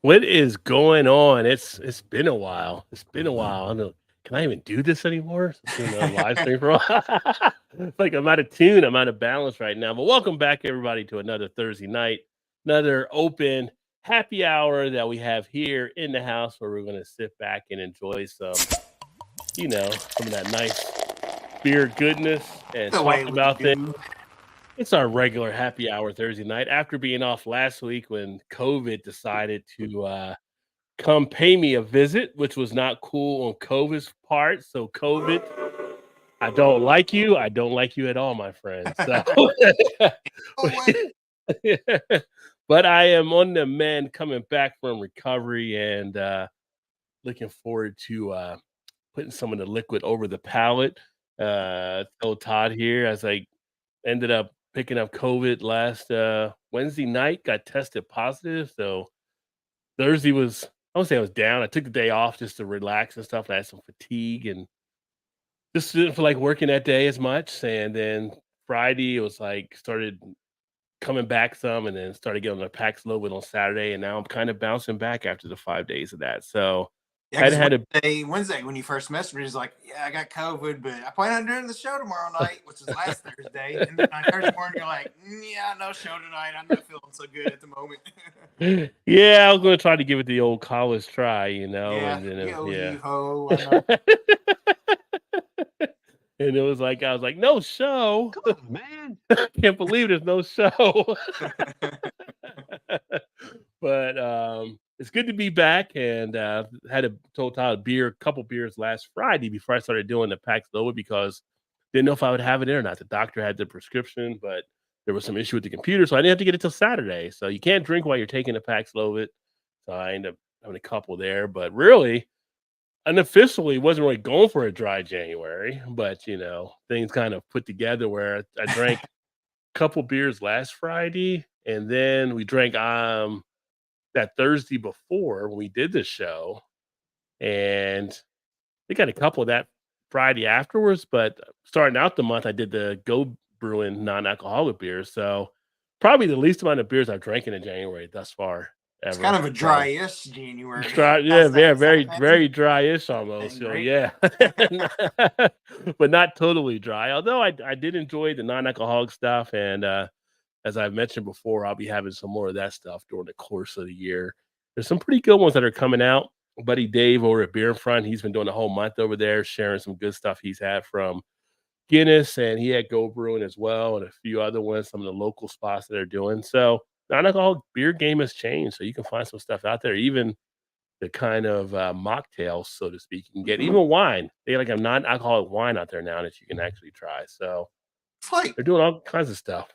What is going on? It's been a while. It's been a while. I don't know. Can I even do this anymore? Doing a live stream for a while. It's like I'm out of tune. I'm out of balance right now. But welcome back, everybody, to another Thursday night, another open happy hour that we have here in the house where we're going to sit back and enjoy some of that nice beer goodness and The talk way we about things. do. It's our regular happy hour Thursday night after being off last week when COVID decided to come pay me a visit, which was not cool on COVID's part. So COVID, I don't like you. I don't like you at all, my friend. So, Oh, wait. but I am on the mend, coming back from recovery and looking forward to putting some of the liquid over the palate. Told Todd here as I ended up picking up COVID last Wednesday night, got tested positive. So Thursday was, I won't say I was down. I took the day off just to relax and stuff. I had some fatigue and just didn't feel like working that day as much. And then Friday, it was like started coming back some and then started getting the packs loaded on Saturday. And now I'm kind of bouncing back after the 5 days of that. So Yeah, I because had a, Wednesday when you first messaged me, he's like, "Yeah, I got COVID, but I plan on doing the show tomorrow night," which was last Thursday. And then on Thursday morning, you're like, "Yeah, no show tonight. I'm not feeling so good at the moment." yeah, I was going to try to give it the old college try, Yeah, and then, yo, yeah. you ho. I know. And it was like, I was like, no show. Come on, man. Can't believe there's no show. But it's good to be back and had a total beer, couple beers last Friday before I started doing the Pax Lower because didn't know if I would have it in or not. The doctor had the prescription, but there was some issue with the computer, so I didn't have to get it till Saturday. So you can't drink while you're taking the Pax Lovit. So I ended up having a couple there, but really unofficially wasn't really going for a dry January, but things kind of put together where I drank a couple beers last Friday, and then we drank that Thursday before when we did the show, and we got a couple of that Friday afterwards. But starting out the month, I did the Go Brewing non-alcoholic beers, so probably the least amount of beers I've drank in January thus far It's ever. kind of a dry-ish January. Dry, yeah, How's that? very, Is that a very, fancy very dry-ish almost. thing, So right? yeah, but not totally dry. Although I did enjoy the non-alcoholic stuff, and as I've mentioned before, I'll be having some more of that stuff during the course of the year. There's some pretty good ones that are coming out. Buddy Dave over at Beer in Front, he's been doing a whole month over there, sharing some good stuff he's had from Guinness, and he had Go Brewing as well, and a few other ones, some of the local spots that are doing. So non-alcoholic beer game has changed, so you can find some stuff out there, even the kind of mocktails, so to speak. You can get even wine. They got like a non-alcoholic wine out there now that you can actually try. So I feel like they're doing all kinds of stuff.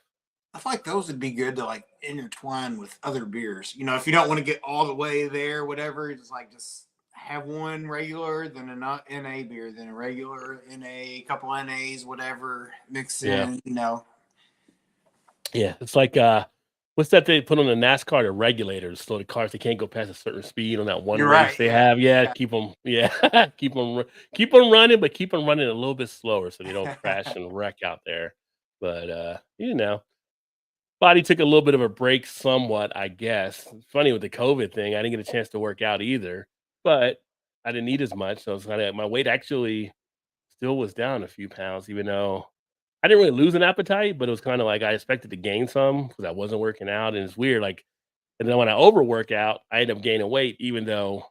I feel like those would be good to like intertwine with other beers. If you don't want to get all the way there, whatever, just have one regular, then a not NA beer, then a regular NA, couple NAs, whatever, mix Yeah, in. yeah. It's like what's that they put on the NASCAR? The regulators, so the cars they can't go past a certain speed on that one You're race right. they Yeah. have. Yeah, Yeah. keep them. Yeah, keep them running, but keep them running a little bit slower so they don't crash and wreck out there. But body took a little bit of a break somewhat, I guess. Funny with the COVID thing, I didn't get a chance to work out either, but I didn't eat as much, so it's kinda my weight actually still was down a few pounds, even though I didn't really lose an appetite, but it was kinda like I expected to gain some because I wasn't working out, and it's weird, like and then when I overwork out, I end up gaining weight even though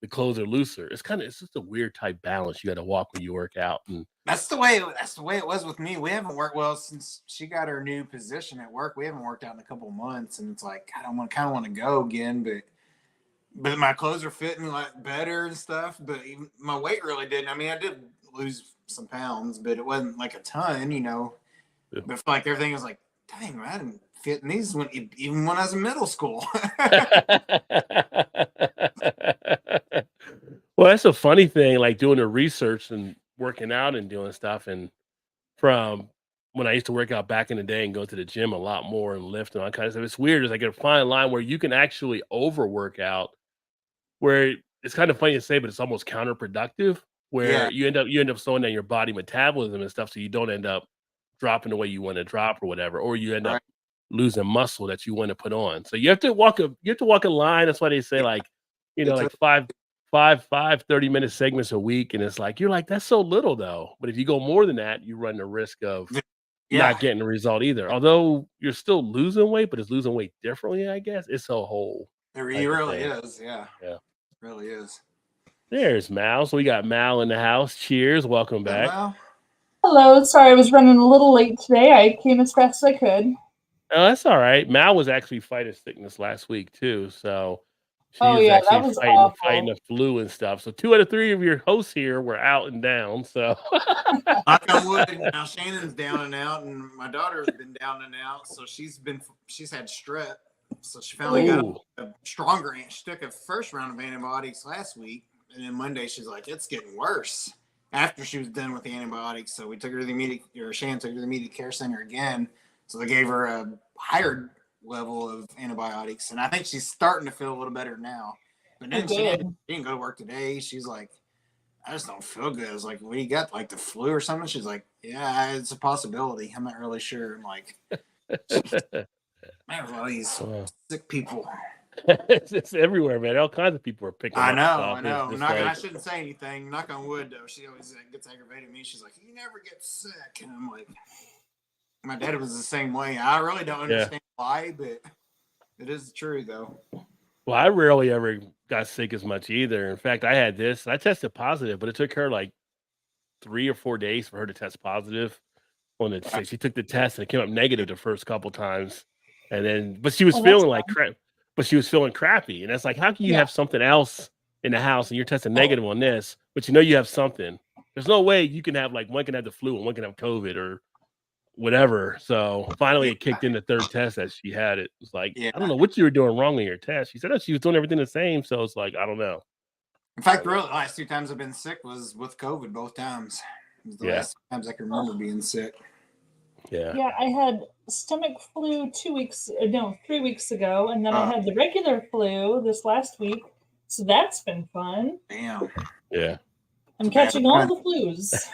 the clothes are looser. It's just a weird type balance you gotta walk when you work out, and That's the way it was with me. We haven't worked well since she got her new position at work. We haven't worked out in a couple of months, and it's like I don't want kind of want to go again, but my clothes are fitting like better and stuff. But even, my weight really didn't. I mean, I did lose some pounds, but it wasn't like a ton. But I feel like everything was like, dang, man, I didn't fit in these even when I was in middle school. Well, that's a funny thing, like doing the research and working out and doing stuff. And from when I used to work out back in the day and go to the gym a lot more and lift and all that kind of stuff, it's weird. It's like a fine line where you can actually overwork out, where it's kind of funny to say, but it's almost counterproductive. Where Yeah, you end up slowing down your body metabolism and stuff, so you don't end up dropping the way you want to drop or whatever, or you end up right. losing muscle that you want to put on. So you have to walk a line. That's why they say like, like 30-minute segments a week. And it's like, you're like, that's so little though. But if you go more than that, you run the risk of not getting the result either. Although you're still losing weight, but it's losing weight differently, I guess. It's a whole. It really is. Yeah. It really is. There's Mal. So we got Mal in the house. Cheers. Welcome back. Mal. Hello. Sorry, I was running a little late today. I came as fast as I could. Oh, that's all right. Mal was actually fighting sickness last week too. So she's that was fighting the flu and stuff. So 2 out of 3 of your hosts here were out and down. So knock on wood. Now Shannon's down and out, and my daughter's been down and out. So she's had strep. So she finally got a stronger. She took a first round of antibiotics last week, and then Monday she's like, it's getting worse. After she was done with the antibiotics, so we took her to Shannon took her to the immediate care center again. So they gave her a higher level of antibiotics, and I think she's starting to feel a little better now. But then she didn't go to work today. She's like, I just don't feel good. I was like, what do you got, like the flu or something? She's like, yeah, it's a possibility. I'm not really sure. I'm like, man, all these sick people. It's everywhere, man. All kinds of people are picking I up know. stuff. I shouldn't say anything. Knock on wood, though. She always gets aggravated at me. She's like, you never get sick. And I'm like, my dad was the same way. I really don't understand why, but it is true, though. Well, I rarely ever got sick as much either. In fact, I tested positive, but it took her like 3 or 4 days for her to test positive. She took the test and it came up negative the first couple times. And then, but she was feeling like crap. But she was feeling crappy. And that's like, how can you have something else in the house and you're testing negative on this, but you have something? There's no way you can have one can have the flu and one can have COVID or whatever. So finally it kicked in the third test that she had. It was like, I don't know what you were doing wrong in your test. She said she was doing everything the same. So it's like, I don't know. In fact, really, the last 2 times I've been sick was with COVID both times. It was the last 2 times I can remember being sick. Yeah, I had stomach flu 3 weeks ago, and then I had the regular flu this last week. So that's been fun. Damn. Yeah. I'm catching all the flus.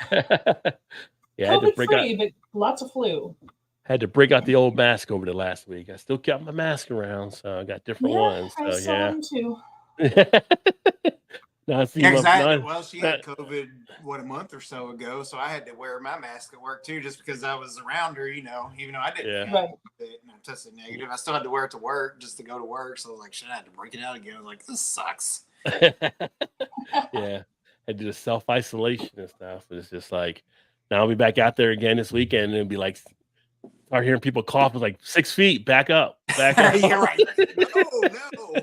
COVID free, but lots of flu. Had to break out the old mask over the last week. I still kept my mask around, so I got different ones. So, I saw them too. She had COVID a month or so ago, so I had to wear my mask at work too, just because I was around her, even though I didn't have it and I tested negative. I still had to wear it to work just to go to work. So I was like, shit, I had to break it out again. I was like, this sucks. I did a self-isolation and stuff. It's just like, now I'll be back out there again this weekend and it'll be like, start hearing people cough. It's like 6 feet, back up. Yeah, right.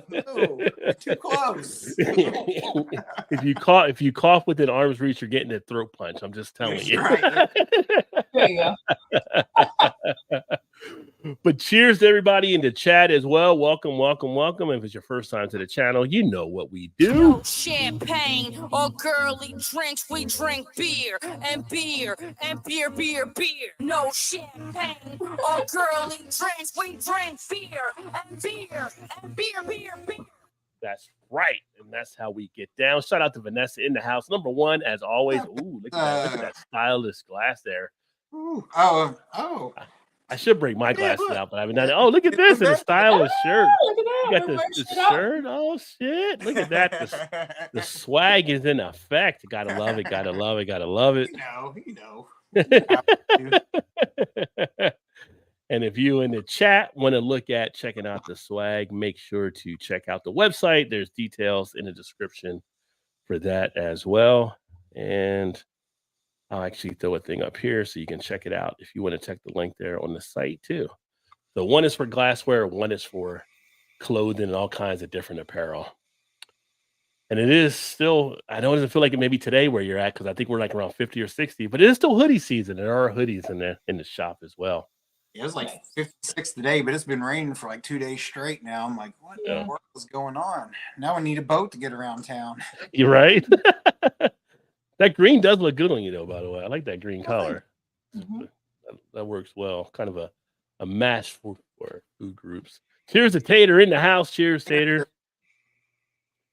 No, you're too close. If you cough within arm's reach, you're getting a throat punch. I'm just telling you. Right. There you go. But cheers to everybody in the chat as well. Welcome. If it's your first time to the channel, you know what we do. No champagne or girly drinks. We drink beer and beer and beer. No champagne or girly drinks. We drink beer and beer and beer. That's right. And that's how we get down. Shout out to Vanessa in the house. Number one, as always. Ooh, look at that stylish glass there. Ooh. I should bring my glasses out, but I haven't done it. Oh, look at this. And a stylish shirt. Look at that. You got this shirt. Oh, shit. Look at that. The swag is in effect. Gotta love it. You know. And if you in the chat want to look at checking out the swag, make sure to check out the website. There's details in the description for that as well. And I'll actually throw a thing up here so you can check it out if you want to check the link there on the site too. So one is for glassware, one is for clothing and all kinds of different apparel. And it is still, I know it doesn't feel like it may be today where you're at, because I think we're like around 50 or 60, but it is still hoodie season. There are hoodies in the shop as well. It was like 56 today, but it's been raining for like 2 days straight now. I'm like, what the world is going on? Now I need a boat to get around town. You're right. That green does look good on you, though, by the way. I like that green color. Mm-hmm. That works well. Kind of a match for food groups. Cheers to Tater in the house. Cheers, Tater.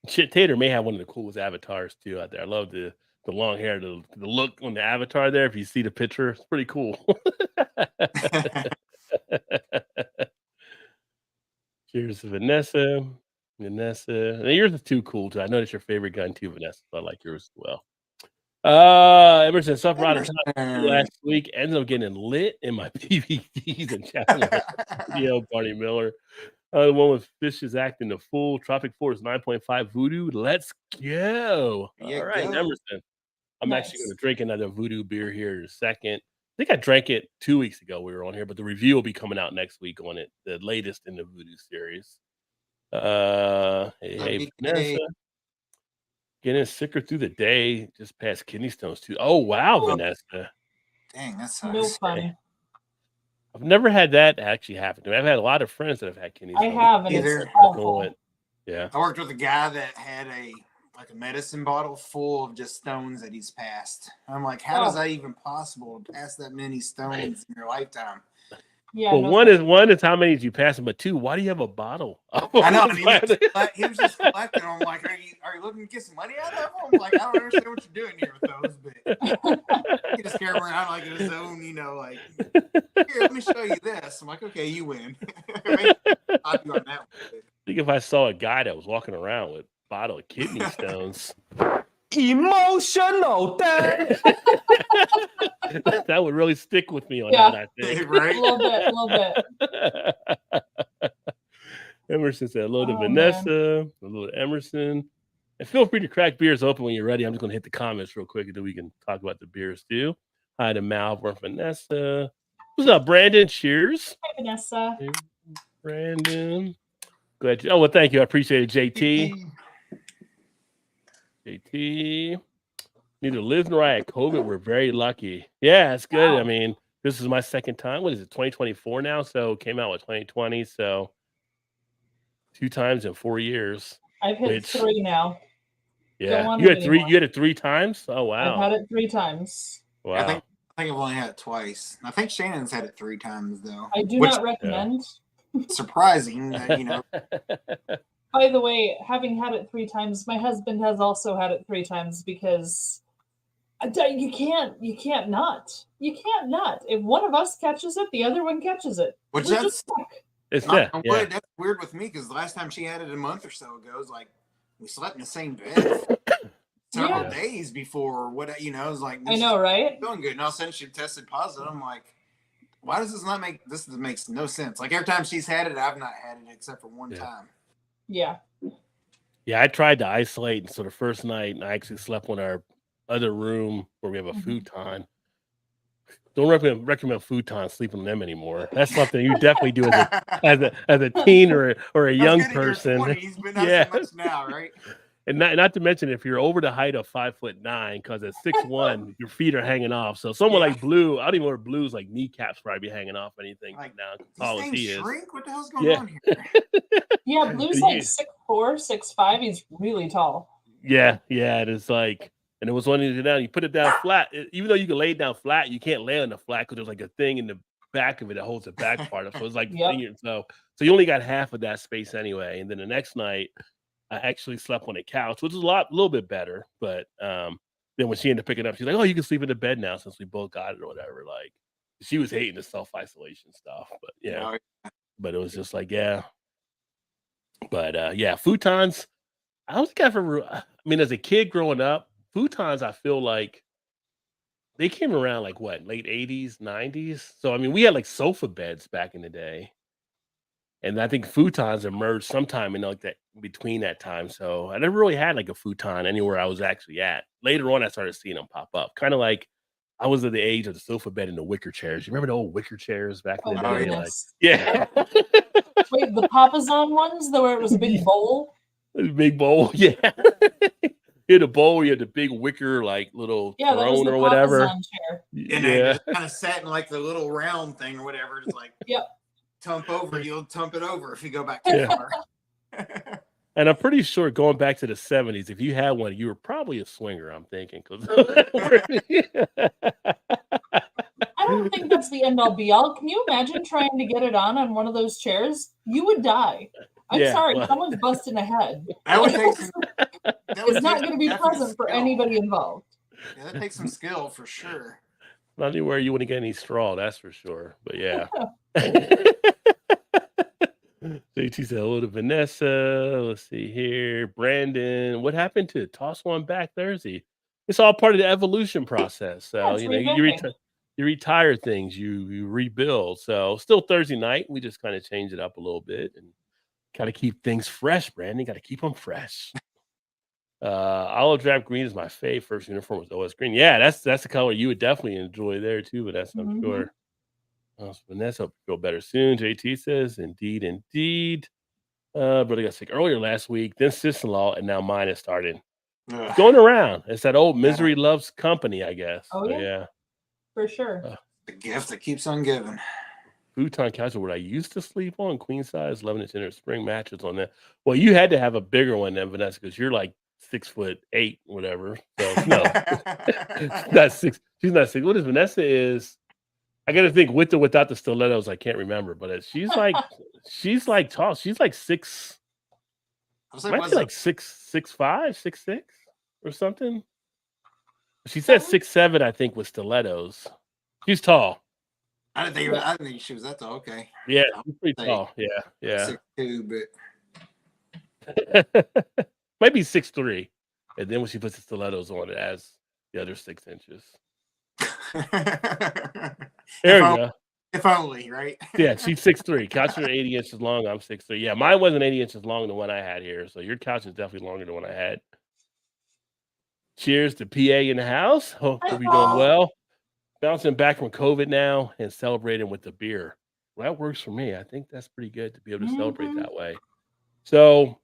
Shit, Tater may have one of the coolest avatars, too, out there. I love the long hair, the look on the avatar there. If you see the picture, it's pretty cool. Cheers to Vanessa. Vanessa. And yours is too cool too. I know that's your favorite gun too, Vanessa. So I like yours as well. Emerson suffered out of time last week. Ends up getting lit in my PVDs and chatting with video Barney Miller. The one with Fish is acting the fool. Tropic Force 9.5 Voodoo. Let's go. All right, Emerson. I'm actually going to drink another Voodoo beer here in a second. I think I drank it 2 weeks ago. We were on here, but the review will be coming out next week on it. The latest in the Voodoo series. Hey, Vanessa. Getting sicker through the day. Just past kidney stones too. Oh wow, Vanessa. Dang, that's no fun. I've never had that actually happen to me. I've had a lot of friends that have had kidney stones. I have, and it's awful. Yeah. I worked with a guy that had a medicine bottle full of just stones that he's passed. I'm like, how is that even possible to pass that many stones in your lifetime? Yeah. Well, one is how many did you pass him, but two, why do you have a bottle? I know. He was just collecting. I'm like, are you looking to get some money out of them? I'm like, I don't understand what you're doing here with those, but he just carry around like in his own, like, here, let me show you this. I'm like, okay, you win. Right? I'll be on that one. I think if I saw a guy that was walking around with a bottle of kidney stones. Emotional dad. That would really stick with me on that, I think. Right? A little bit. Emerson said hello to Vanessa, hello to Emerson. And feel free to crack beers open when you're ready. I'm just going to hit the comments real quick and then we can talk about the beers too. Hi to Malvern, Vanessa. What's up, Brandon? Cheers. Hi, Vanessa. Hey, Brandon. Glad you. Oh, well, thank you. I appreciate it, JT. JT. Neither Liz nor I had COVID. We're very lucky. Yeah, it's good. I mean, this is my second time. What is it? 2024 now. So it came out with 2020. So 2 times in 4 years. I've hit 3 now. Yeah, you had 3. You had it 3 times. Oh wow. I've had it 3 times. Wow. I think I've only had it twice. I think Shannon's had it 3 times though. I do not recommend. Surprising, By the way, having had it 3 times, my husband has also had it 3 times because you can't not. If one of us catches it, the other one catches it. Which that's weird with me because the last time she had it a month or so ago, it was like we slept in the same bed several days before. It was like I know, right? Feeling good, and all of a sudden she tested positive. I'm like, why does this not make this? Makes no sense. Like every time she's had it, I've not had it except for one time. Yeah. Yeah, I tried to isolate, and so the first night I actually slept on our other room where we have a futon. Don't recommend futon sleeping on them anymore. That's something you definitely do as a teen or a young person. Yeah, so much now, right? And not to mention if you're over the height of 5'9", because at 6'1", your feet are hanging off. So someone like Blue, I don't even know where Blue's like kneecaps probably be hanging off anything like, now. Tall as he is. What the hell's going on here? Yeah, Blue's like 6'4", 6'5". He's really tall. Yeah, it is like, and it was when you down, you put it down flat. Even though you can lay it down flat, you can't lay on the flat because there's like a thing in the back of it that holds the back part up. So it's like so you only got half of that space anyway. And then the next night, I actually slept on a couch, which is a little bit better. But then when she ended up picking up, she's like, "Oh, you can sleep in the bed now since we both got it or whatever." Like she was hating the self-isolation stuff, but but it was just like But futons. I don't think I mean, as a kid growing up, futons, I feel like they came around like what, late 80s, 90s. So I mean, we had like sofa beds back in the day. And I think futons emerged sometime in like that between that time. So I never really had like a futon anywhere I was actually at. Later on, I started seeing them pop up. Kind of like I was at the age of the sofa bed and the wicker chairs. You remember the old wicker chairs back in the day? Like, yeah. Wait, the Papazon ones, where it was a big bowl? Big bowl, yeah. You had a bowl, you had the big wicker, like little throne or whatever. Chair. And I just kind of sat in like the little round thing or whatever. It's like, tump over, you'll tump it over if you go back too far. And I'm pretty sure going back to the 70s, if you had one, you were probably a swinger, I'm thinking. I don't think that's the end all be all. Can you imagine trying to get it on one of those chairs? You would die. I'm sorry, someone's busting a head. It's not going to be pleasant for anybody involved. Yeah, that takes some skill for sure. Not anywhere you wouldn't get any straw, that's for sure. But yeah. JT said hello to Vanessa. Let's see here. Brandon, what happened to toss one back Thursday? It's all part of the evolution process. So, it's you revamping. you retire things, you rebuild. So still Thursday night. We just kind of change it up a little bit and gotta keep things fresh, Brandon. Gotta keep them fresh. Olive drab green is my fave. First uniform was OS green. Yeah, that's the color you would definitely enjoy there too, Vanessa, I'm sure. Vanessa, hope you feel better soon. JT says, indeed, indeed. Brother got sick earlier last week, then sister-in-law, and now mine is starting. It's going around. It's that old misery loves company, I guess. Oh, So, yeah. For sure. The gift that keeps on giving. Futon couch what I used to sleep on, queen size, 11-inch inner spring mattress on that. Well, you had to have a bigger one than Vanessa because you're like 6'8", whatever. So no, she's not six. She's not six. What is Vanessa is? I got to think with or without the stilettos. I can't remember, but she's like tall. She's like six. Might be like 6'5", 6'6", or something. She said 6'7", I think, with stilettos. She's tall. I didn't think she was that tall. Okay. Yeah, she's pretty tall. Yeah. 6'2", but might be 6'3", and then when she puts the stilettos on, it adds the other 6 inches. There we go. If only, right? Yeah, she's 6'3". Couch is 80 inches long. I'm 6'3". Yeah, mine wasn't 80 inches long, the one I had here. So your couch is definitely longer than the one I had. Cheers to PA in the house. Hope you're doing well. Bouncing back from COVID now and celebrating with the beer. Well, that works for me. I think that's pretty good to be able to celebrate that way. So,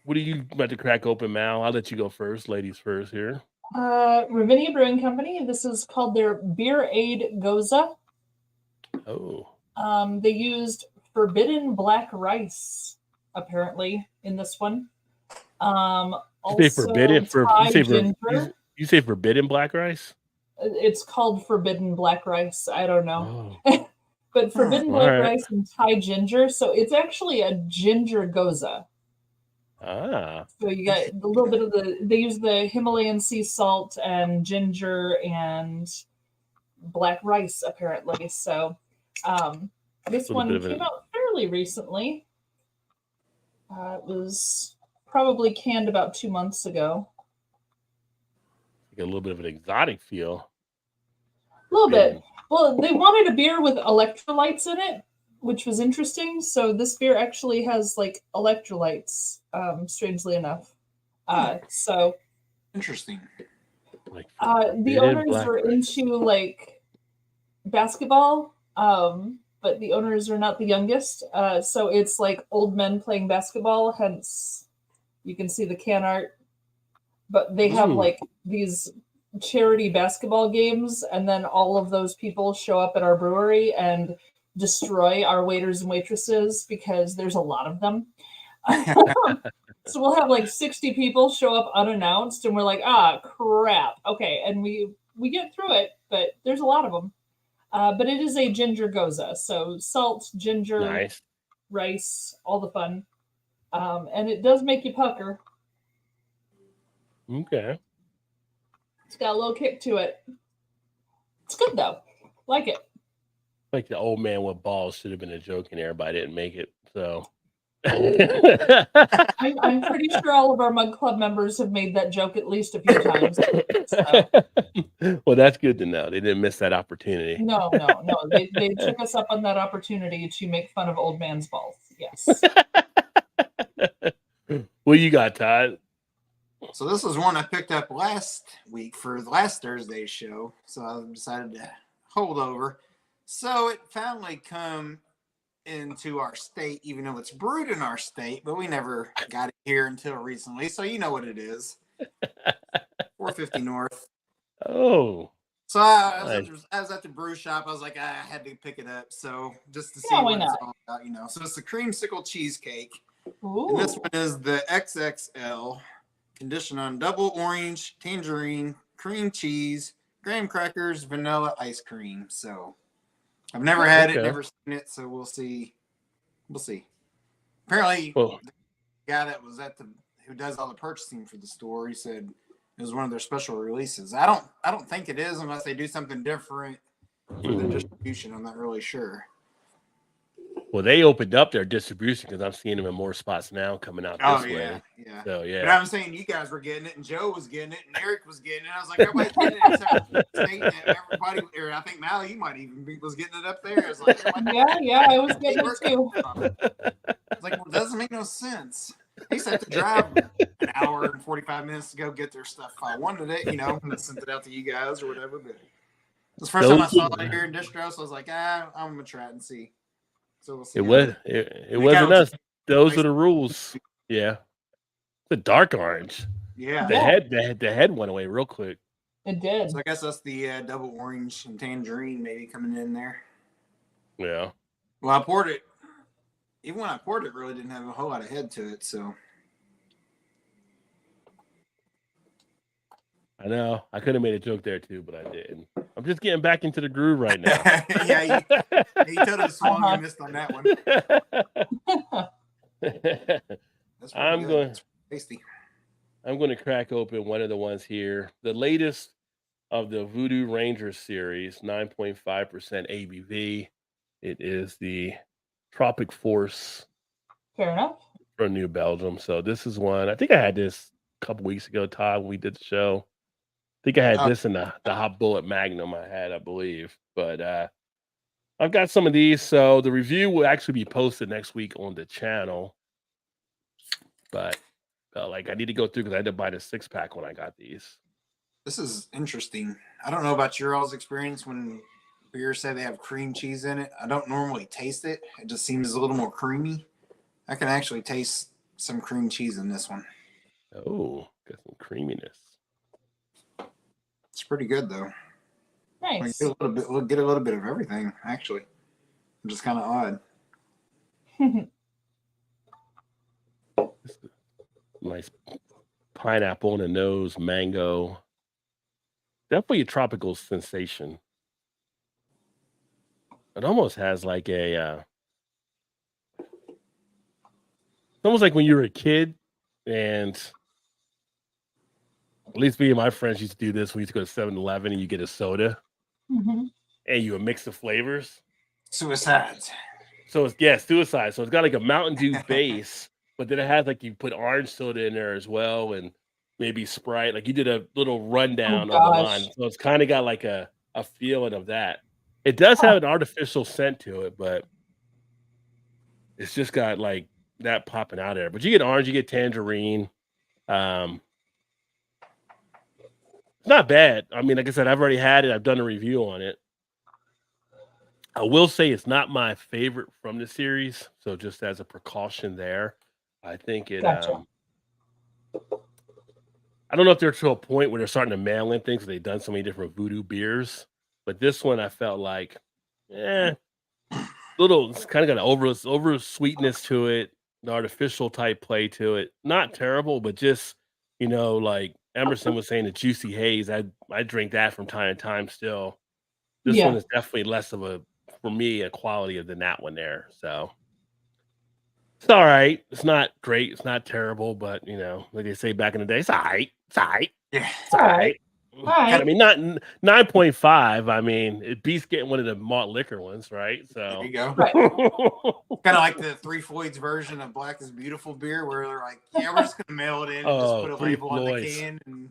what are you about to crack open, Mal? I'll let you go first. Ladies first here. Ravinia Brewing Company. This is called their Beer Aid Goza. Oh. They used forbidden black rice, apparently, in this one. You say forbidden you say forbidden black rice? It's called forbidden black rice. I don't know. Oh. But forbidden black rice and Thai ginger. So it's actually a ginger goza. Ah. So you got a little bit of they use the Himalayan sea salt and ginger and black rice, apparently. So this one came out fairly recently. It was probably canned about 2 months ago. A little bit of an exotic feel. A little bit. Well, they wanted a beer with electrolytes in it, which was interesting. So this beer actually has like electrolytes, strangely enough. So interesting. The owners were into like basketball, but the owners are not the youngest. So it's like old men playing basketball, hence you can see the can art. But they have like these charity basketball games, and then all of those people show up at our brewery and destroy our waiters and waitresses because there's a lot of them. So we'll have like 60 people show up unannounced, and we're like, crap. Okay, and we get through it, but there's a lot of them. But it is a ginger goza, so salt, ginger, rice, all the fun, and it does make you pucker. Okay. It's got a little kick to it. It's good though. Like it. Like the old man with balls should have been a joke in there, but I didn't make it. So I'm pretty sure all of our Mug Club members have made that joke at least a few times. So. Well, that's good to know. They didn't miss that opportunity. No. They took us up on that opportunity to make fun of old man's balls. Yes. What you got, Todd? So this was one I picked up last week for the last Thursday's show. So I decided to hold over. So it finally come into our state, even though it's brewed in our state, but we never got it here until recently. So you know what it is. 450 North. Oh. So I was at the brew shop. I was like, I had to pick it up. So just to see what it's all about, you know. So it's the creamsicle cheesecake. Ooh. And this one is the XXL. Conditioned on double orange, tangerine, cream cheese, graham crackers, vanilla ice cream. So I've never had it, never seen it. So we'll see. Apparently, the guy that was who does all the purchasing for the store, he said it was one of their special releases. I don't think it is unless they do something different for the distribution. I'm not really sure. Well, they opened up their distribution because I'm seeing them in more spots now coming out this way. Yeah. So yeah. But I'm saying you guys were getting it, and Joe was getting it, and Eric was getting it. I was like, everybody's getting it except for state that everybody. Or I think Mally, you might even was getting it up there. I was like, yeah, I was getting it too. It's like, well, it doesn't make no sense. They used to have to drive an hour and 45 minutes to go get their stuff. If I wanted it, and I sent it out to you guys or whatever. But it was the first time I saw it here in distro, so I was like, I'm gonna try it and see. So we'll see. It wasn't us. Those are the rules. Yeah. The dark orange. Yeah. The head went away real quick. It did. So I guess that's the double orange and tangerine maybe coming in there. Yeah. Well, I poured it. Even when I poured it, really didn't have a whole lot of head to it. So I know. I could have made a joke there too, but I didn't. I'm just getting back into the groove right now. Yeah, you totally swung and missed on that one. That's I'm good. That's tasty. I'm going to crack open one of the ones here. The latest of the Voodoo Ranger series, 9.5% ABV. It is the Tropic Force. Fair enough. From New Belgium. So this is one. I think I had this a couple weeks ago, Todd, when we did the show. I think I had this in the Hot Bullet Magnum I believe. But I've got some of these. So the review will actually be posted next week on the channel. But I need to go through because I had to buy the 6-pack when I got these. This is interesting. I don't know about your all's experience when beers say they have cream cheese in it. I don't normally taste it. It just seems a little more creamy. I can actually taste some cream cheese in this one. Oh, got some creaminess. It's pretty good though. Nice. Get a little bit of everything actually. Just kind of odd. Nice pineapple in the nose, mango. Definitely a tropical sensation. It almost has like it's almost like when you were a kid, and at least me and my friends used to do this. We used to go to 7-Eleven and you get a soda, and you would mix the flavors. Suicide. So it's suicide. So it's got like a Mountain Dew base, but then it has like you put orange soda in there as well, and maybe Sprite. Like you did a little rundown of the line. So it's kind of got like a feeling of that. It does have an artificial scent to it, but it's just got like that popping out there. But you get orange, you get tangerine. It's not bad. I mean, like I said, I've already had it. I've done a review on it. I will say it's not my favorite from the series. So just as a precaution there, I think it. Gotcha. I don't know if they're to a point where they're starting to mail in things. They've done so many different voodoo beers, but this one I felt like, little. It's kind of got an over sweetness to it, the artificial type play to it. Not terrible, but just like Emerson was saying, the juicy haze. I drink that from time to time still. This one is definitely less of a quality than that one there. So it's all right. It's not great. It's not terrible, but like they say back in the day, it's all right. It's all right. Yeah, it's all right. I mean, not 9.5. I mean, it beats getting one of the malt liquor ones, right? So there you go. Right. Kind of like the Three Floyds version of Black is Beautiful beer, where they're like, "Yeah, we're just gonna mail it in and just put a label on the can, and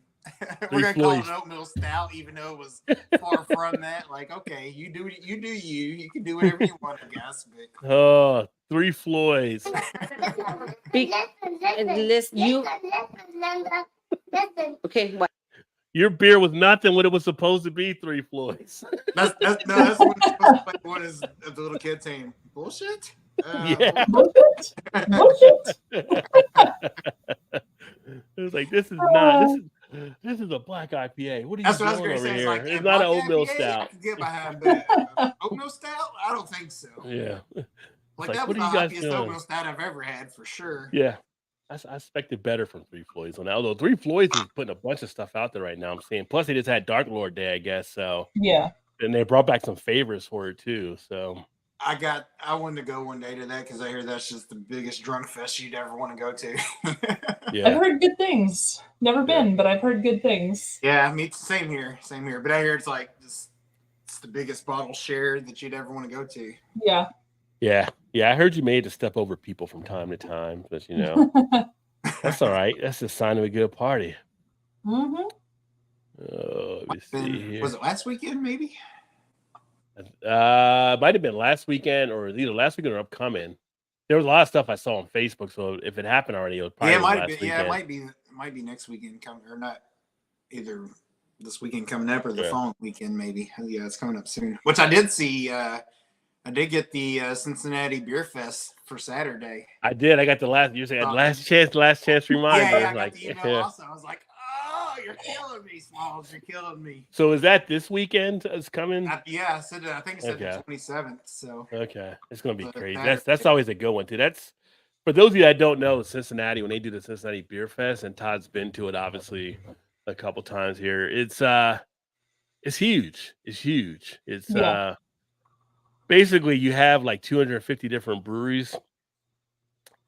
we're gonna call it an oatmeal stout, even though it was far from that." Like, okay, you do you can do whatever you want, I guess. But Three Floyds. Okay, what? Your beer was nothing what it was supposed to be. Three Floyds. That's what it's supposed to play. What is the little kid saying? Bullshit. Yeah. Bullshit. It was like, this is not. This is a black IPA. What are you doing over say. here? Like, it's not an oatmeal IPA, stout. I can get behind that. Oatmeal stout? I don't think so. Yeah. Like that was the happiest oatmeal stout I've ever had for sure. Yeah. I expected better from Three Floyds on that. Although Three Floyds is putting a bunch of stuff out there right now, I'm seeing. Plus, they just had Dark Lord Day, I guess. So yeah, and they brought back some favors for it too. So I wanted to go one day to that because I hear that's just the biggest drunk fest you'd ever want to go to. Yeah, I've heard good things. Never been, but I've heard good things. Yeah, I mean, same here. But I hear it's the biggest bottle share that you'd ever want to go to. Yeah. Yeah. Yeah, I heard you made to step over people from time to time, but that's all right. That's a sign of a good party. Mm-hmm. Let me see here. Was it last weekend? Maybe. Might have been last weekend or either last weekend or upcoming. There was a lot of stuff I saw on Facebook, so if it happened already, it was probably it might last have been. weekend. Yeah, it might be next weekend coming or not. Either this weekend coming up or the following weekend, maybe. Yeah, it's coming up soon. Which I did see. I did get the Cincinnati Beer Fest for Saturday. I did. I got the last chance reminder. Yeah, I got the email also. I was like, oh, you're killing me, Smalls. You're killing me. So is that this weekend? It's coming? I think it said the 27th. So okay, it's gonna be crazy. That's always a good one too. That's for those of you that don't know, Cincinnati, when they do the Cincinnati Beer Fest, and Todd's been to it obviously a couple times here. It's huge. It's huge. It's basically you have like 250 different breweries,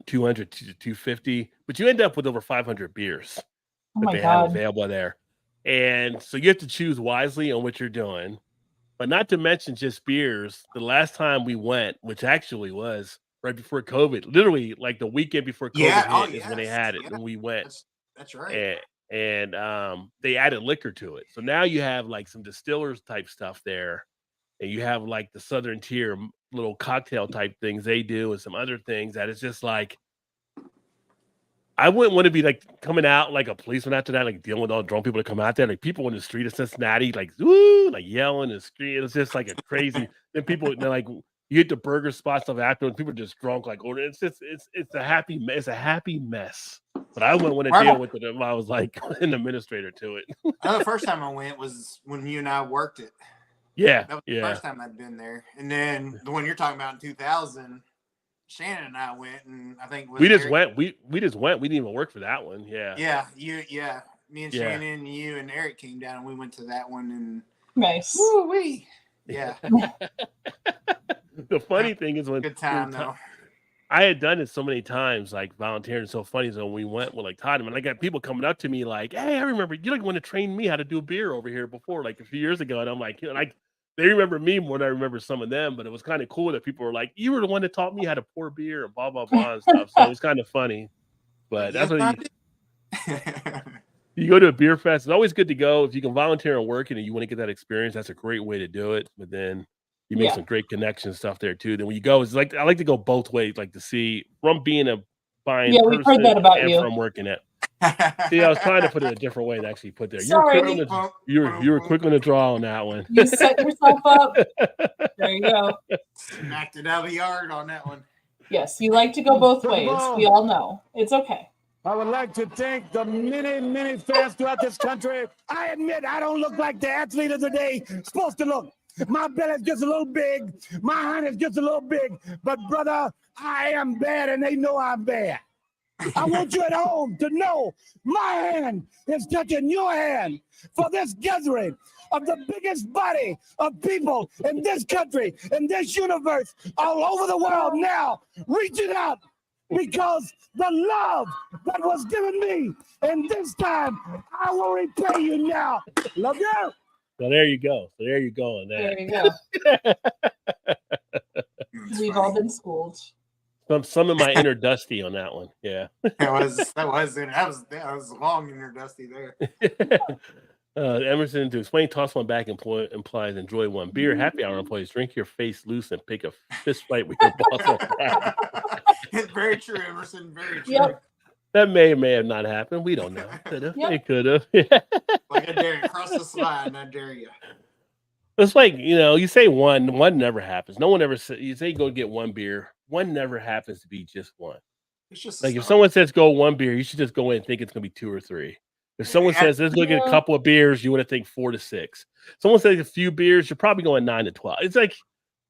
200 to 250, but you end up with over 500 beers that they have available there. And so you have to choose wisely on what you're doing, but not to mention just beers. The last time we went, which actually was right before COVID, literally like the weekend before COVID hit is when they had it, and we went. That's right. And they added liquor to it. So now you have like some distillers type stuff there, and you have like the Southern Tier little cocktail type things they do, and some other things that it's just like, I wouldn't want to be like coming out like a policeman after that, like dealing with all drunk people that come out there, like people in the street of Cincinnati, like woo, like yelling and screaming. It's just like a crazy. Then people, they're like, you get the burger spot stuff after, and people are just drunk, like ordering. It's just it's a happy mess. But I wouldn't want to deal with it if I was like an administrator to it. The first time I went was when you and I worked it. Yeah, that was the first time I'd been there, and then the one you're talking about in 2000. Shannon and I went, and I think we just went. We just went. We didn't even work for that one. Yeah. Yeah. Me and Shannon and you and Eric came down, and we went to that one. And nice. Woo-wee. Yeah. The funny thing is good time though. I had done it so many times, like volunteering. So funny. So when we went with like Todd, and I got people coming up to me like, "Hey, I remember you like want to train me how to do beer over here before, like a few years ago." And I'm like, they remember me more than I remember some of them, but it was kind of cool that people were like, "You were the one that taught me how to pour beer and blah blah blah and stuff." So it was kind of funny. But that's what you go to a beer fest. It's always good to go if you can volunteer and work and you want to get that experience. That's a great way to do it. But then you make some great connection stuff there too. Then when you go, it's like I like to go both ways, like to see from being a buying person we've heard that about and you. from working it. See, I was trying to put it a different way to actually put there. Sorry. You were quick on the draw on that one. You set yourself up. There you go. Smacked it out of the yard on that one. Yes, you like to go both ways. We all know. It's okay. I would like to thank the many fans throughout this country. I admit I don't look like the athlete of the day supposed to look. My belly's just a little big. My hand is just a little big. But, brother, I am bad, and they know I'm bad. I want you at home to know my hand is touching your hand for this gathering of the biggest body of people in this country, in this universe, all over the world now, reaching out because the love that was given me, and this time I will repay you now. Love you. So there you go. So there you go on that. There you go. We've all been schooled. Some of my inner Dusty on that one. Yeah. that was long inner Dusty there. Emerson, to explain toss one back implies enjoy one beer. Happy hour employees drink your face loose and pick a fist fight with your boss. It's very true, Emerson. Very true. Yep. That may or may have not happened. We don't know. Could have. Yep. It could have. Like I dare you. Cross the slide, I dare you. It's like, you say one never happens. No one ever says, you say go get one beer. One never happens to be just one. It's just like if someone says go one beer, you should just go in and think it's going to be 2 or 3. If someone says let's look at a couple of beers, you want to think 4 to 6. Someone says a few beers, you're probably going 9 to 12. It's like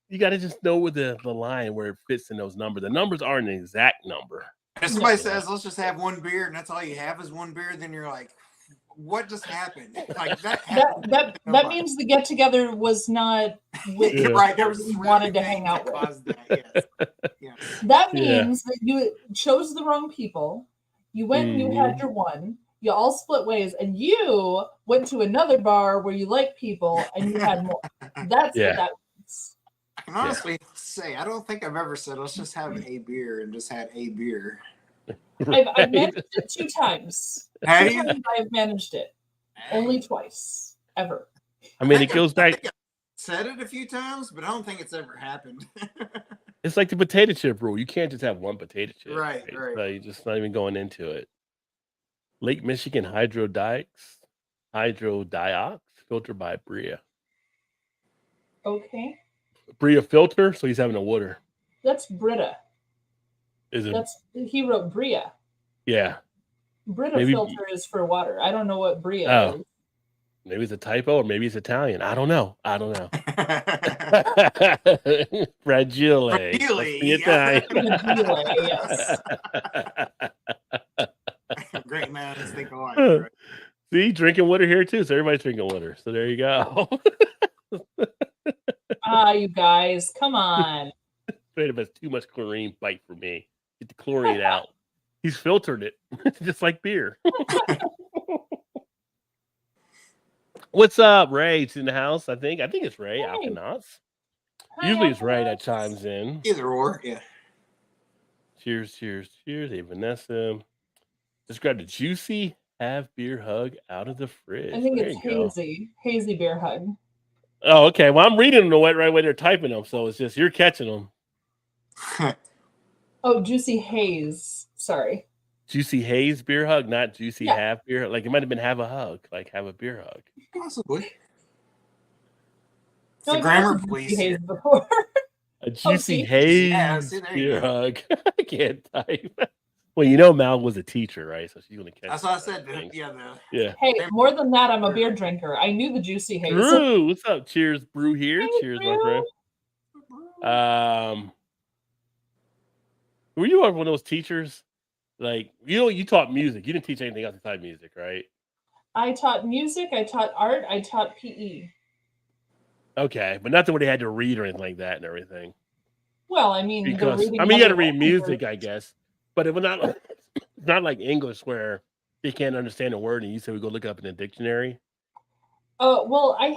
you got to just know where the line where it fits in those numbers. The numbers aren't an exact number. If somebody says let's just have one beer and that's all you have is one beer, then you're like, what just happened? Like that means the get together was not with right. There was wanted to hang out with. That, yes. That means that you chose the wrong people. You went and you had your one. You all split ways, and you went to another bar where you like people and you had more. That's what that means. can honestly say I don't think I've ever said let's just have a beer and just had a beer. I've managed it 2 times. Have 2 you? times I've managed it. Only twice ever. I mean, it goes back. I said it a few times, but I don't think it's ever happened. It's like the potato chip rule. You can't just have one potato chip. Right. So you're just not even going into it. Lake Michigan hydrodiox filtered by Bria. Okay. Bria filter, so he's having a water. That's Brita. Is it? He wrote Bria. Yeah. Brita filter is for water. I don't know what Bria is. Maybe it's a typo, or maybe it's Italian. I don't know. Fragile. Fragile. Yes. Great minds think alike. Right? See, drinking water here too. So everybody's drinking water. So there you go. You guys, come on. Wait a minute, too much chlorine bite for me. Get the chlorine out. He's filtered it, just like beer. What's up, Ray? It's in the house, I think. I think it's Ray. Alkanauts. Usually it's Ray that chimes in. Either or, yeah. Cheers. Hey, Vanessa. Just grabbed a juicy have beer hug out of the fridge. I think it's hazy beer hug. Oh, okay. Well, I'm reading them the right way they're typing them, so it's just you're catching them. Oh, juicy haze. Sorry. Juicy haze beer hug, not juicy have beer. Like it might have been have a hug, like have a beer hug. Possibly. The grammar police. A juicy haze beer hug. I can't type. Well, you know Mal was a teacher, right? So she's gonna catch. That's what I said. Yeah. Hey, more than that, I'm a beer drinker. I knew the juicy haze. Brew, what's up? Cheers, Brew here. Hey, cheers, Brew. my friend. Were you one of those teachers? Like you taught music. You didn't teach anything else besides music, right? I taught music. I taught art. I taught PE. Okay, but not the way they had to read or anything like that and everything. Well, I mean, you got to read music, I guess. But it was not like English where they can't understand a word and you say we go look up in the dictionary. Well, I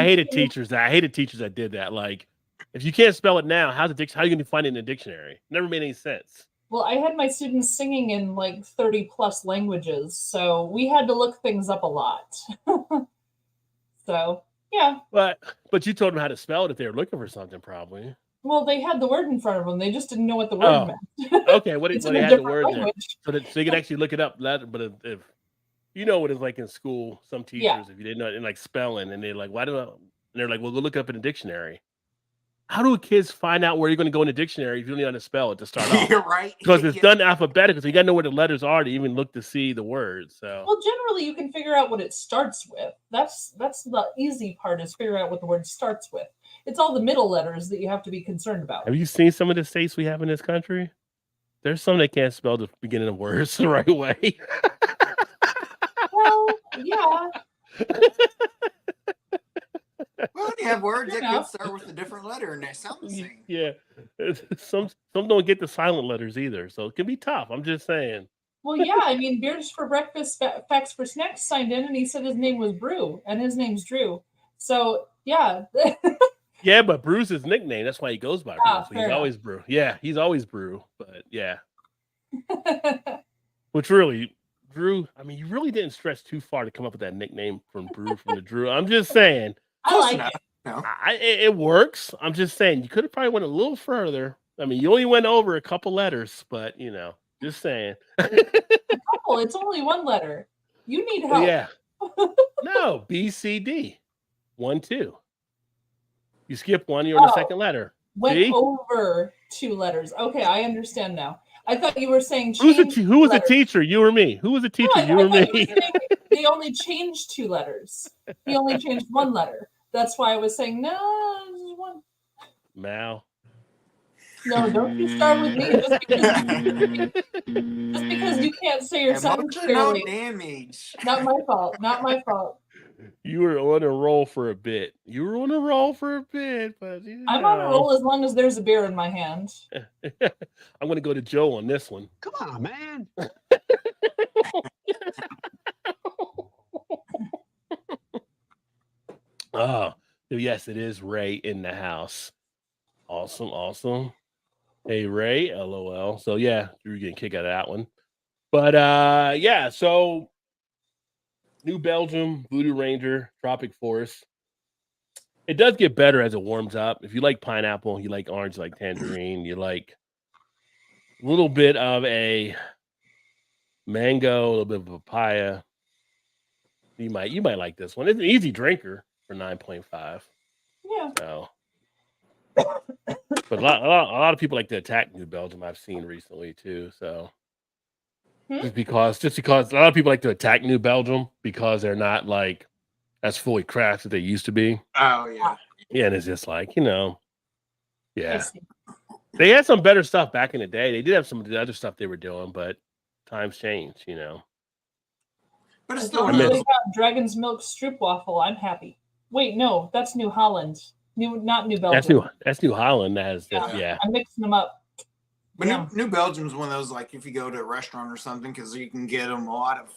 hated teachers. I hated teachers that did that. Like, if you can't spell it now, how are you going to find it in the dictionary? Never made any sense. Well, I had my students singing in like 30 plus languages, so we had to look things up a lot. So yeah. But you told them how to spell it if they were looking for something, probably. Well, they had the word in front of them. They just didn't know what the word meant. Okay, what they had the word there, so they could actually look it up. But if you know what it's like in school, some teachers, if you didn't know, and like spelling, and they're like, and they're like, well, go look up in the dictionary. How do kids find out where you're going to go in the dictionary if you don't know how to spell it to start off? You're right. Because it's done alphabetically, so you got to know where the letters are to even look to see the words. So, well, generally, you can figure out what it starts with. That's the easy part, is figuring out what the word starts with. It's all the middle letters that you have to be concerned about. Have you seen some of the states we have in this country? There's some that can't spell the beginning of words the right way. Well, yeah. Well, you have words that could start with a different letter and they sound the same. Yeah. Some don't get the silent letters either, so it can be tough. I'm just saying. Well, yeah, I mean, Beers for Breakfast, Facts for Snacks signed in, and he said his name was Brew, and his name's Drew. So, yeah. Yeah, but Brew's his nickname. That's why he goes by Brew. So he's always Brew. Yeah, he's always Brew. But yeah. Which really, Drew, I mean, you really didn't stretch too far to come up with that nickname from Brew from the Drew. I'm just saying. I like it. No. It works. I'm just saying you could have probably went a little further. I mean, you only went over a couple letters, but just saying. A couple. It's only one letter. You need help. Yeah. No, B, C, D. 1, 2. You skip one, you're on the second letter. Went over 2 letters. Okay, I understand now. I thought you were saying who was the teacher? You or me? Who was the teacher? You or me? They only changed 2 letters. He only changed 1 letter. That's why I was saying no, just 1. Mal. No, don't you start with me. Just because you can't say your sentence clearly. Damage. Not my fault. Not my fault. You were on a roll for a bit. But I'm on a roll as long as there's a beer in my hand. I'm going to go to Joe on this one. Come on, man. Oh, yes, it is Ray in the house. Awesome. Hey Ray, LOL. So yeah, you're getting a kick out of that one. But yeah, so New Belgium, Voodoo Ranger, Tropic Forest. It does get better as it warms up. If you like pineapple, you like orange, you like tangerine, you like a little bit of a mango, a little bit of papaya. You might like this one. It's an easy drinker for 9.5. Yeah. So, but a lot of people like to attack New Belgium. I've seen recently too. So, just because a lot of people like to attack New Belgium because they're not like as fully crafted as they used to be. Oh yeah. Yeah, and it's just like yeah. They had some better stuff back in the day. They did have some of the other stuff they were doing, but times change, But it's As still long as they got Dragon's Milk Stroopwafel, I'm happy. Wait, no, that's New Holland. Not New Belgium. That's New Holland. Yeah. I'm mixing them up. But New Belgium's one of those, like, if you go to a restaurant or something, because you can get them a lot of,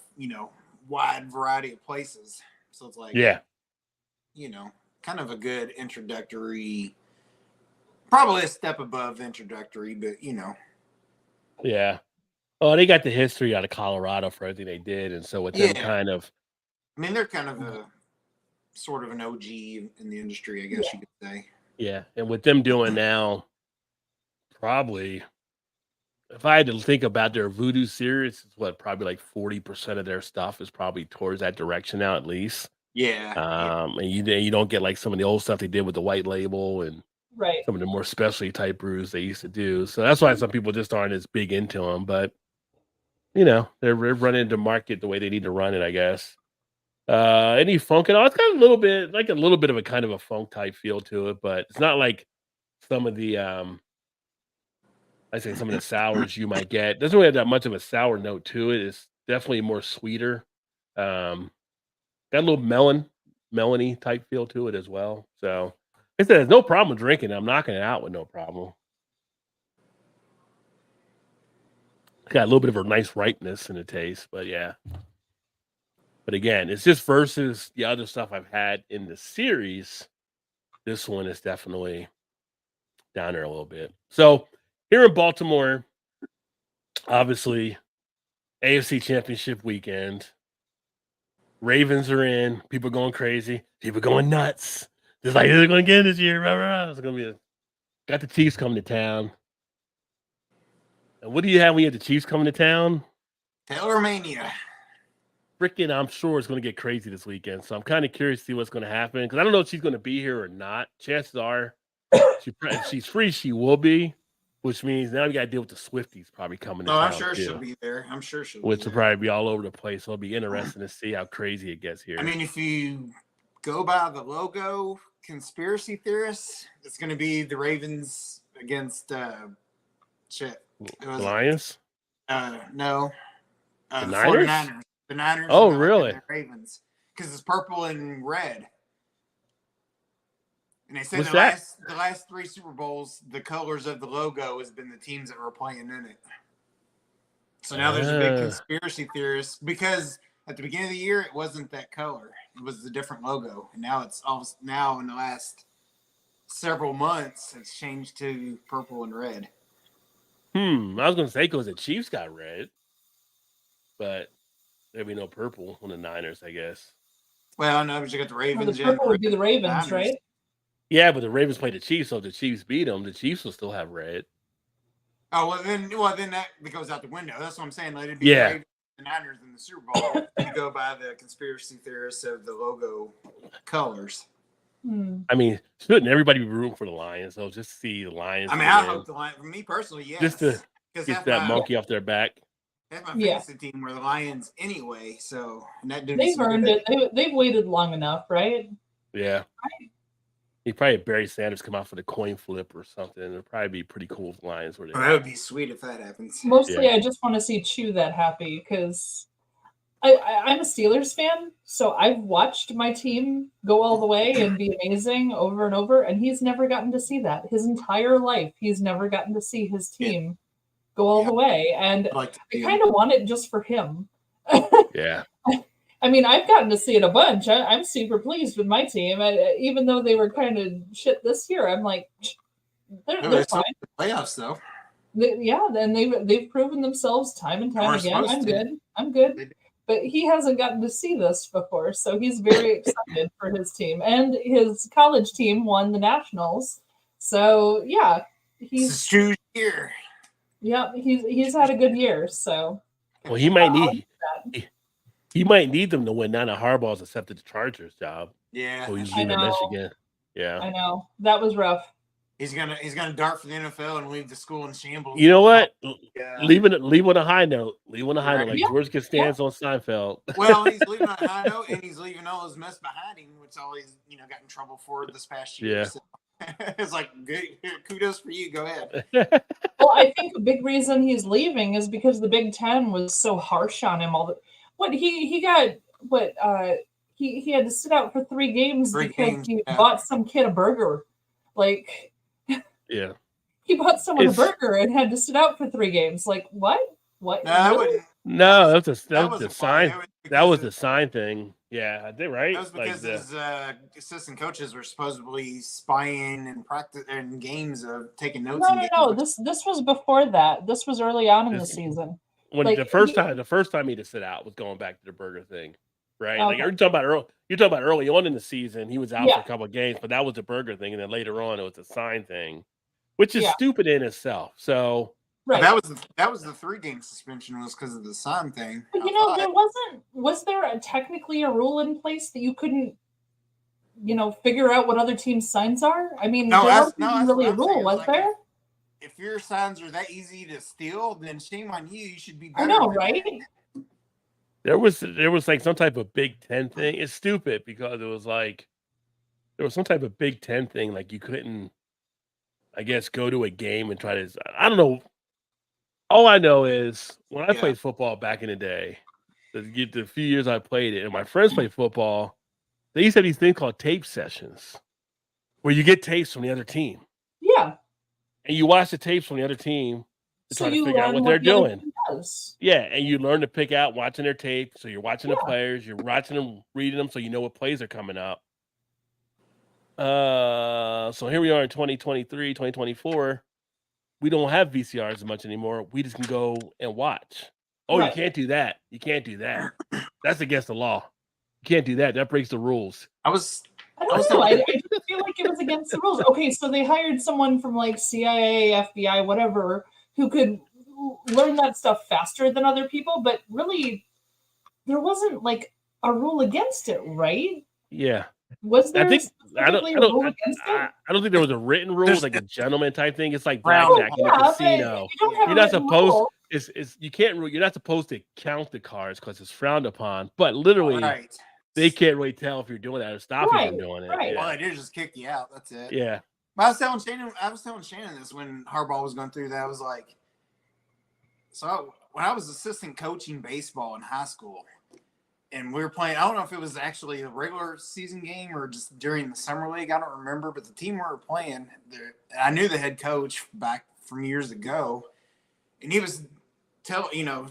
wide variety of places. So it's like, kind of a good introductory, probably a step above introductory, but, Yeah. Oh, they got the history out of Colorado for everything they did. And so with them kind of. I mean, they're kind of a sort of an OG in the industry, I guess you could say. Yeah. And with them doing now, probably, if I had to think about their Voodoo series, it's probably like 40% of their stuff is probably towards that direction now, at least. Yeah. And you don't get like some of the old stuff they did with the white label and right. some of the more specialty type brews they used to do. So that's why some people just aren't as big into them. But they're running into market the way they need to run it, I guess. Any funk at all? It's got a little bit of a kind of a funk type feel to it, but it's not like some of the some of the sours you might get. It doesn't really have that much of a sour note to it. It's definitely more sweeter. Got a little melony type feel to it as well. So I said there's no problem drinking it. I'm knocking it out with no problem. It's got a little bit of a nice ripeness in the taste, but yeah. But again, it's just versus the other stuff I've had in the series. This one is definitely down there a little bit. So here in Baltimore, obviously, AFC Championship weekend. Ravens are in. People going crazy. People going nuts. Just like they're going to get this year. Blah, blah, blah. It's going to be got the Chiefs coming to town. And what do you have when you have the Chiefs coming to town? Taylor Mania. Freaking, I'm sure it's going to get crazy this weekend. So I'm kind of curious to see what's going to happen because I don't know if she's going to be here or not. Chances are, if she's free, she will be, which means now we got to deal with the Swifties probably coming to town. I'm sure she'll be there. Which will probably be all over the place. So it'll be interesting to see how crazy it gets here. I mean, if you go by the logo, conspiracy theorists, it's going to be the Ravens against the Lions? No. The the Niners? 49ers. The Niners. Oh, really? The Ravens. Because it's purple and red. And they said the last three Super Bowls, the colors of the logo has been the teams that were playing in it. So now there's a big conspiracy theorist because at the beginning of the year it wasn't that color; it was a different logo, and now it's now in the last several months it's changed to purple and red. I was going to say because the Chiefs got red, but there'd be no purple on the Niners, I guess. Well, no, but you got the Ravens. Well, the purple would be the Ravens, right? Yeah, but the Ravens played the Chiefs, so if the Chiefs beat them, the Chiefs will still have red. Oh, well, then that goes out the window. That's what I'm saying. Let it be the Ravens and the Niners in the Super Bowl. You go by the conspiracy theorists of the logo colors. I mean, shouldn't everybody be rooting for the Lions? So just to see the Lions. I mean, I hope the Lions. For me personally, yes. Just to get that monkey off their back. That's my fantasy team were the Lions anyway. So and that they've earned it. They've waited long enough, right? Yeah. He'd probably have Barry Sanders come out for the coin flip or something. It'd probably be pretty cool if the Lions were there. That would be sweet if that happens. Mostly, I just want to see Chew that happy because I'm a Steelers fan, so I've watched my team go all the way and be amazing over and over, and he's never gotten to see that. His entire life, he's never gotten to see his team go all the way, and I kind of want it just for him. Yeah. I mean, I've gotten to see it a bunch. I'm super pleased with my team. Even though they were kind of shit this year, I'm like, They're fine. Playoffs though. Then they've proven themselves time and time again. I'm good. But he hasn't gotten to see this before, so he's very excited for his team. And his college team won the nationals. So yeah, It's a true year. Yep, he's had a good year. So well, he might need them to win. Now that Harbaugh's accepted the Chargers job. Yeah, so he's leaving Michigan. Yeah, I know that was rough. He's gonna dart for the NFL and leave the school in shambles. You know what? Leave on a high note. Leave on a high note, like George Costanza on Seinfeld. Well, he's leaving on a high note, and he's leaving all his mess behind him, which always got in trouble for this past year. Yeah. So it's like good. Kudos for you. Go ahead. Well, I think a big reason he's leaving is because the Big Ten was so harsh on him. He had to sit out for 3 games because he bought some kid a burger. Like, yeah, he bought someone a burger and had to sit out for 3 games. Like, what? What? No, that was the sign. That was the sign thing. Yeah, I did right. That was because his assistant coaches were supposedly spying and practice and games of taking notes. No. This was before that. This was early on in the season. When the first time he had to sit out was going back to the burger thing, right? Okay. Like you're talking about early on in the season, he was out for a couple of games, but that was the burger thing, and then later on it was the sign thing, which is stupid in itself. So. Right. That was the 3-game suspension was because of the sign thing. But was there technically a rule in place that you couldn't, figure out what other teams' signs are? I mean, there wasn't really a rule, was there? If your signs are that easy to steal, then shame on you. You should be better. I know, right? There was like some type of Big Ten thing. It's stupid because it was like there was some type of Big Ten thing, like you couldn't, I guess, go to a game and try to. I don't know. All I know is when I played football back in the day, the few years I played it, and my friends played football, they used to have these things called tape sessions where you get tapes from the other team. Yeah. And you watch the tapes from the other team to try to figure out what they're doing. Yeah, and you learn to pick out watching their tape. So you're watching the players, you're watching them, reading them, so you know what plays are coming up. So here we are in 2023, 2024. We don't have VCRs as much anymore. We just can go and watch. Oh, you can't do that. You can't do that. That's against the law. You can't do that. That breaks the rules. I don't know. I didn't feel like it was against the rules. Okay, so they hired someone from like CIA, FBI, whatever, who could learn that stuff faster than other people, but really there wasn't like a rule against it, right? Yeah. Was there I don't think there was a written rule, like a gentleman type thing. It's like blackjack in a casino. You're not supposed. You're not supposed to count the cards because it's frowned upon. But literally, they can't really tell if you're doing that or stop you from doing it. Right. Well, they did just kick you out. That's it. Yeah. But I was telling Shannon this when Harbaugh was going through that. I was like, so when I was assistant coaching baseball in high school. And we were playing, I don't know if it was actually a regular season game or just during the summer league. I don't remember. But the team we were playing, I knew the head coach back from years ago. And he was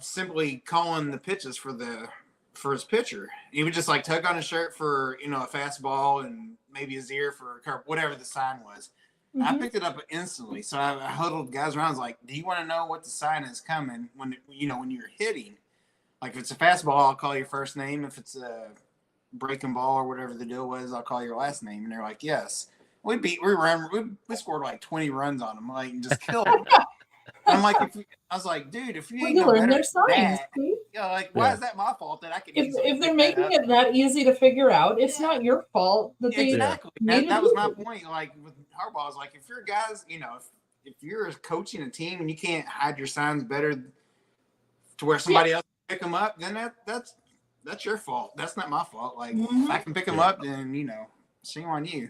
simply calling the pitches for his pitcher. He would just like tug on his shirt for, a fastball and maybe his ear for a curve, whatever the sign was. Mm-hmm. I picked it up instantly. So I huddled guys around. I was like, do you want to know what the sign is coming when you're hitting? Like if it's a fastball, I'll call your first name. If it's a breaking ball or whatever the deal was, I'll call your last name. And they're like, yes. We scored like 20 runs on them, like and just killed them. I'm like, I was like, dude, if you ain't learn their signs, why is that my fault that I can? If they're making it that easy to figure out, it's not your fault that they exactly. That was my point. Like with Harbaugh, I was like, if you're guys, if you're coaching a team and you can't hide your signs better to where somebody else pick them up, then that's your fault. That's not my fault. Like if I can pick them up, then shame on you.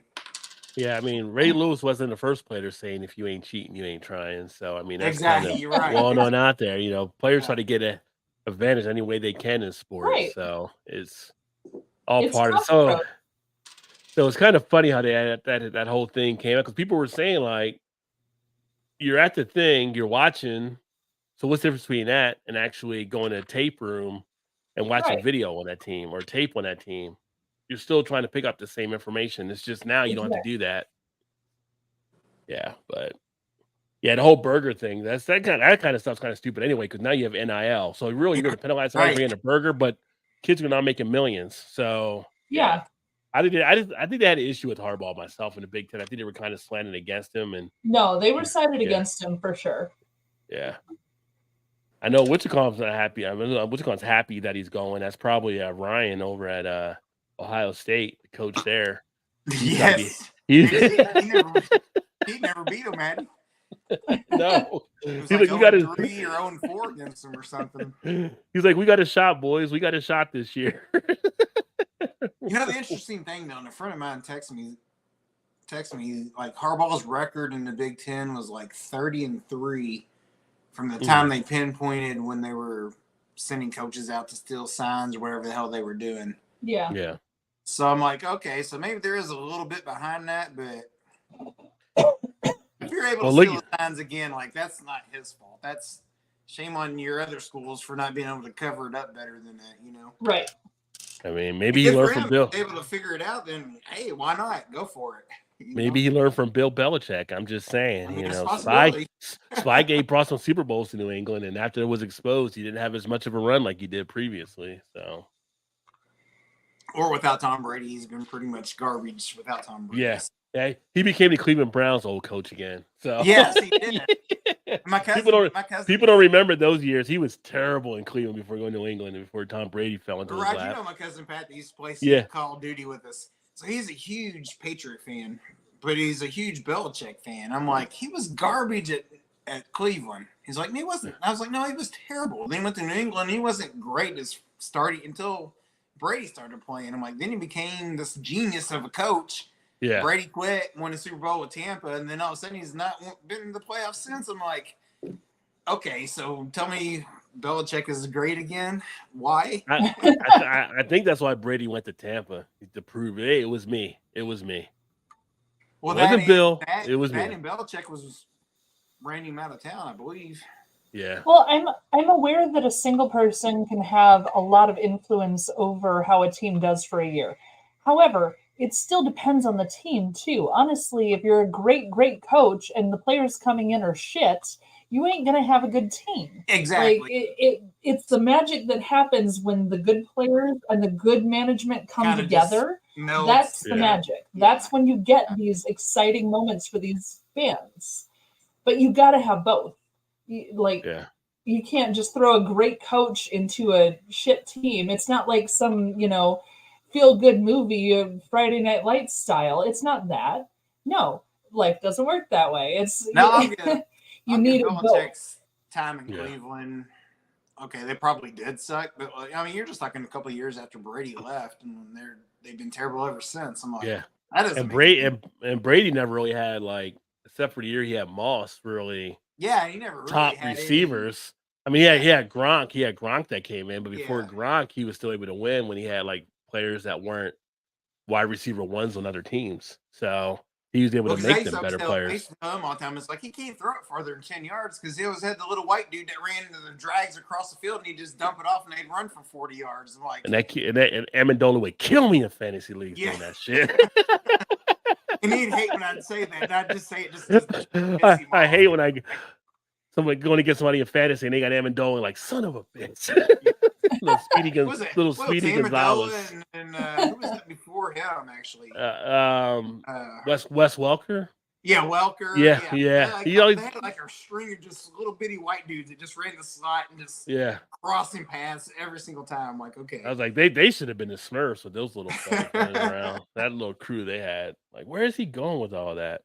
Yeah, I mean Ray Lewis wasn't the first player saying if you ain't cheating, you ain't trying. So I mean that's exactly kind of you're right. well known out there. Players try to get an advantage any way they can in sports. Right. So it's all part of it. So it's kind of funny how they had that whole thing came out because people were saying like you're at the thing, you're watching. So what's the difference between that and actually going to a tape room and watching video on that team or tape on that team? You're still trying to pick up the same information. It's just now you don't have to do that. Yeah, but yeah, the whole burger thing, that kind of stuff's kind of stupid anyway, because now you have NIL. So really, you're going to penalize somebody for getting a burger, but kids are not making millions. So Yeah. I think they had an issue with Harbaugh myself in the Big Ten. I think they were kind of slanting against him, and no, they were sided against him for sure. Yeah, I know Wichita's not happy. I mean, Wichita's happy that he's going. That's probably Ryan over at Ohio State, the coach there. Yes, he never beat him, man. No, he's like, we got 3 or 0-4 against him or something. He's like, we got a shot, boys. We got a shot this year. You know, the interesting thing, though, and a friend of mine texted me, like, Harbaugh's record in the Big Ten was like 30-3 from the time they pinpointed when they were sending coaches out to steal signs or whatever the hell they were doing. Yeah. Yeah. So I'm like, okay, so maybe there is a little bit behind that, but if you're able to steal signs again, like, that's not his fault. That's shame on your other schools for not being able to cover it up better than that, you know? Right. I mean, maybe he learned from Bill. Able to figure it out, then hey, why not go for it? Maybe he learned from Bill Belichick. I'm just saying, you know, Spygate brought some Super Bowls to New England, and after it was exposed, he didn't have as much of a run like he did previously. So, or without Tom Brady, he's been pretty much garbage without Tom Brady. Yeah, he became the Cleveland Browns old coach again. So yes, he did. People don't remember those years. He was terrible in Cleveland before going to New England and before Tom Brady fell into his lap. You know my cousin Pat that used to play Call of Duty with us. So he's a huge Patriot fan, but he's a huge Belichick fan. I'm like, he was garbage at Cleveland. He's like, no, he wasn't. I was like, no, he was terrible. Then he went to New England. He wasn't great as starting until Brady started playing. I'm like, then he became this genius of a coach. Yeah. Brady quit, won the Super Bowl with Tampa, and then all of a sudden he's not been in the playoffs since. I'm like, okay, so tell me Belichick is great again. Why? I think that's why Brady went to Tampa to prove it. Hey, it was me. It was me. Well, it wasn't Bill. It was me. And Belichick ran him out of town, I believe. Yeah. Well, I'm aware that a single person can have a lot of influence over how a team does for a year. However, it still depends on the team too. Honestly, if you're a great coach and the players coming in are shit, you ain't gonna have a good team. Exactly. Like it's the magic that happens when the good players and the good management come together. That's the magic. That's when you get these exciting moments for these fans. But you got to have both. You can't just throw a great coach into a shit team. It's not like some, feel-good movie, Friday Night Lights style. It's not that. No, life doesn't work that way. You need Belichick's time in Cleveland. Okay, they probably did suck, but I mean, you're just talking a couple of years after Brady left, and they've been terrible ever since. I'm like, that doesn't. And Brady never really had, like, except for the year he had Moss, really. Yeah, he never really top had receivers. I mean, he had Gronk. He had Gronk that came in, but before Gronk, he was still able to win when he had, like, players that weren't wide receiver ones on other teams. So he was able to make them better players. I used to tell him all the time, it's like, he can't throw it farther than 10 yards because he always had the little white dude that ran into the drags across the field and he'd just dump it off and they'd run for 40 yards. I'm like, and Amendola would kill me in fantasy leagues doing that shit. And he'd hate when I'd say that. I'd just say it just I hate when someone going to get somebody in fantasy and they got Amendola, like, son of a bitch. little Speedy Gonzalez. And who was that before him, actually? Wes Welker. Yeah, Welker. Yeah. They had like a string of just little bitty white dudes that just ran the slot and just crossing paths every single time. Like, okay. I was like, they should have been the Smurfs with those little fellas running around. That little crew they had. Like, where is he going with all that?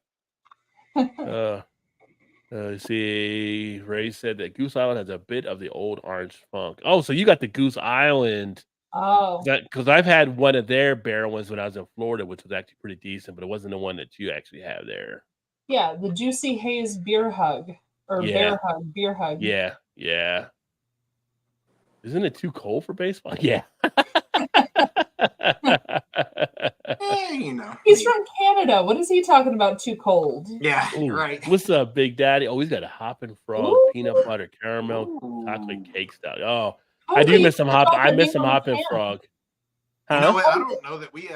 See, Ray said that Goose Island has a bit of the old orange funk. Oh, so you got the Goose Island. Oh. Because I've had one of their bear ones when I was in Florida, which was actually pretty decent, but it wasn't the one that you actually have there. Yeah, the Juicy Haze Beer Hug. Or Bear Hug. Yeah. Isn't it too cold for baseball? Yeah. He's from Canada. What is he talking about? Too cold? Yeah, right. What's up, Big Daddy? Oh, he's got a hopping frog, peanut butter, caramel, chocolate cake style. Oh, I do miss some I miss some hopping frog. Huh? I don't know that we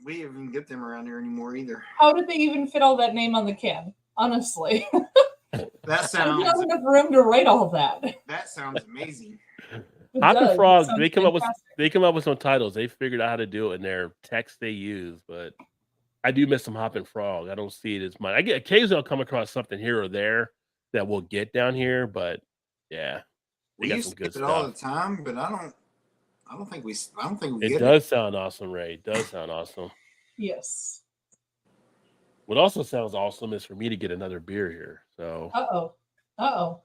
even get them around here anymore either. How did they even fit all that name on the can? honestly. That There's sounds not enough room to write all that. that sounds amazing. It Hopping does. It Frog, sounds they come up with fantastic. some titles. They figured out how to do it in their text they use, but I do miss some Hopping Frog. I don't see it as much. I get occasionally I'll come across something here or there that we'll get down here, but yeah, they We got used some to good get it all the stuff. time, but I don't think we It get it. does sound awesome, Ray. It does sound awesome. Yes. What also sounds awesome is for me to get another beer here. So Uh-oh. Uh-oh.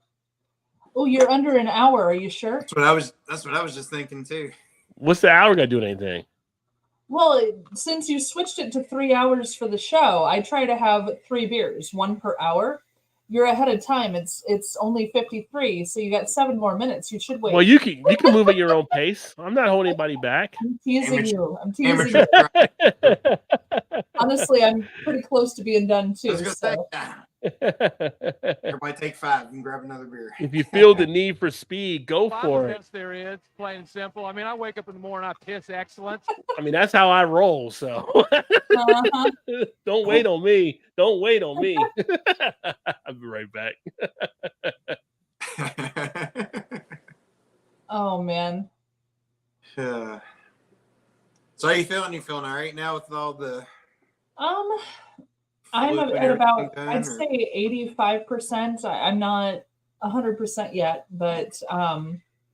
Oh, you're under an hour. Are you sure? That's what I was just thinking too. what's the hour gonna do anything? Well, since you switched it to 3 hours for the show, I try to have 3 beers, 1 per hour. You're ahead of time. It's only 53, so you got 7 more minutes. You should wait. Well, you can move at your own pace. I'm not holding anybody back. I'm teasing Amateur- you. I'm teasing amateur you. grind. Honestly, I'm pretty close to being done I too. was gonna So. say, everybody take 5 and grab another beer. If you feel the need for speed, go for it. Yes, there is. Plain and simple. I mean, I wake up in the morning, I piss excellence. I mean, that's how I roll. So Uh-huh. don't wait on me. Don't wait on me. I'll be right back. Oh man. So how you feeling? You feeling all right now with all the I'm flu and at about, everything done, I'd or- say 85%. I'm not 100% yet, but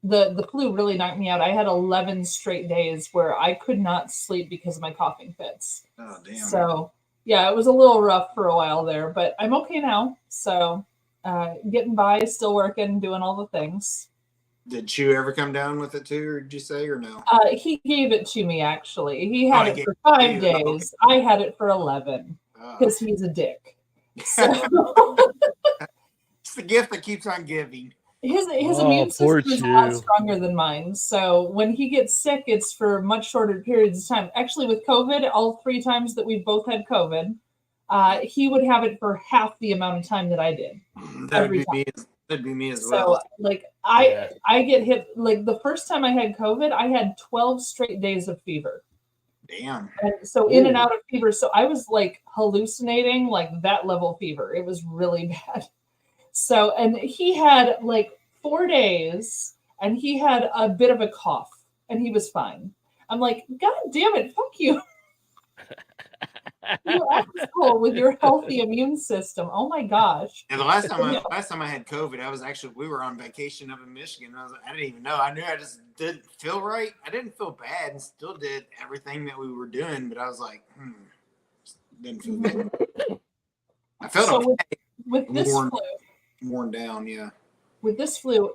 the flu really knocked me out. I had 11 straight days where I could not sleep because of my coughing fits. Oh damn. So yeah, it was a little rough for a while there, but I'm okay now. So getting by, still working, doing all the things. Did Chew ever come down with it too, or did you say, or no? He gave it to me actually. He had he it gave for it to 5 you. days. I had it for 11 because he's a dick. So It's the gift that keeps on giving. his Oh, immune poor system is a lot Chew. stronger than mine. So when he gets sick, it's for much shorter periods of time. Actually, with COVID, all 3 times that we've both had COVID, he would have it for half the amount of time that I did. That'd be me as So well. like Yeah. I get hit, like the first time I had COVID, I had 12 straight days of fever. Damn. And so in and Ooh. out of fever. So I was like hallucinating, like that level fever. It was really bad. So, and he had like 4 days and he had a bit of a cough and he was fine. I'm like, God damn it, fuck you. You asshole with your healthy immune system. Oh my gosh. And the last time I had COVID, we were on vacation up in Michigan. I didn't even know. I knew I just didn't feel right. I didn't feel bad and still did everything that we were doing, but I was like, didn't feel good. I felt So okay. with this flu, Worn down, yeah. with this flu,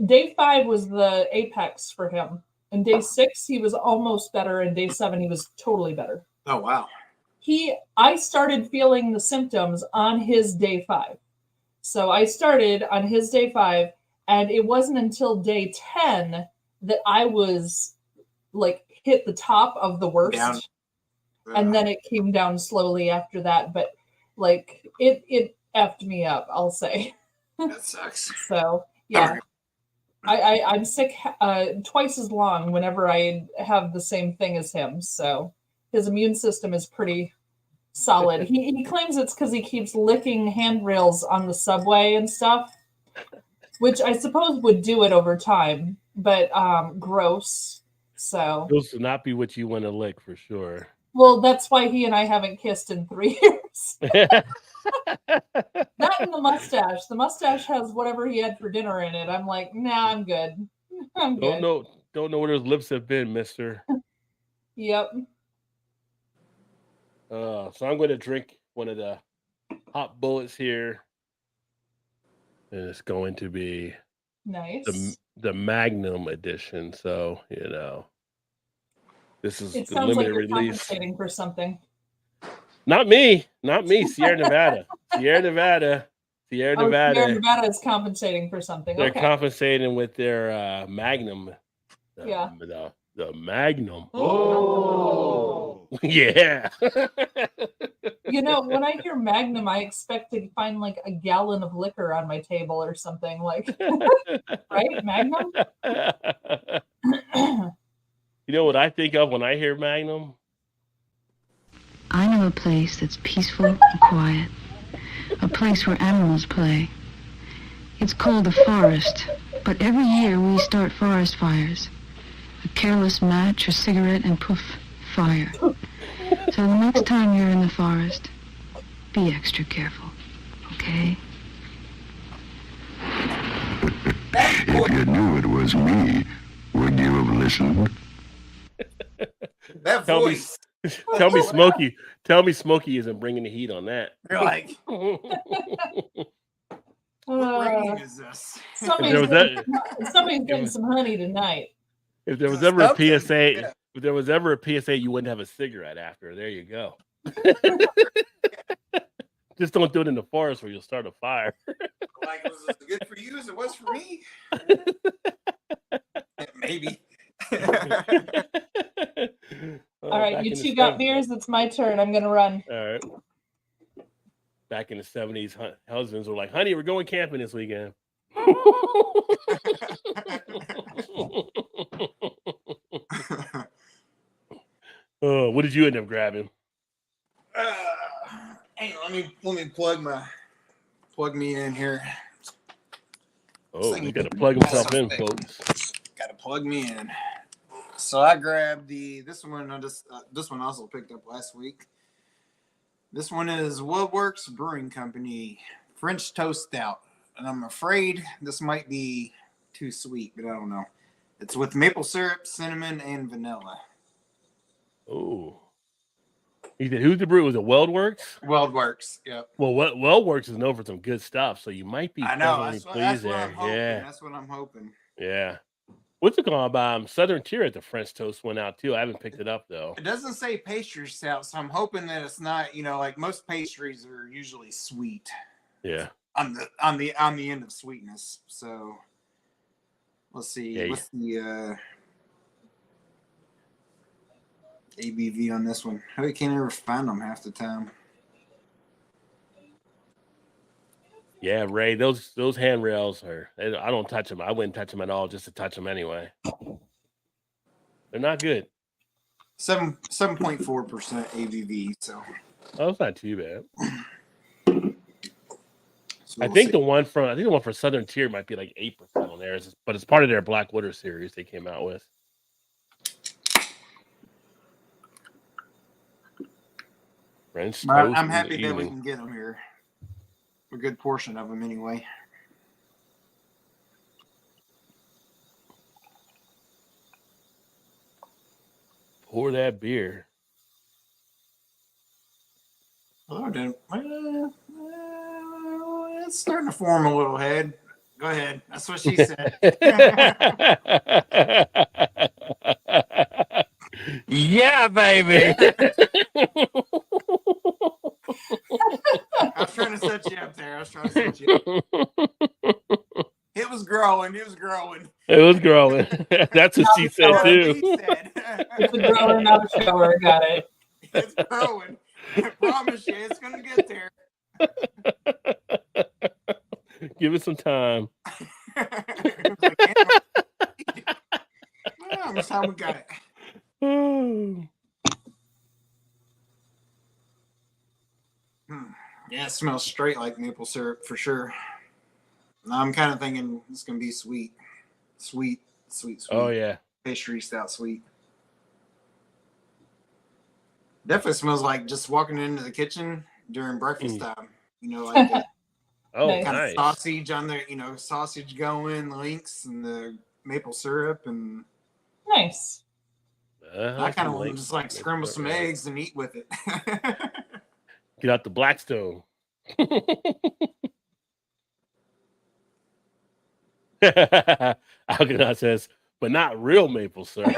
day 5 was the apex for him. And day 6, he was almost better. And day 7, he was totally better. Oh wow. I started feeling the symptoms on his day 5. So I started on his day 5, and it wasn't until day 10 that I was like hit the top of the worst. Down. And then it came down slowly after that. But like it effed me up, I'll say. That sucks. So yeah. I'm sick twice as long whenever I have the same thing as him. So his immune system is pretty solid. He claims it's because he keeps licking handrails on the subway and stuff, which I suppose would do it over time, but gross. So Those would not be what you want to lick for sure. well, that's why he and I haven't kissed in 3 years. That and the mustache. The mustache has whatever he had for dinner in it. I'm like, nah, I'm good. I'm good. Don't know where those lips have been, mister. Yep. So I'm going to drink one of the hot bullets here. And it's going to be Nice. the Magnum edition. So, this is It the sounds like limited you're release. compensating for something. Not me. Sierra Nevada. Sierra Nevada Sierra Nevada is compensating for something. They're Okay. compensating with their Magnum. Yeah. The Magnum. Oh. Yeah. When I hear Magnum, I expect to find like a gallon of liquor on my table or something like, right? Magnum? You know what I think of when I hear Magnum? I know a place that's peaceful and quiet, a place where animals play. It's called a forest, but every year we start forest fires. A careless match or cigarette and poof, fire. So the next time you're in the forest, be extra careful, okay? If you knew it was me, would you have listened? That voice. Tell me Smokey isn't bringing the heat on that. You're like, what rating is this? Somebody's getting some honey tonight. If there was ever a PSA, if there was ever a PSA, you wouldn't have a cigarette after. There you go. Just don't do it in the forest where you'll start a fire. Like, was it good for you as it was for me? Maybe. All right, you two got beers. It's my turn. I'm gonna run. All right. Back in the 70s, husbands were like, "Honey, we're going camping this weekend." Oh, what did you end up grabbing? Hang on, let me plug me in here. Oh, you got to plug himself in, folks. Got to plug me in. So I grabbed this one. This one also picked up last week. This one is Woodworks Brewing Company French Toast Stout, and I'm afraid this might be too sweet, but I don't know. It's with maple syrup, cinnamon, and vanilla. Oh. He said, who's the brewer? Was it Weldworks? Weldworks, yep. Well, Weldworks is known for some good stuff, so you might be pleasantly pleased there. Yeah, that's what I'm hoping. Yeah. What's it called? Southern Tier at the French Toast went out too. I haven't picked it up though. It doesn't say pastry stout, so I'm hoping that it's not. Like most pastries are usually sweet. Yeah. On the end of sweetness. So let's see. Yeah, what's the ABV on this one? I can't ever find them half the time. Yeah, Ray, those handrails I don't touch them. I wouldn't touch them at all just to touch them anyway. They're not good. 7.4% ABV. So it's not too bad. So I think the one for Southern Tier might be like 8% on there, but it's part of their Blackwater series they came out with. French toast. I'm happy that we can get them here. A good portion of them, anyway. Pour that beer. Oh, it's starting to form a little head. Go ahead. That's what she said. Yeah, baby. I was trying to set you up there. It was growing. It was growing. That's what she said too. It's a grower, not a shower. Got it. It's growing. I promise you, it's gonna get there. Give it some time. How much time we got it? Yeah, it smells straight like maple syrup for sure. Now I'm kind of thinking it's gonna be sweet. Oh yeah, pastry stout sweet. Definitely smells like just walking into the kitchen during breakfast time. Like the kind of sausage on there. Sausage going, links, and the maple syrup, and nice. I kind of want to just like scramble some eggs and eat with it. Get out the Blackstone. Algonaut says, but not real maple syrup.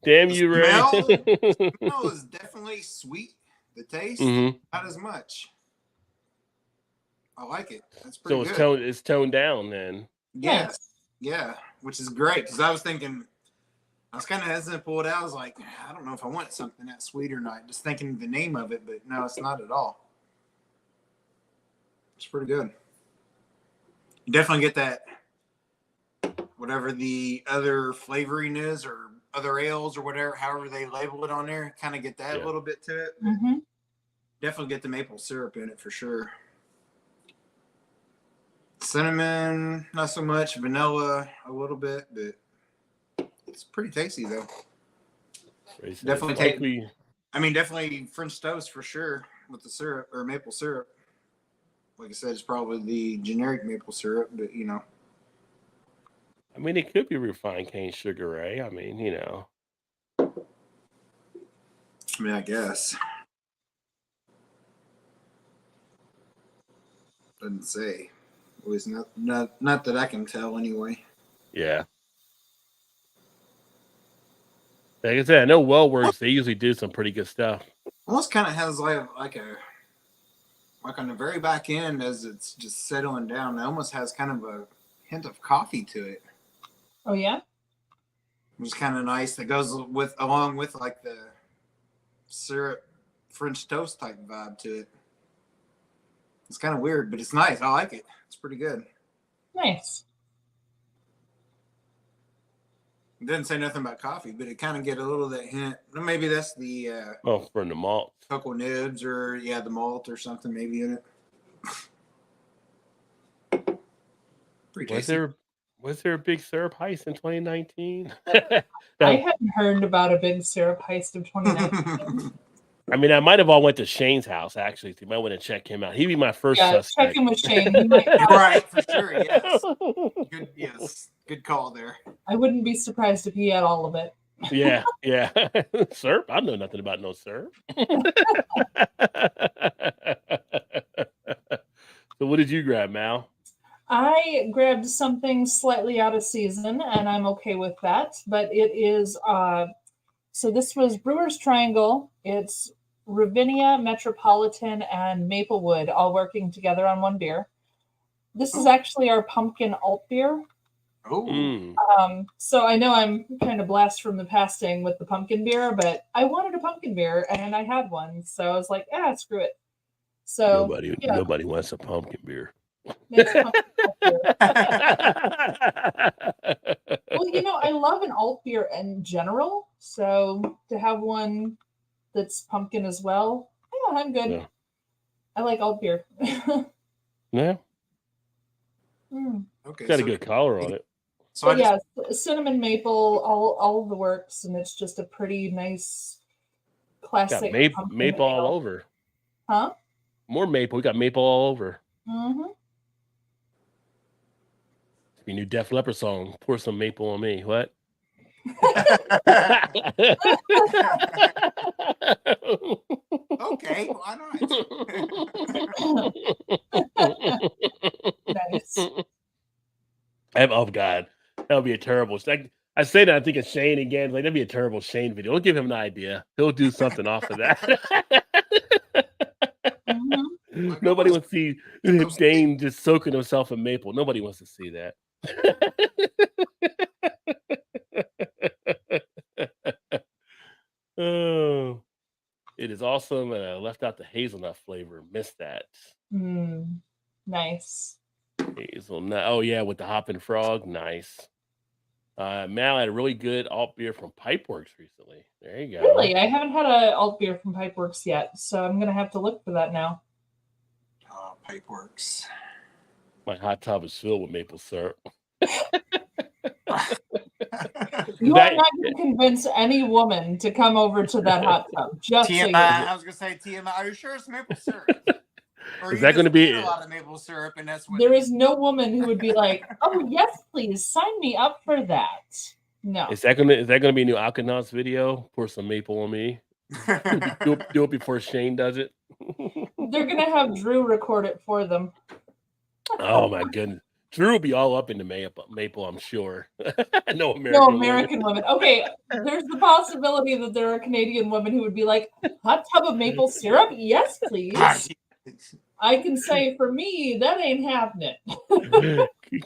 Damn you, Ray. The smell is definitely sweet. The taste, not as much. I like it. That's pretty good. So it's toned down then. Yes. Yeah, which is great because I was kind of hesitant to pull it out. I was like, I don't know if I want something that sweet or not. Just thinking the name of it, but no, it's not at all. It's pretty good. You definitely get that, whatever the other flavoring is or other ales or whatever, however they label it on there. Kind of get that a little bit to it. Mm-hmm. Definitely get the maple syrup in it for sure. Cinnamon, not so much. Vanilla, a little bit, but it's pretty tasty though. Definitely definitely French toast for sure with the syrup or maple syrup. Like I said, it's probably the generic maple syrup, but you know. I mean, it could be refined cane sugar, right? I mean, you know. I mean, I guess. Doesn't say. At least not that I can tell anyway. Yeah. Like I said, I know WellWorks, they usually do some pretty good stuff. Almost kind of has like on the very back end as it's just settling down, it almost has kind of a hint of coffee to it. Oh yeah? Which is kind of nice. That goes along with like the syrup French toast type vibe to it. It's kind of weird, but it's nice. I like it. It's pretty good. Nice. It doesn't say nothing about coffee, but it kind of get a little of that hint. Maybe that's the from the malt. cocoa nibs or the malt or something maybe in it. Pretty tasty. Was there a big syrup heist in 2019? I hadn't heard about a big syrup heist of 2019. I mean, I might have all went to Shane's house, actually. So you might want to check him out. He'd be my first suspect. Check in with Shane. He might right, for sure, yes. Good call there. I wouldn't be surprised if he had all of it. Yeah. Syrup? I know nothing about no syrup. So what did you grab, Mal? I grabbed something slightly out of season, and I'm okay with that. But it is, so this was Brewer's Triangle. It's Ravinia, Metropolitan, and Maplewood all working together on one beer. This is actually our pumpkin alt beer. Oh. So I know I'm kind of blast from the pasting with the pumpkin beer, but I wanted a pumpkin beer, and I had one. So I was like, screw it. So nobody wants a pumpkin beer. Well, I love an alt beer in general, so to have one that's pumpkin as well, I'm good. Yeah. I like alt beer. Yeah. Okay. Got a good color on it. So cinnamon maple, all the works, and it's just a pretty nice classic. Got maple all over. Huh? More maple. We got maple all over. Mm-hmm. Your new Def Leppard song, Pour Some Maple on Me. What? Okay, why not? Nice. Oh God, that would be a terrible. I say that I think of Shane again. Like that'd be a terrible Shane video. Don't give him an idea. He'll do something off of that. Mm-hmm. Nobody wants to see Dane just soaking himself in maple. Nobody wants to see that. Oh, it is awesome. And I left out the hazelnut flavor. Missed that. Nice. Hazelnut. Oh yeah, with the hopping frog. Nice. Mal had a really good alt beer from Pipeworks recently. There you go. Really? I haven't had an alt beer from Pipeworks yet, so I'm gonna have to look for that now. Oh, Pipeworks. My hot tub is filled with maple syrup. You are not going to convince any woman to come over to that hot tub. Just TMI. I was going to say TMI. Are you sure it's maple syrup? Or is that going to be a lot of maple syrup? And that's what there is no woman who would be like, "Oh yes, please sign me up for that." No. Is that going to be a new Alkanauts video? Pour some maple on me. do it before Shane does it. They're going to have Drew record it for them. Oh my goodness. Drew will be all up in the maple, I'm sure. No American women. Okay, there's the possibility that there are Canadian women who would be like, hot tub of maple syrup? Yes, please. I can say for me, that ain't happening.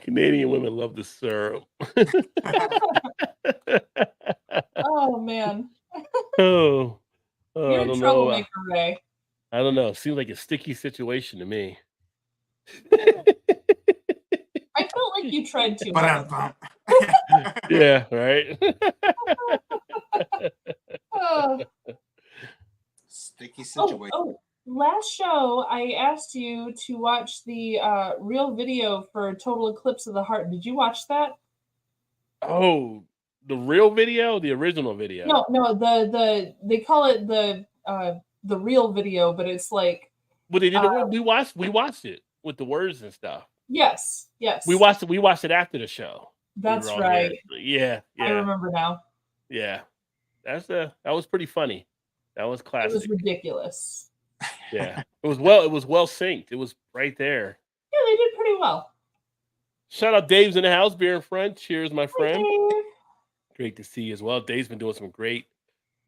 Canadian women love the syrup. Oh, man. You're a troublemaker, Ray. I don't know. It seems like a sticky situation to me. I felt like you tried too hard. Yeah, right. situation. Last show I asked you to watch the real video for Total Eclipse of the Heart. Did you watch that? Oh, the real video, the original video. No, they call it the real video, but it's like. But they did we watched it with the words and stuff. Yes. We watched it after the show. That's right. Yeah. I remember now. Yeah. That was pretty funny. That was classic. It was ridiculous. Yeah. It was well synced. It was right there. Yeah, they did pretty well. Shout out Dave's in the house, beer and friend. Cheers, my friend. Dave. Great to see you as well. Dave's been doing some great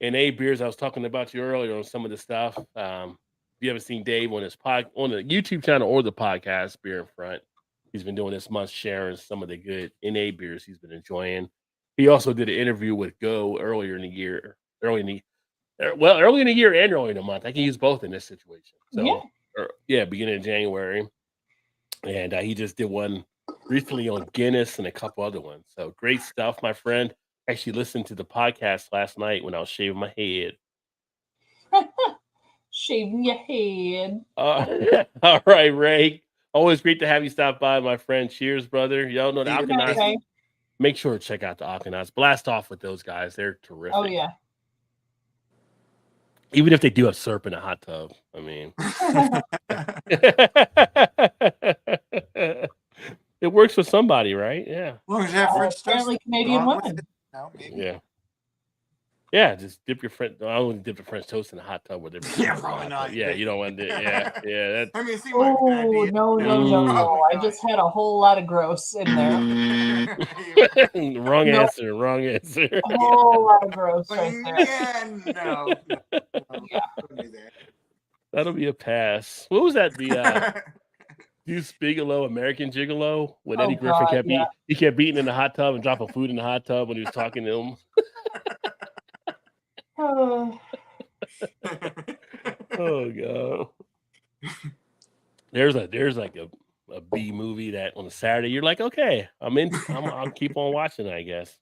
NA beers. I was talking about you earlier on some of the stuff. If you haven't seen Dave on on the YouTube channel or the podcast, Beer in Front, he's been doing this month sharing some of the good NA beers he's been enjoying. He also did an interview with Go earlier in the year, early in the year and early in the month. I can use both in this situation. So, beginning of January. And he just did one recently on Guinness and a couple other ones. So great stuff, my friend. Actually listened to the podcast last night when I was shaving my head. Shaving your head. All right, Ray. Always great to have you stop by, my friend. Cheers, brother. Y'all know the Alkanauts. Okay. Make sure to check out the Alkanauts. Blast off with those guys. They're terrific. Oh, yeah. Even if they do have syrup in a hot tub. I mean. It works for somebody, right? Yeah. As long as you have French apparently Canadian women. No, maybe. Yeah. Yeah, just dip your French. I wouldn't dip the French toast in a hot tub with it. Yeah, probably not. Yeah, you don't want to. Yeah. I mean, it seemed like an idea. No. I just had a whole lot of gross in there. Wrong answer. A whole lot of gross right there. Yeah, no. Yeah. That'll be a pass. What was that? The Deuce Bigelow, American Gigolo, when Eddie Griffin kept beating in the hot tub and dropping food in the hot tub when he was talking to him. Oh God. There's like a B movie that on a Saturday you're like, okay, I'll keep on watching, I guess.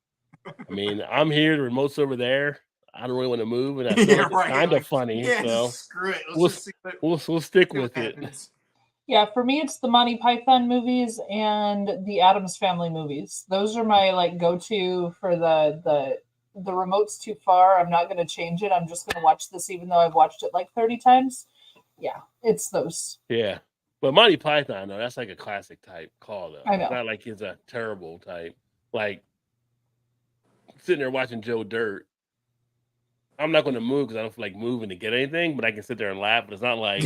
I mean, I'm here, the remote's over there. I don't really want to move, and I feel like it's kind of funny. Yeah, so screw it. We'll stick with it. Yeah, for me, it's the Monty Python movies and the Addams Family movies. Those are my go-to for the remote's too far. I'm not going to change it. I'm just going to watch this, even though I've watched it 30 times. Yeah, it's those. Yeah, but Monty Python, though, that's like a classic type call, though. I know. It's not like it's a terrible type. Like sitting there watching Joe Dirt. I'm not going to move because I don't feel like moving to get anything, but I can sit there and laugh. But it's not like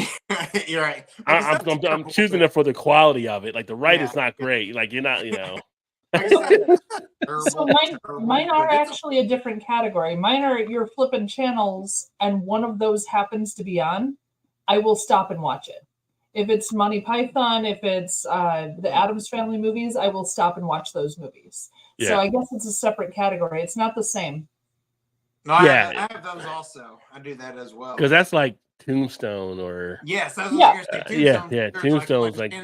you're right. I'm choosing it for the quality of it. Like the is not great. Like you're not, So mine are actually a different category. Mine are you're flipping channels and one of those happens to be on, I will stop and watch it. If it's Monty Python, if it's the Addams Family movies, I will stop and watch those movies. Yeah. So I guess it's a separate category. It's not the same. No, I have those also. I do that as well. Because that's like Tombstone or yes, that's what Tombstone. Tombstone's like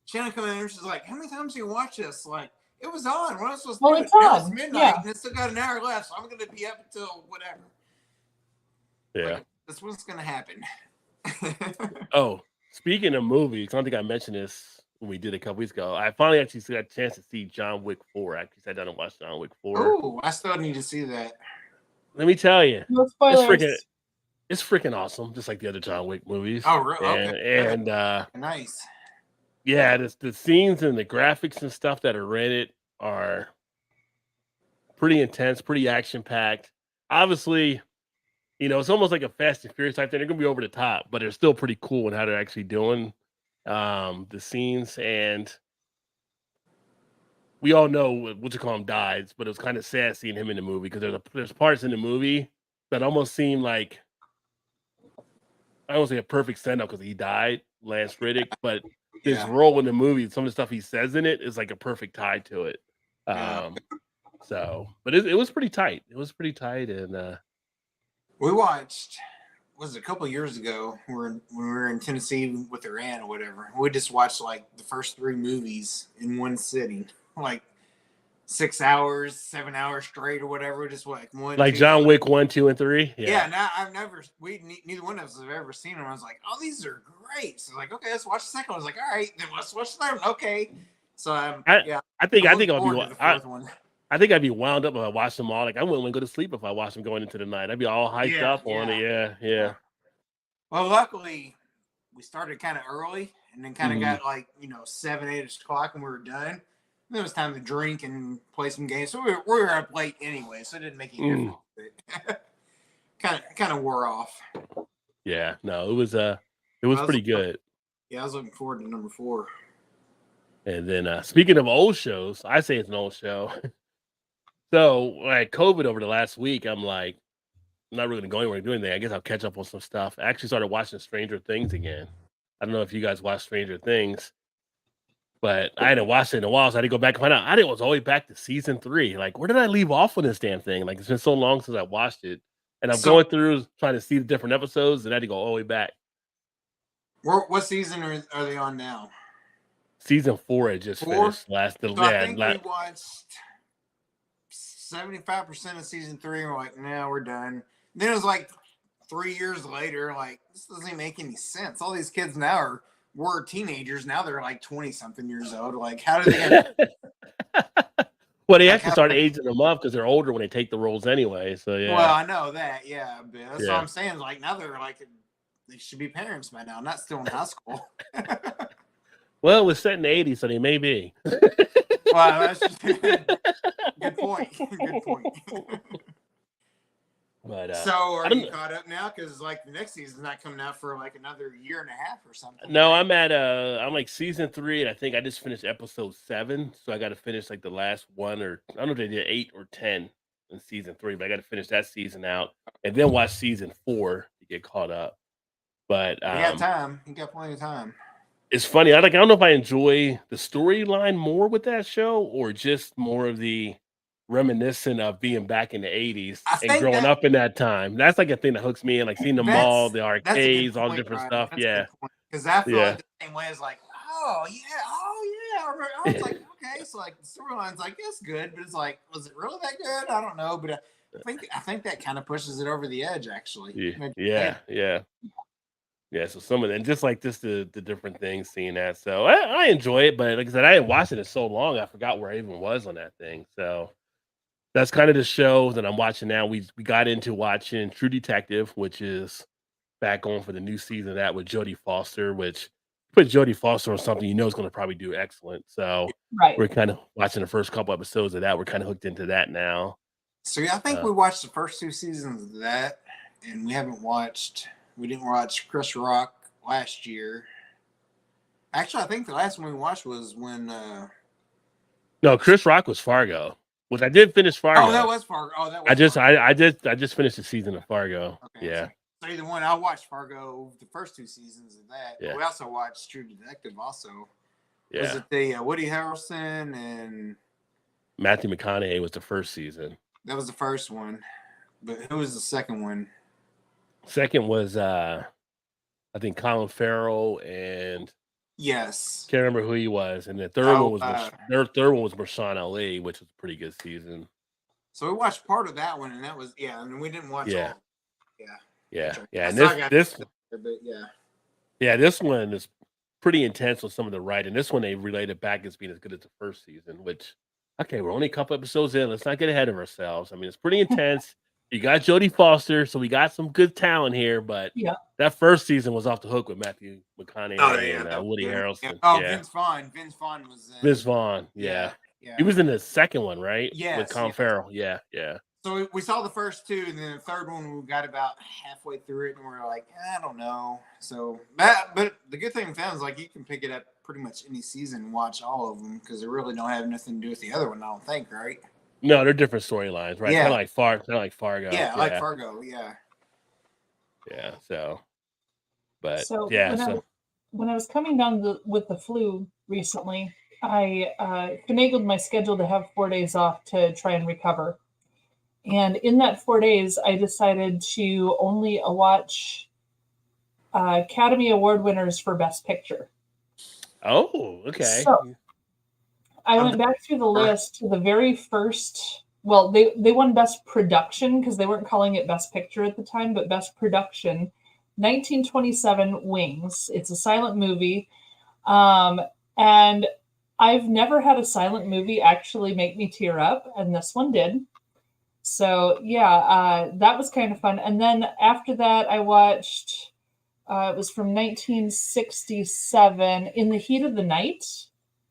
Shannon coming in and she's like, "How many times do you watch this?" Like, it was on. When I was supposed to it's on. It's midnight and it's still got an hour left, so I'm going to be up until whatever. Yeah, that's what's going to happen. Oh, speaking of movies, I don't think I mentioned this when we did a couple weeks ago. I finally actually got a chance to see John Wick 4. I actually sat down and watched John Wick 4. Oh, I still need to see that. Let me tell you, no spoilers. It's freaking awesome, just like the other John Wick movies. Oh, really? Okay. And nice. Yeah, the scenes and the graphics and stuff that are in it are pretty intense, pretty action packed. Obviously, it's almost like a Fast and Furious type thing. They're gonna be over the top, but they're still pretty cool in how they're actually doing the scenes. And we all know what you call him dies, but it was kind of sad seeing him in the movie because there's parts in the movie that almost seem like I don't say a perfect send up because he died, Lance Riddick, but his role in the movie, some of the stuff he says in it is like a perfect tie to it. But it was pretty tight. It was pretty tight, and we watched. Was it a couple of years ago? When we were in Tennessee with her aunt or whatever. We just watched like the first 3 movies in one sitting. Like 6 hours, 7 hours straight or whatever. Just like one, like two, John Wick 1, 2, and 3. Yeah. Now I've never, neither one of us have ever seen them. I was like, oh, these are great. So like, okay, let's watch the second one. I was like, all right, then let's watch the third one. Okay. So I think I'll be. the fourth one. I think I'd be wound up if I watched them all. Like I wouldn't want to go to sleep if I watched them going into the night. I'd be all hyped up on it. Yeah. Well, luckily we started kind of early, and then kind of got like 7, 8 o'clock, and we were done. And then it was time to drink and play some games. So we were up late anyway, so it didn't make any difference. Kind of wore off. Yeah, no, it was pretty good. Yeah, I was looking forward to number 4. And then speaking of old shows, I say it's an old show. So like COVID over the last week, I'm like, I'm not really going to go anywhere and do anything. I guess I'll catch up on some stuff. I actually started watching Stranger Things again. I don't know if you guys watch Stranger Things, but I hadn't watched it in a while, so I had to go back and find out. I didn't was all the way back to season 3. Like, where did I leave off on this damn thing? Like, it's been so long since I watched it, and I'm going through trying to see the different episodes, and I had to go all the way back. What season are they on now? Season 4 had just finished last. I think we watched 75% of season 3, and we're like, no, we're done. Then it was like 3 years later, like, this doesn't even make any sense. All these kids now were teenagers. Now they're like 20-something years old. Like, how do they well, they actually start aging them up because they're older when they take the roles anyway. So, yeah. Well, I know that, yeah. But that's what I'm saying. Like, now they're like, they should be parents by now, not still in high school. Well, it was set in the 80s, so they may be. Wow, that's just good point. Good point. But, so are you caught up now? Because like the next season's not coming out for like another year and a half or something. No, I'm like season 3, and I think I just finished episode 7, so I got to finish like the last one, or I don't know if they did 8 or 10 in season 3, but I got to finish that season out and then watch season 4 to get caught up. But you got time. You got plenty of time. It's funny. I don't know if I enjoy the storyline more with that show or just more of the reminiscent of being back in the 80s and growing up in that time. That's like a thing that hooks me in, like seeing the mall, the arcades, all the different stuff. Yeah. Because I feel like the same way is like, oh yeah. I was like, okay, so like the storyline's like, it's good, but it's like, was it really that good? I don't know, but I think that kind of pushes it over the edge, actually. Yeah, so some of them, just like the different things, seeing that. So I enjoy it, but like I said, I didn't watch it in so long, I forgot where I even was on that thing. So that's kind of the show that I'm watching now. We got into watching True Detective, which is back on for the new season of that with Jodie Foster, which put Jodie Foster on something you know is going to probably do excellent. So we're kind of watching the first couple episodes of that. We're kind of hooked into that now. So I think we watched the first 2 seasons of that, and we didn't watch Chris Rock last year. Actually, I think the last one we watched was when no, Chris Rock was Fargo. Which I did finish Fargo. Oh, that was Fargo. Oh, that was I just finished the season of Fargo. Okay, yeah. So either one, I watched Fargo the first 2 seasons of that. Yeah. But we also watched True Detective also. Yeah. Was it the Woody Harrelson and Matthew McConaughey was the first season. That was the first one. But who was the second one? Second was I think Colin Farrell and yes, can't remember who he was, and the third one was Mahershala Ali, which was a pretty good season. So we watched part of that one, and that was and we didn't watch all. And this one is pretty intense with some of the writing. This one they related back as being as good as the first season, which we're only a couple episodes in. Let's not get ahead of ourselves. I mean, it's pretty intense. You got Jodie Foster, so we got some good talent here, but that first season was off the hook with Matthew McConaughey and Woody Harrelson. Vince Vaughn. Vince Vaughn was in. Vince Vaughn, yeah. He was in the second one, right? Yeah. With Colin Farrell. Yeah. So we saw the first 2, and then the third one we got about halfway through it, and we're like, I don't know. So but the good thing with that is like you can pick it up pretty much any season and watch all of them because they really don't have nothing to do with the other one, I don't think, right? No, they're different storylines, right? Yeah. Kind of like Fargo. Yeah, like Fargo. Yeah. Yeah. So, but when I was coming down with the flu recently, I finagled my schedule to have 4 days off to try and recover. And in that 4 days, I decided to only watch Academy Award winners for Best Picture. Oh, okay. I went back through the list to the very first. Well, they won Best Production because they weren't calling it Best Picture at the time, but Best Production. 1927 Wings. It's a silent movie. And I've never had a silent movie actually make me tear up, and this one did. So yeah, that was kind of fun. And then after that, I watched. It was from 1967, In the Heat of the Night.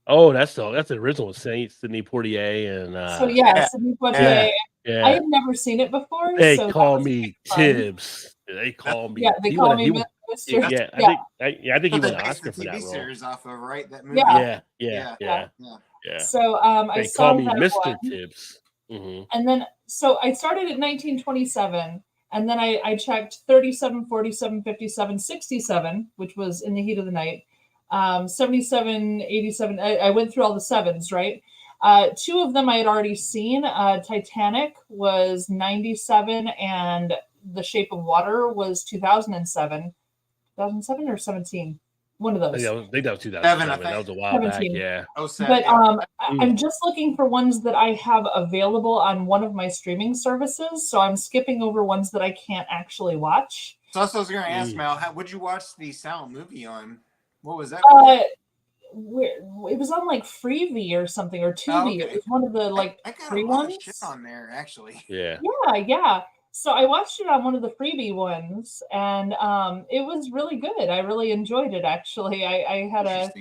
Oh, that's the original with Sidney Poitier and So yeah, Sidney Poitier. yeah. I had never seen it before. They so call me Tibbs. They call me. Yeah, they call me Mr. Yeah, I think he won an Oscar for that role. Series off of, right? That movie. Yeah. So I they saw call me that Mr. one. Tibbs. Mm-hmm. And then so I started at 1927, and then I checked 37, 47, 57, 67, which was In the Heat of the Night. 77, 87. I went through all the sevens, right? Two of them I had already seen. Titanic was 97, and The Shape of Water was 2007. 2007 or 17? One of those. I think that was 2007. That was a while 17. back. Yeah. But I'm just looking for ones that I have available on one of my streaming services. So I'm skipping over ones that I can't actually watch. So I was going to ask, Mel, would you watch the silent movie on? What was that? It was on like Freevee or something, or Tubi. Okay. It was one of the like I got free a lot ones. of shit on there, actually. Yeah. Yeah. So I watched it on one of the freebie ones, and it was really good. I really enjoyed it, actually. I had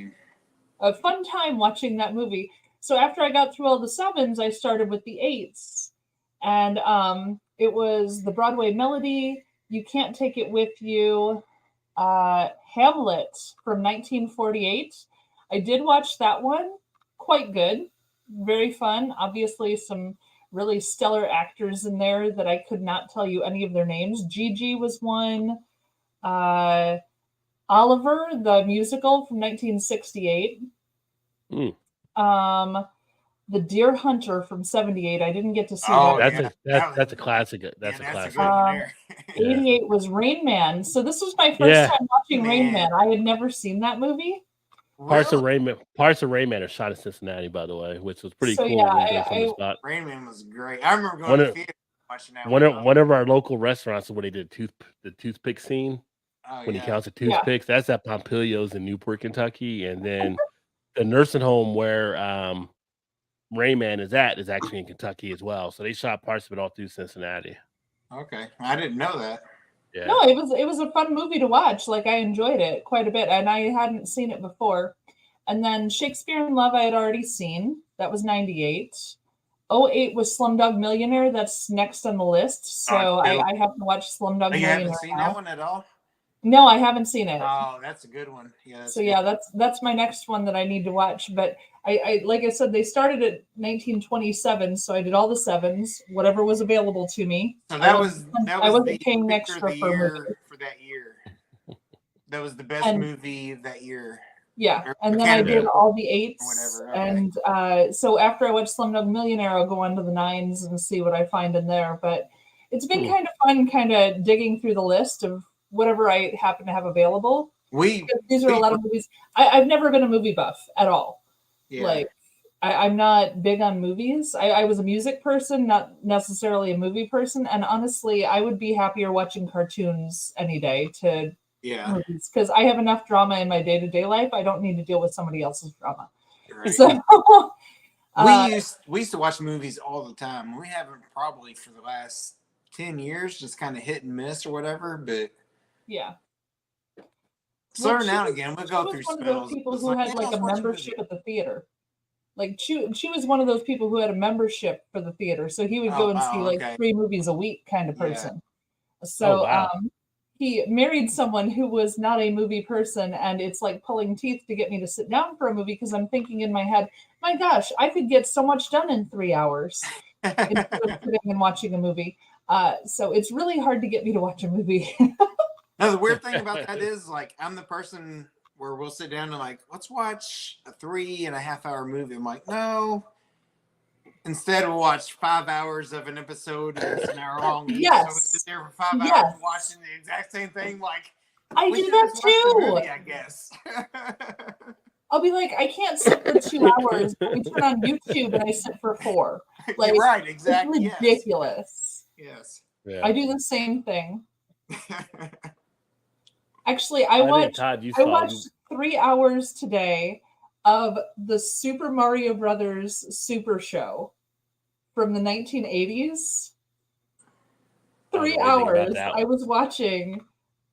a fun time watching that movie. So after I got through all the sevens, I started with the eights. And it was the Broadway Melody, You Can't Take It With You, Hamlet from 1948. I did watch that one. Quite good. Very fun. Obviously, some really stellar actors in there that I could not tell you any of their names. Gigi was one. Oliver, the musical from 1968. The Deer Hunter from 78. I didn't get to see that. That's a classic. That's a classic. 88 was Rain Man. So this was my first time watching Rain Man. I had never seen that movie. Parts of Rain Man are shot in Cincinnati, by the way, which was pretty cool. Yeah, Rain Man was great. I remember going to the theater watching that. One of our local restaurants, when they did the toothpick scene, when he counts the toothpicks, that's at Pompilio's in Newport, Kentucky, and then the nursing home where Rain Man is actually in Kentucky as well. So they shot parts of it all through Cincinnati. Okay, I didn't know that. Yeah. No, it was a fun movie to watch. Like I enjoyed it quite a bit, and I hadn't seen it before. And then Shakespeare in Love I had already seen. That was 98. 08 was Slumdog Millionaire. That's next on the list. So I haven't watched Slumdog Millionaire. You haven't seen that one at all? No, I haven't seen it. Oh, that's a good one. Yeah. That's my next one that I need to watch. But I like I said, they started at 1927, so I did all the sevens, whatever was available to me. So I wasn't paying extra for that year. That was the best movie that year. Yeah, and then I did all the eights, and so after I watch Slumdog Millionaire, I'll go on to the nines and see what I find in there. But it's been kind of fun, kind of digging through the list of whatever I happen to have available. These are a lot of movies. I've never been a movie buff at all. Yeah. Like I'm not big on movies. I was a music person, not necessarily a movie person. And honestly, I would be happier watching cartoons any day to movies, because I have enough drama in my day-to-day life. I don't need to deal with somebody else's drama. Right. So we used to watch movies all the time. We haven't probably for the last 10 years, just kind of hit and miss or whatever, but yeah. So now and again, we'll go through spells. One of those people who had like a membership at the theater. Like she was one of those people who had a membership for the theater, so he would go and see like 3 movies a week kind of person. Yeah. So he married someone who was not a movie person, and it's like pulling teeth to get me to sit down for a movie because I'm thinking in my head, my gosh, I could get so much done in 3 hours instead of sitting and watching a movie. So it's really hard to get me to watch a movie. Now, the weird thing about that is, like, I'm the person where we'll sit down and, like, let's watch a 3.5 hour movie. I'm like, no. Instead, we'll watch 5 hours of an episode and it's an hour long. Yes. So we sit there for 5 hours watching the exact same thing. Like, I do that too. Movie, I guess. I'll be like, I can't sit for 2 hours. But we turn on YouTube and I sit for 4. Like, You're right, exactly. It's ridiculous. Yes. Yeah. I do the same thing. Actually, I watched 3 hours today of the Super Mario Brothers Super Show from the 1980s. 3 hours. I was watching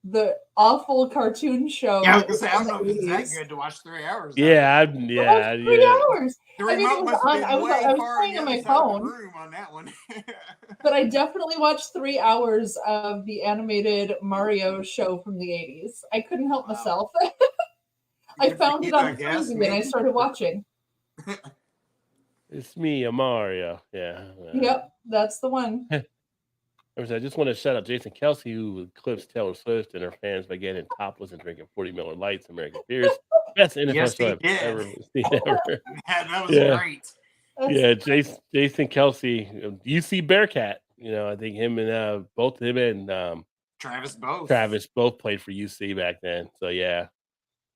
the awful cartoon show. Yeah, I was gonna say, I don't know if it's that good to watch 3 hours. Yeah, I watched 3 hours. The I mean, it remote was must on. have I been was way far playing on on the my other side of the phone. room on that one. But I definitely watched 3 hours of the animated Mario show from the 80s. I couldn't help myself. I found it on Freezy and I started watching. It's me, a Mario. Yeah. Yep, that's the one. I just want to shout out Jason Kelsey, who eclipsed Taylor Swift and her fans by getting topless and drinking 40 Miller Lights, American beers. Best NFL show I've ever seen ever. That was great. Yeah, Jason Kelsey, UC Bearcat. You know, I think him and both him and Travis both played for UC back then. So yeah.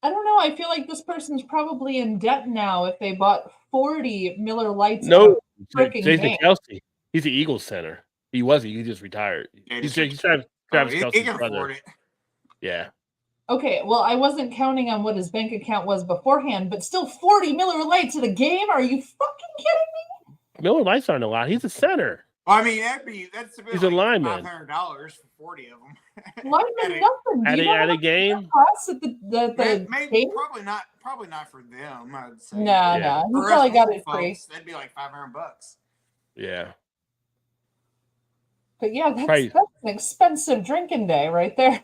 I don't know. I feel like this person's probably in debt now if they bought 40 Miller Lights. No, Jason Kelsey. He's the Eagles center. He just retired. Yeah, he's Travis Kelsey's he can brother. afford it. Yeah. Okay, well, I wasn't counting on what his bank account was beforehand, but still 40 Miller Lights in a game? Are you fucking kidding me? Miller Lights aren't a lot. He's a center. Well, I mean, that's he's a lineman. $500 for 40 of them. Lineman, nothing. At a game? Maybe probably not for them. I would say. No. He probably got it free. That'd be like $500. Yeah. But yeah, that's an expensive drinking day right there.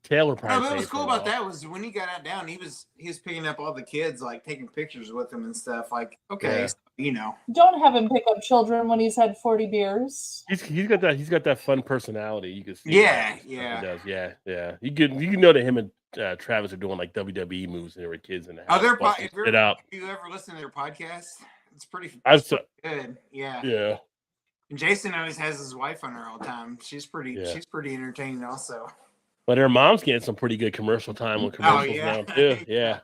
Taylor probably. What was cool about that was when he got out down, he was picking up all the kids, like taking pictures with them and stuff. Like, okay, Don't have him pick up children when he's had 40 beers. He's got that fun personality. You can see. Yeah. He does. Yeah. You can know that him and Travis are doing like WWE moves and they were kids in the house. If you ever listen to their podcast, it's pretty good. Yeah. Yeah. And Jason always has his wife on there all the time. She's pretty entertaining also. But her mom's getting some pretty good commercial time on commercials now too. Yeah.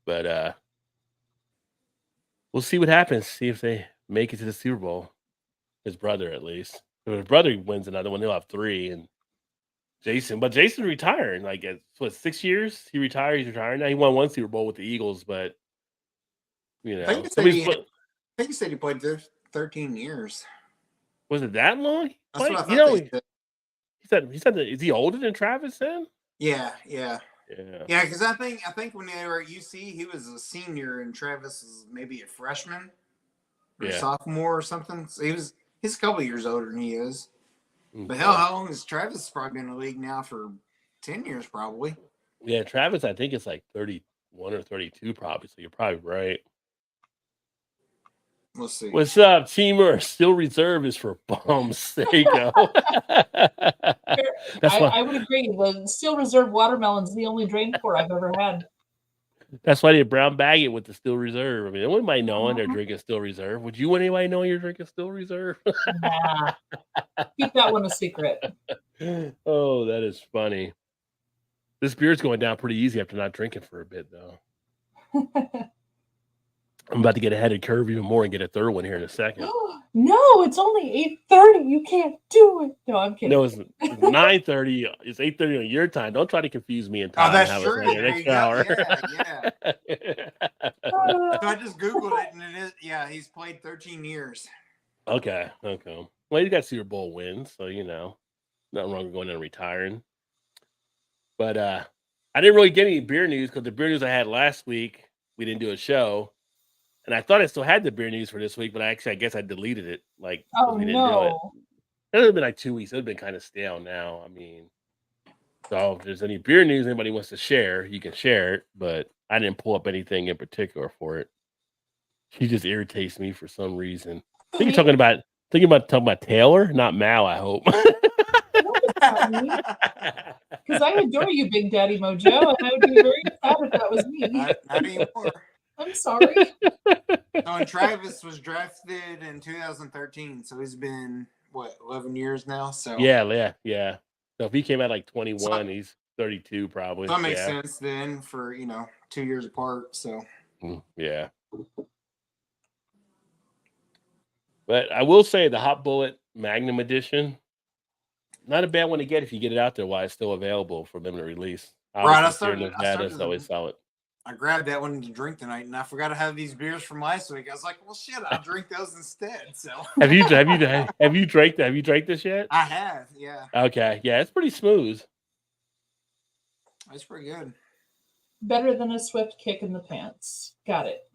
But we'll see what happens. See if they make it to the Super Bowl. His brother, at least. If his brother wins another one, he'll have 3. And Jason's retiring. Like, 6 years? He's retiring now. He won 1 Super Bowl with the Eagles, but I think he said he played 13 years. Was it that long? That's what I thought he said that, is he older than Travis then? Yeah. Because I think when they were at UC, he was a senior and Travis was maybe a freshman or sophomore or something. So he's a couple years older than he is. Okay. But hell, how long has Travis probably been in the league now? For 10 years, probably. Yeah, Travis, I think it's like 31 or 32, probably. So you're probably right. We'll see. What's up, teamer? Still reserve is for bums. There you go. I would agree. The Steel Reserve watermelon is the only drain pour I've ever had. That's why they brown bag it with the Steel Reserve. I mean, anybody knowing they're drinking Steel Reserve. Would you want anybody knowing you're drinking Steel Reserve? Nah. Keep that one a secret. Oh, that is funny. This beer's going down pretty easy after not drinking for a bit, though. I'm about to get ahead of curve even more and get a third one here in a second. No, it's only 8:30. You can't do it. No, I'm kidding. No, it's 9:30. It's 8:30 on your time. Don't try to confuse me and time. Oh, that's true. Next hour. Yeah. So I just Googled it, and it is. Yeah, he's played 13 years. Okay. Well, he's got Super Bowl wins, so nothing wrong with going and retiring. But I didn't really get any beer news because the beer news I had last week, we didn't do a show. And I thought I still had the beer news for this week, but I guess I deleted it. Like, we didn't do it. It would have been like 2 weeks. It would have been kind of stale now. I mean, so if there's any beer news anybody wants to share, you can share it. But I didn't pull up anything in particular for it. He just irritates me for some reason. I think you're talking about Taylor, not Mal, I hope. Because I adore you, Big Daddy Mojo, and I would be very sad if that was me. Not anymore. I'm sorry. And Travis was drafted in 2013, so he's been 11 years now. So yeah. So if he came out like 21, he's 32 probably. So that makes sense then for 2 years apart. So yeah. But I will say the Hot Bullet Magnum Edition, not a bad one to get if you get it out there while it's still available for limited release. Obviously, here in Nevada, it's always solid. I grabbed that one to drink tonight, and I forgot to have these beers from last week. I was like, "Well, shit, I'll drink those instead." So have you drank this yet? I have, yeah. Okay, yeah, it's pretty smooth. It's pretty good. Better than a swift kick in the pants. Got it.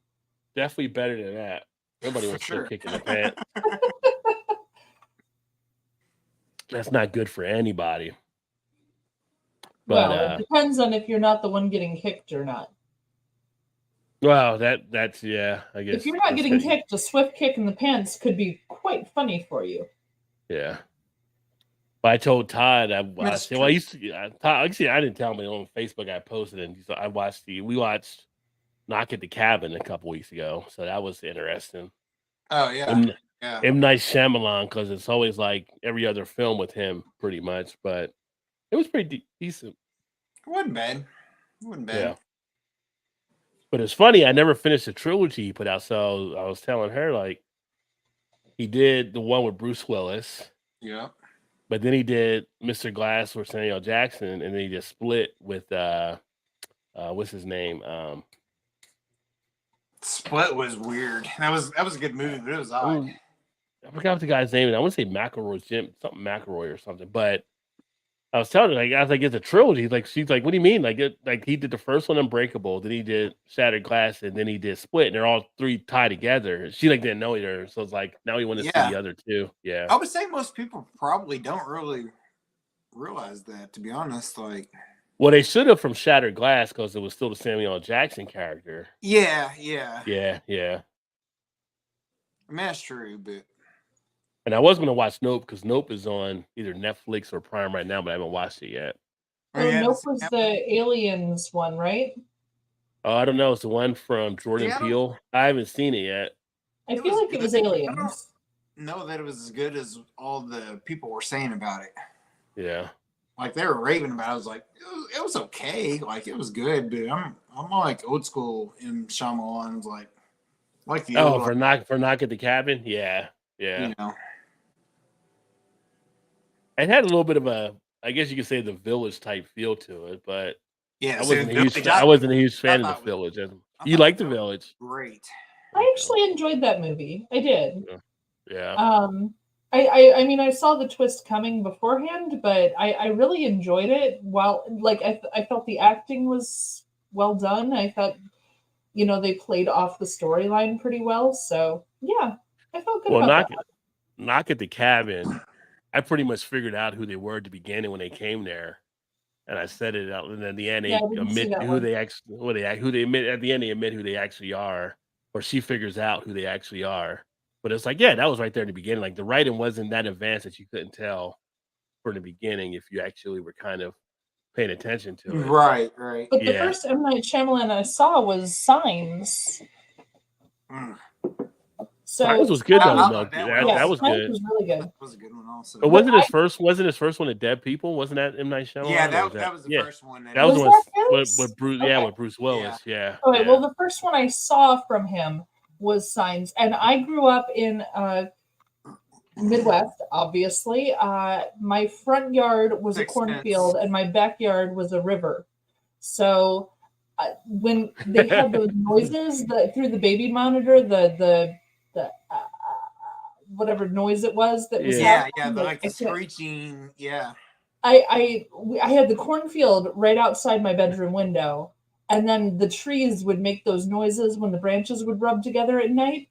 Definitely better than that. Nobody wants to kick in the pants. That's not good for anybody. But, well, it depends on if you're not the one getting kicked or not. Well, that's I guess. If you're not getting kicked, a swift kick in the pants could be quite funny for you. Yeah. But I told Todd I watched. Well, I didn't tell him on Facebook. I posted it. And we watched Knock at the Cabin a couple weeks ago, so that was interesting. Oh yeah. M. Night Shyamalan, because it's always like every other film with him, pretty much. But it was pretty decent. It wasn't bad. Yeah. But it's funny, I never finished the trilogy he put out. So I was telling her, like, he did the one with Bruce Willis. Yeah. But then he did Mr. Glass with Samuel Jackson, and then he just split with what's his name? Split was weird. That was a good movie, but it was odd. I forgot what the guy's name is. I want to say McElroy's Jim, something McElroy or something. But I was telling her, like, I was like, it's a trilogy. Like, she's like, what do you mean? Like, he did the first one, Unbreakable, then he did Shattered Glass, and then he did Split, and they're all three tied together. She didn't know either, so it's like now we want to see the other two. Yeah, I would say most people probably don't really realize that, to be honest. Like, well, they should have from Shattered Glass because it was still the Samuel L. Jackson character. Yeah. Yeah. I mean, that's true, but. And I was going to watch Nope because Nope is on either Netflix or Prime right now, but I haven't watched it yet. Nope was the Aliens one, right? Oh, I don't know. It's the one from Jordan Peele. I haven't seen it yet. I feel like it was Aliens. I don't know that it was as good as all the people were saying about it. Yeah. Like they were raving about it. I was like, it was okay. Like it was good, but I'm like old school in Shyamalan's like the old for Knock at the Cabin. Yeah. You know. It had a little bit of a, I guess you could say, the Village type feel to it, but yeah, I wasn't a huge fan of the Village. You like the Village? Great. I actually enjoyed that movie. I did. Yeah. I mean, I saw the twist coming beforehand, but I really enjoyed it. While I felt the acting was well done. I thought, they played off the storyline pretty well. So yeah, I felt good about that. Knock at the Cabin. I pretty much figured out who they were at the beginning when they came there, and I said it out. And then at the end, they admit who they admit who they actually are, or she figures out who they actually are. But it's like, yeah, that was right there in the beginning. Like the writing wasn't that advanced that you couldn't tell from the beginning if you actually were kind of paying attention to it. Right. But the first M. Night Shyamalan I saw was Signs. So Signs was good though. That was good. Was really good. That was a good one also. But wasn't his first one to Dead People? Wasn't that M. Night Shyamalan? Yeah, that was the first one. That was the one with Bruce. Okay. Yeah, with Bruce Willis. Yeah. Okay. Well, the first one I saw from him was Signs, and I grew up in Midwest. Obviously, my front yard was a cornfield, and my backyard was a river. So when they had those noises through the baby monitor, the whatever noise it was that was like the screeching. Yeah. I had the cornfield right outside my bedroom window, and then the trees would make those noises when the branches would rub together at night.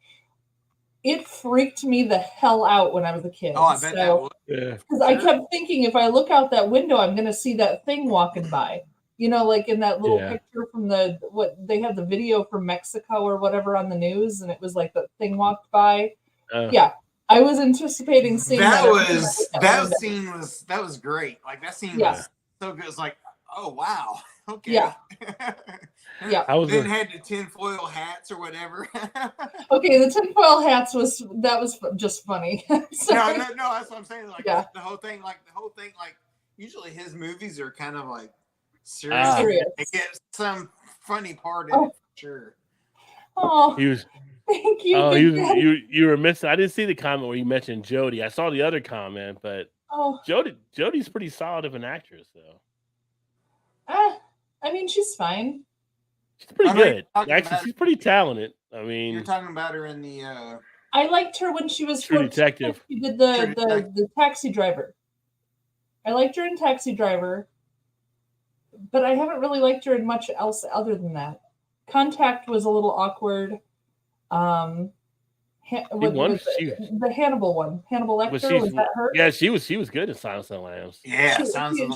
It freaked me the hell out when I was a kid. Oh, I bet that would. Yeah. Because I kept thinking, if I look out that window, I'm going to see that thing walking by. Like in that little picture from they had the video from Mexico or whatever on the news, and it was like the thing walked by. I was anticipating seeing that. That was great. Like that scene was so good. It's like, oh wow, okay. Yeah. Then had the tinfoil hats or whatever. Okay, the tinfoil hats was just funny. No, that's what I'm saying. Like the whole thing. Usually his movies are kind of like Seriously, it gets some funny part in it, sure. Oh, he was. Thank you. Oh, you were missing. I didn't see the comment where you mentioned Jodie. I saw the other comment, but Jodie's pretty solid of an actress, though. I mean, she's fine. She's pretty good. Actually, she's pretty talented. I mean, you're talking about her in the. I liked her when she was True Detective. She did the Taxi Driver. I liked her in Taxi Driver, but I haven't really liked her in much else other than that. Contact was a little awkward. The Hannibal one, Hannibal Lecter, was that her? Yeah, she was good in Silence of the Lambs. Yeah,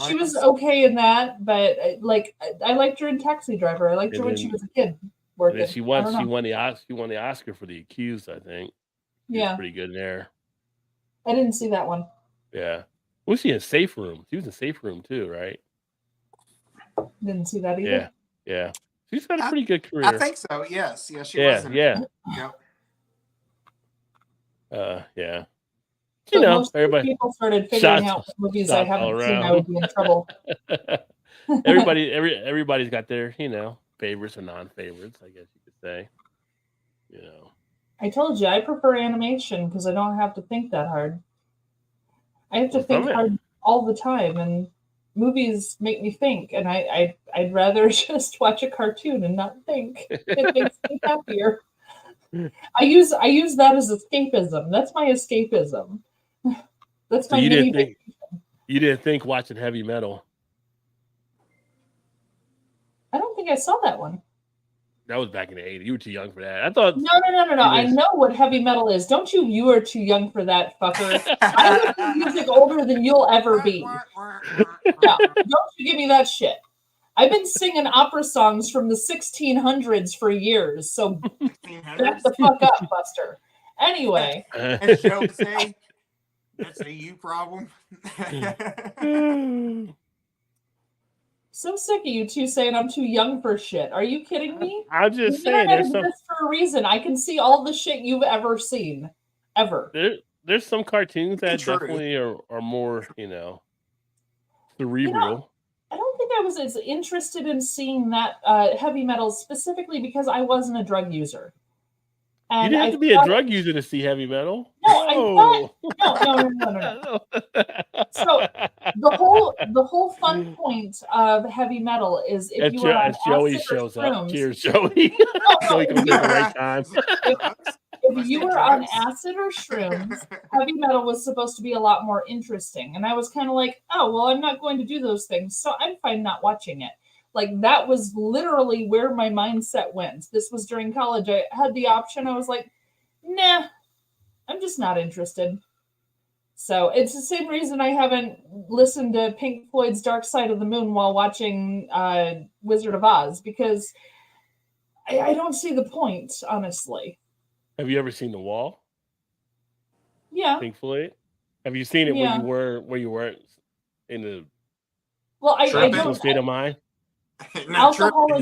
she was okay in that, but like I liked her in Taxi Driver. I liked her when she was a kid working. She won the Oscar for The Accused, I think. She was pretty good in there. I didn't see that one. Yeah, was she in Safe Room? She was in Safe Room too, right? Didn't see that either. Yeah. She's had a pretty good career. I think so. Yes. She was. Yeah. Yeah. You know, most everybody. People started figuring out what movies I haven't seen. I would be in trouble. Everybody's got their, favorites or non-favorites, I guess you could say. I told you I prefer animation because I don't have to think that hard. I have to think hard all the time, and movies make me think, and I'd rather just watch a cartoon and not think. It makes me happier. I use that as escapism. That's my escapism. That's my. You didn't think watching Heavy Metal? I don't think I saw that one. That was back in the 80s. You were too young for that. I thought. No. I know what heavy metal is. Don't you? You are too young for that, fucker. I listen to music older than you'll ever be. No, don't you give me that shit. I've been singing opera songs from the 1600s for years, so back the fuck up, Buster. Anyway. And shall we say, that's a you problem. So sick of you two saying I'm too young for shit. Are you kidding me? I'm just saying there's for a reason. I can see all the shit you've ever seen. Ever. There's some cartoons that definitely are more, cerebral. I don't think I was as interested in seeing that heavy metal specifically because I wasn't a drug user. And you didn't have to be a drug user to see heavy metal. No. So the whole fun point of heavy metal is if you are on Joey acid shows or shrooms, up. Cheers, Joey. Joey comes at the right time. If you were on acid or shrooms, heavy metal was supposed to be a lot more interesting. And I was kind of like, oh, well, I'm not going to do those things. So I'm fine not watching it. Like, that was literally where my mindset went. This was during college. I had the option. I was like, nah, I'm just not interested. So it's the same reason I haven't listened to Pink Floyd's Dark Side of the Moon while watching Wizard of Oz, because I don't see the point, honestly. Have you ever seen The Wall? Yeah. Pink Floyd? Have you seen it where you weren't in the state of mind? Alcohol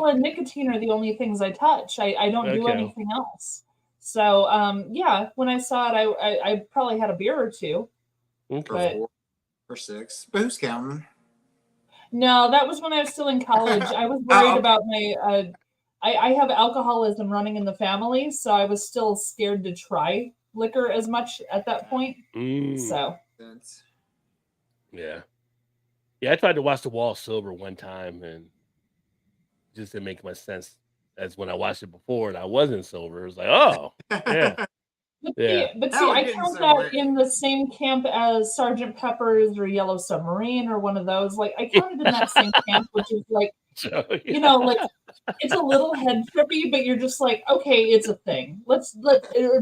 and nicotine are the only things I touch. I don't do anything else. So when I saw it, I probably had a beer or two. Okay. Or 4 or 6. But who's counting? No, that was when I was still in college. I was worried about my I have alcoholism running in the family, so I was still scared to try liquor as much at that point. So yeah, I tried to watch The Wall sober one time, and it just didn't make much sense as when I watched it before and I wasn't sober. It was like, oh, yeah. But see, I count that in the same camp as Sgt. Pepper's or Yellow Submarine or one of those. Like, I counted in that same camp, which is like, like it's a little head trippy, but you're just like, okay, it's a thing. Let's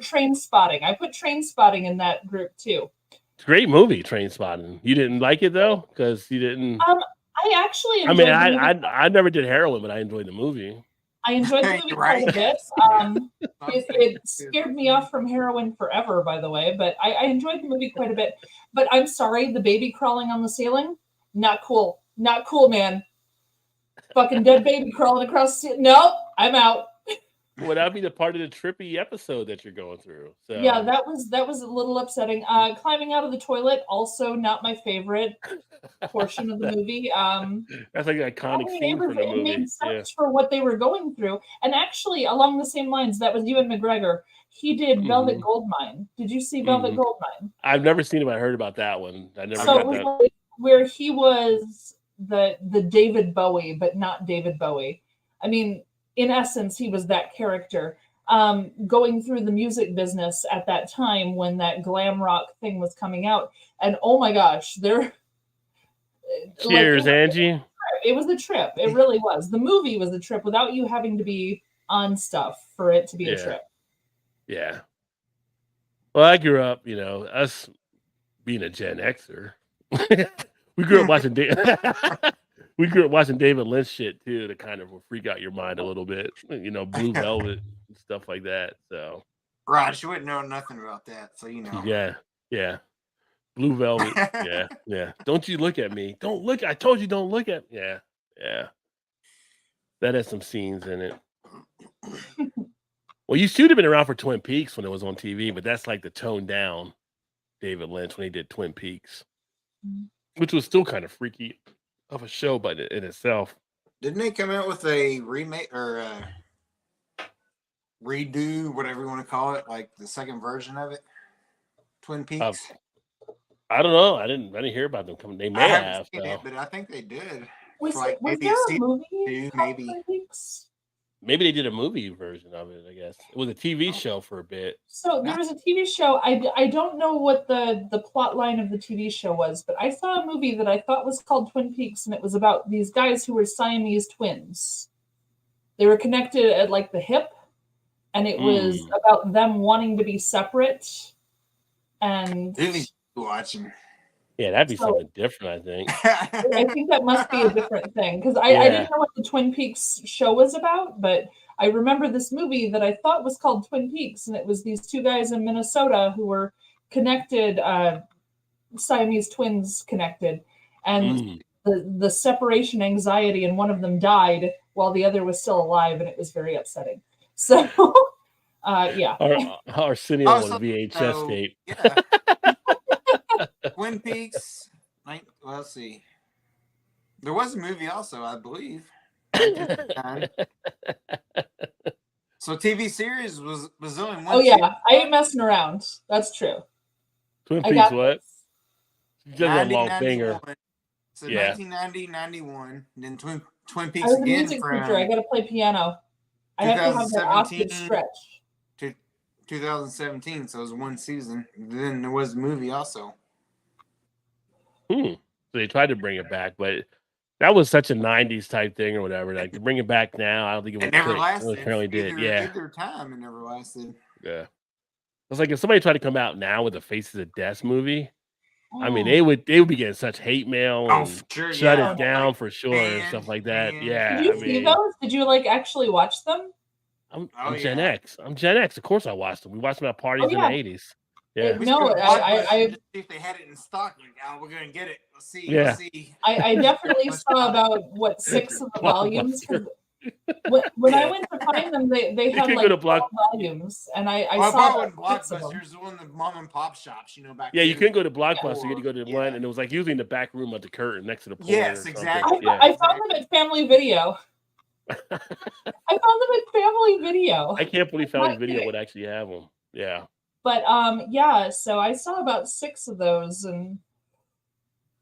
Train Spotting. I put Train Spotting in that group too. It's a great movie, Train Spotting. You didn't like it though, because you didn't. I actually enjoyed I never did heroin, but I enjoyed the movie. I enjoyed the movie quite a bit. It scared me off from heroin forever, by the way, but I enjoyed the movie quite a bit. But I'm sorry, the baby crawling on the ceiling, not cool. Not cool, man. Fucking dead baby crawling across the ceiling. Nope, I'm out. Well, that'd be the part of the trippy episode that you're going through. So Yeah, that was a little upsetting. Climbing out of the toilet, also not my favorite portion of the movie. That's like an iconic scene from the it movie. made sense for what they were going through. And actually, along the same lines, that was Ewan McGregor. He did Velvet Goldmine. Did you see Velvet Goldmine? I've never seen it, but I heard about that one. I never So got it was that. like where he was the David Bowie, but not David Bowie. I mean, in essence, he was that character. Going through the music business at that time when that glam rock thing was coming out. And oh my gosh, Cheers, Angie. It was a trip. It really was. The movie was a trip without you having to be on stuff for it to be a trip. Yeah. Well, I grew up, us being a Gen Xer. we grew up watching we grew up watching David Lynch shit too to kind of freak out your mind a little bit. Blue Velvet and stuff like that. So Raj, you wouldn't know nothing about that, so Yeah. Blue Velvet. Yeah. Don't you look at me. Don't look. I told you don't look at me. Yeah. That has some scenes in it. Well, you should have been around for Twin Peaks when it was on TV, but that's like the toned down David Lynch when he did Twin Peaks, which was still kind of freaky of a show, but in itself. Didn't they come out with a remake or redo, whatever you want to call it, like the second version of it? Twin Peaks. I don't know. I didn't hear about them coming. They may have, seen it, but I think they did. Was like there a movie? Maybe. Maybe they did a movie version of it, I guess. It was a TV show for a bit. So there was a TV show. I don't know what the plot line of the TV show was, but I saw a movie that I thought was called Twin Peaks, and it was about these guys who were Siamese twins. They were connected at like the hip, and it was about them wanting to be separate. And watching. Yeah, that'd be something different, I think. I think that must be a different thing because I didn't know what the Twin Peaks show was about, but I remember this movie that I thought was called Twin Peaks, and it was these two guys in Minnesota who were connected, Siamese twins connected, and the separation anxiety, and one of them died while the other was still alive, and it was very upsetting. So, yeah. Arsenio on VHS tape. Yeah. Twin Peaks. Let's see. There was a movie also, I believe. So TV series was only one. Oh yeah, I ain't messing around. That's true. Twin Peaks what? You just a long finger. So 1990, 91. Then Twin Peaks I was a again music teacher. I got to play piano. I have to have that octave stretch. To 2017, so it was one season. Then there was a movie also. So they tried to bring it back, but that was such a 90s type thing or whatever. Like to bring it back now, I don't think it never lasted. It apparently did. Yeah. Either time it never lasted. Yeah. It's like if somebody tried to come out now with a Faces of Death movie, I mean they would be getting such hate mail and shut it down for sure and stuff like that. Yeah. Did you see those? Did you actually watch them? I'm Gen X. I'm Gen X. Of course I watched them. We watched them at parties in the 80s. Yeah. No, I see if they had it in stock. Like, we're gonna get it. Let's see. Yeah. Let's see. I definitely saw about 6 of the volumes. When I went to find them, they had like 12 volumes, and I saw one Blockbuster's the one, the mom and pop shops, back. Yeah, you couldn't go to Blockbuster. You had to go to the one, and it was like usually in the back room of the curtain next to the portal. Yes, exactly. I found them at Family Video. I found them at Family Video. I can't believe Family Video would actually have them. Yeah. But so I saw about 6 of those, and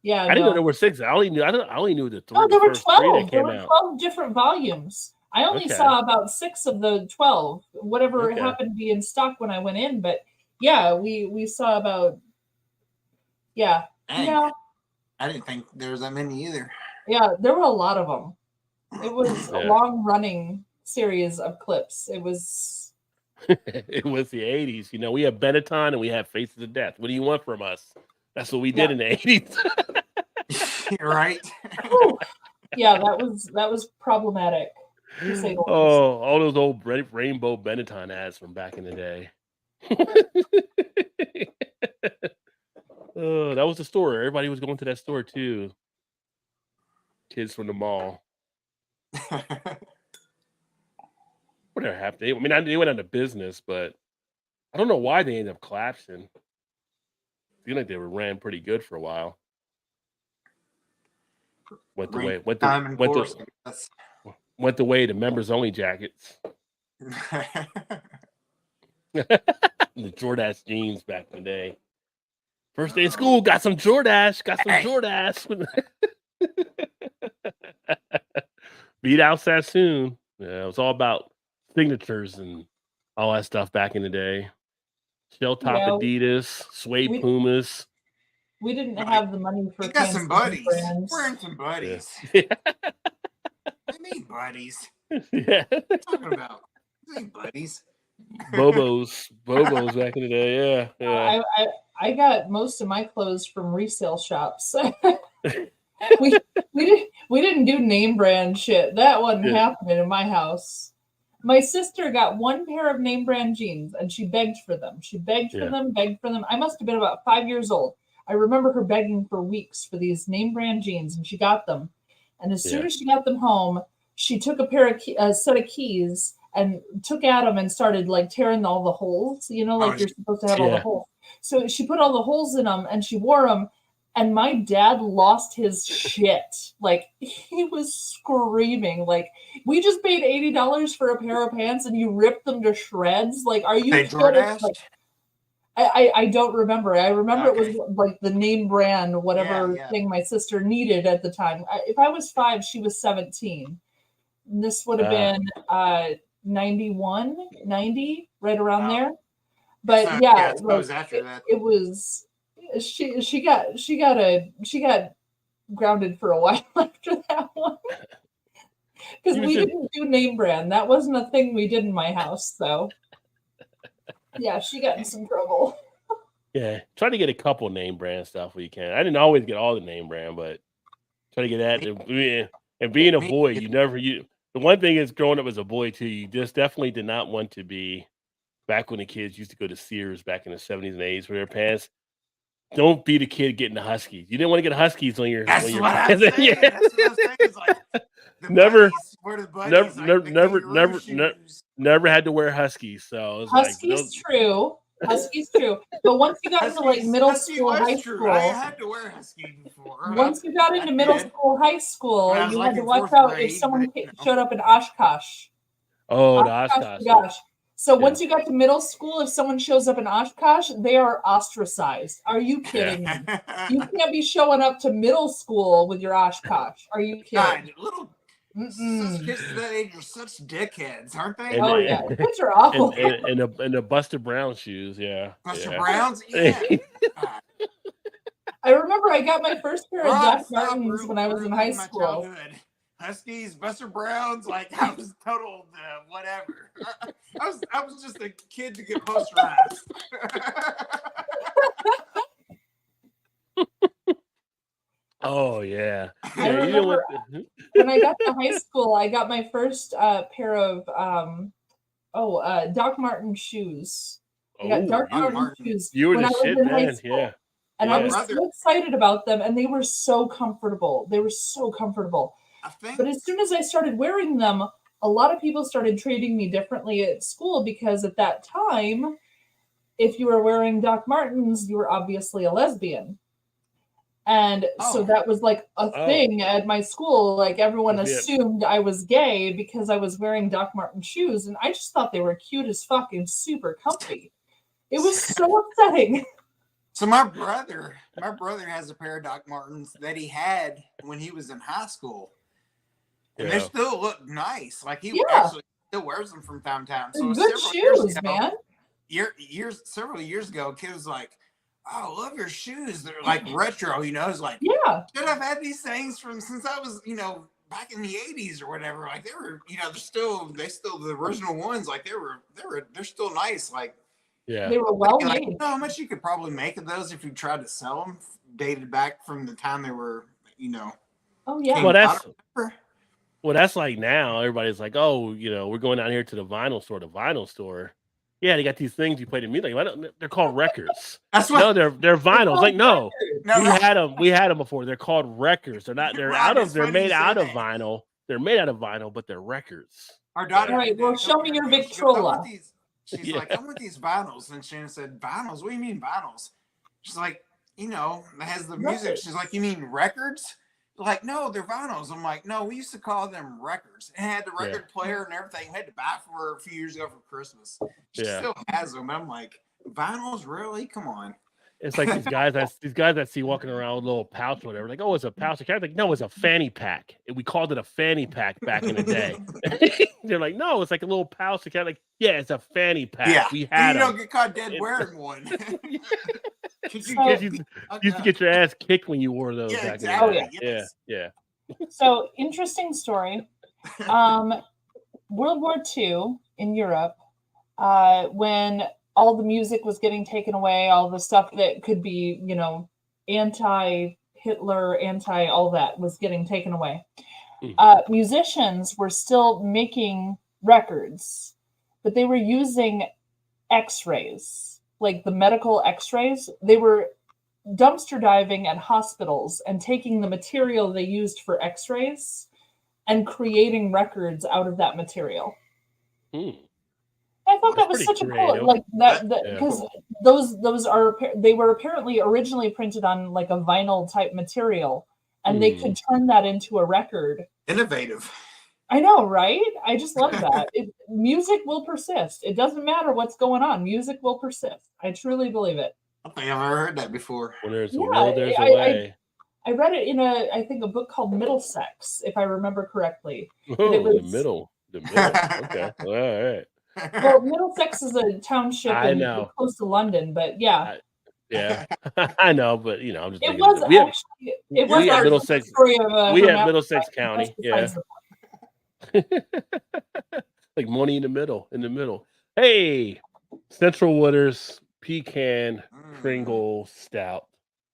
I didn't know there were 6. I only knew the 3. Oh, there were 12. There were 12 different volumes. I only saw about 6 of the 12, whatever happened to be in stock when I went in. But yeah, we saw about I didn't think there was that many either. Yeah, there were a lot of them. It was a long running series of clips. It was. It was the 80s. We have Benetton and we have Faces of Death. What do you want from us? That's what we did in the 80s. Right. Yeah, that was problematic. To say the least. All those old rainbow Benetton ads from back in the day. That was the store. Everybody was going to that store too. Kids from the mall. What whatever happened. I mean, they went out of business, but I don't know why they ended up collapsing. I feel like they were ran pretty good for a while. Went the way to members only jackets. The Jordache jeans back in the day. First day of school, got some Jordache. Beat out Sassoon. Yeah, it was all about signatures and all that stuff back in the day. Shell top Adidas, suede Pumas. We didn't have the money for. We got some buddies. We're in some buddies. Yeah. I mean buddies. Yeah. What are you talking about? I mean buddies. Bobos back in the day. Yeah. I got most of my clothes from resale shops. we didn't do name brand shit. That wasn't happening in my house. My sister got one pair of name brand jeans and she begged for them. Begged for them. I must have been about 5 years old. I remember her begging for weeks for these name brand jeans, and she got them. And as soon as she got them home, she took a set of keys and took at them and started like tearing all the holes. You know, like you're supposed to have all the holes. So she put all the holes in them and she wore them. And my dad lost his shit. Like, he was screaming. Like, we just paid $80 for a pair of pants and you ripped them to shreds. Like, are you kidding? Like, I don't remember. I remember it was like the name brand, whatever thing my sister needed at the time. If I was 5, she was 17. And this would have been 91, 90, right around there. But it was after that. It was. She got grounded for a while after that one because we didn't do name brand. That wasn't a thing we did in my house. So yeah, she got in some trouble. Yeah, try to get a couple name brand stuff where you can. I didn't always get all the name brand, but try to get that. And being a boy, the one thing is growing up as a boy too. You just definitely did not want to be back when the kids used to go to Sears back in the 70s and 80s for their pants. Don't be the kid getting the Huskies. You didn't want to get Huskies on your. That's what I'm saying. Yeah. That's what I'm saying. It's like never had to wear Huskies. So Huskies true. But once you got into like middle school, high school, I had to wear Husky before. Once you got into middle school, high school, you had to watch out if someone showed up in Oshkosh. Oh, the Oshkosh. Gosh. So once you got to middle school, if someone shows up in Oshkosh, they are ostracized. Are you kidding me? You can't be showing up to middle school with your Oshkosh. Are you kidding? God, kids that age are such dickheads, aren't they? Kids are awful. And the Buster Brown shoes, Buster Browns, yeah. I remember I got my first pair of Doc Martens when I was in high school. Huskies, Buster Browns, like I was total whatever. I was just a kid to get posterized. Oh yeah. I remember when I got to high school, I got my first pair of Doc Marten shoes. I got Doc Marten shoes when I was in high school. And I was so excited about them, and they were so comfortable. But as soon as I started wearing them, a lot of people started treating me differently at school because at that time, if you were wearing Doc Martens, you were obviously a lesbian. And so that was like a thing at my school. Like everyone assumed I was gay because I was wearing Doc Marten shoes. And I just thought they were cute as fuck and super comfy. It was so upsetting. So my brother has a pair of Doc Martens that he had when he was in high school. And they still look nice. Like he actually still wears them from time to time. So good shoes, man. Several years ago, a kid was like, "Oh, love your shoes. They're like retro." You know, it's like, should I've had these things since I was, back in the 80s or whatever. Like they were, they're still the original ones. Like they're still nice. Like they were well made. Like, you know how much you could probably make of those if you tried to sell them, dated back from the time they were, Oh yeah. Well, that's like now everybody's like, oh, we're going down here to the vinyl store. Yeah, they got these things you play the music. They're called records. That's what. No, they're vinyls. Like no, we had them before. They're called records. They're not. They're made out of vinyl. They're made out of vinyl, but they're records. Our daughter. All right, well, show me your She goes, Victrola. She's like, I want these vinyls. And Shannon said, vinyls? What do you mean vinyls? She's like, it has the music. Records. She's like, you mean records? Like, no, they're vinyls. I'm like, no, we used to call them records. It had the record player and everything. We had to buy it for her a few years ago for Christmas. She still has them. I'm like, vinyls, really? Come on. It's like these guys I see walking around with a little pouch or whatever. Like, oh, it's a pouch. I'm like, no, it's a fanny pack. We called it a fanny pack back in the day. They're like, no, it's like a little pouch. Like, yeah, it's a fanny pack. Yeah, we had. You don't get caught dead wearing one. You used to get your ass kicked when you wore those. Yeah, back exactly. in the day. Yeah. So interesting story. World War II in Europe, when all the music was getting taken away, all the stuff that could be, anti-Hitler, all that was getting taken away. Musicians were still making records, but they were using x-rays, like the medical x-rays. They were dumpster diving at hospitals and taking the material they used for x-rays and creating records out of that material. I thought that was such a cool, like that, because those they were apparently originally printed on like a vinyl type material, and they could turn that into a record. Innovative. I know, right? I just love that. Music will persist. It doesn't matter what's going on. Music will persist. I truly believe it. I don't think I've ever heard that before. When there's a will, there's a way. I read it in a book called Middlesex, if I remember correctly. Oh, the middle. Okay, all right. Well, Middlesex is a township close to London, but yeah. I know, but I'm just. It was Middlesex. We have Middlesex County, like money in the middle. Hey, Central Wooders Pecan Pringle Stout.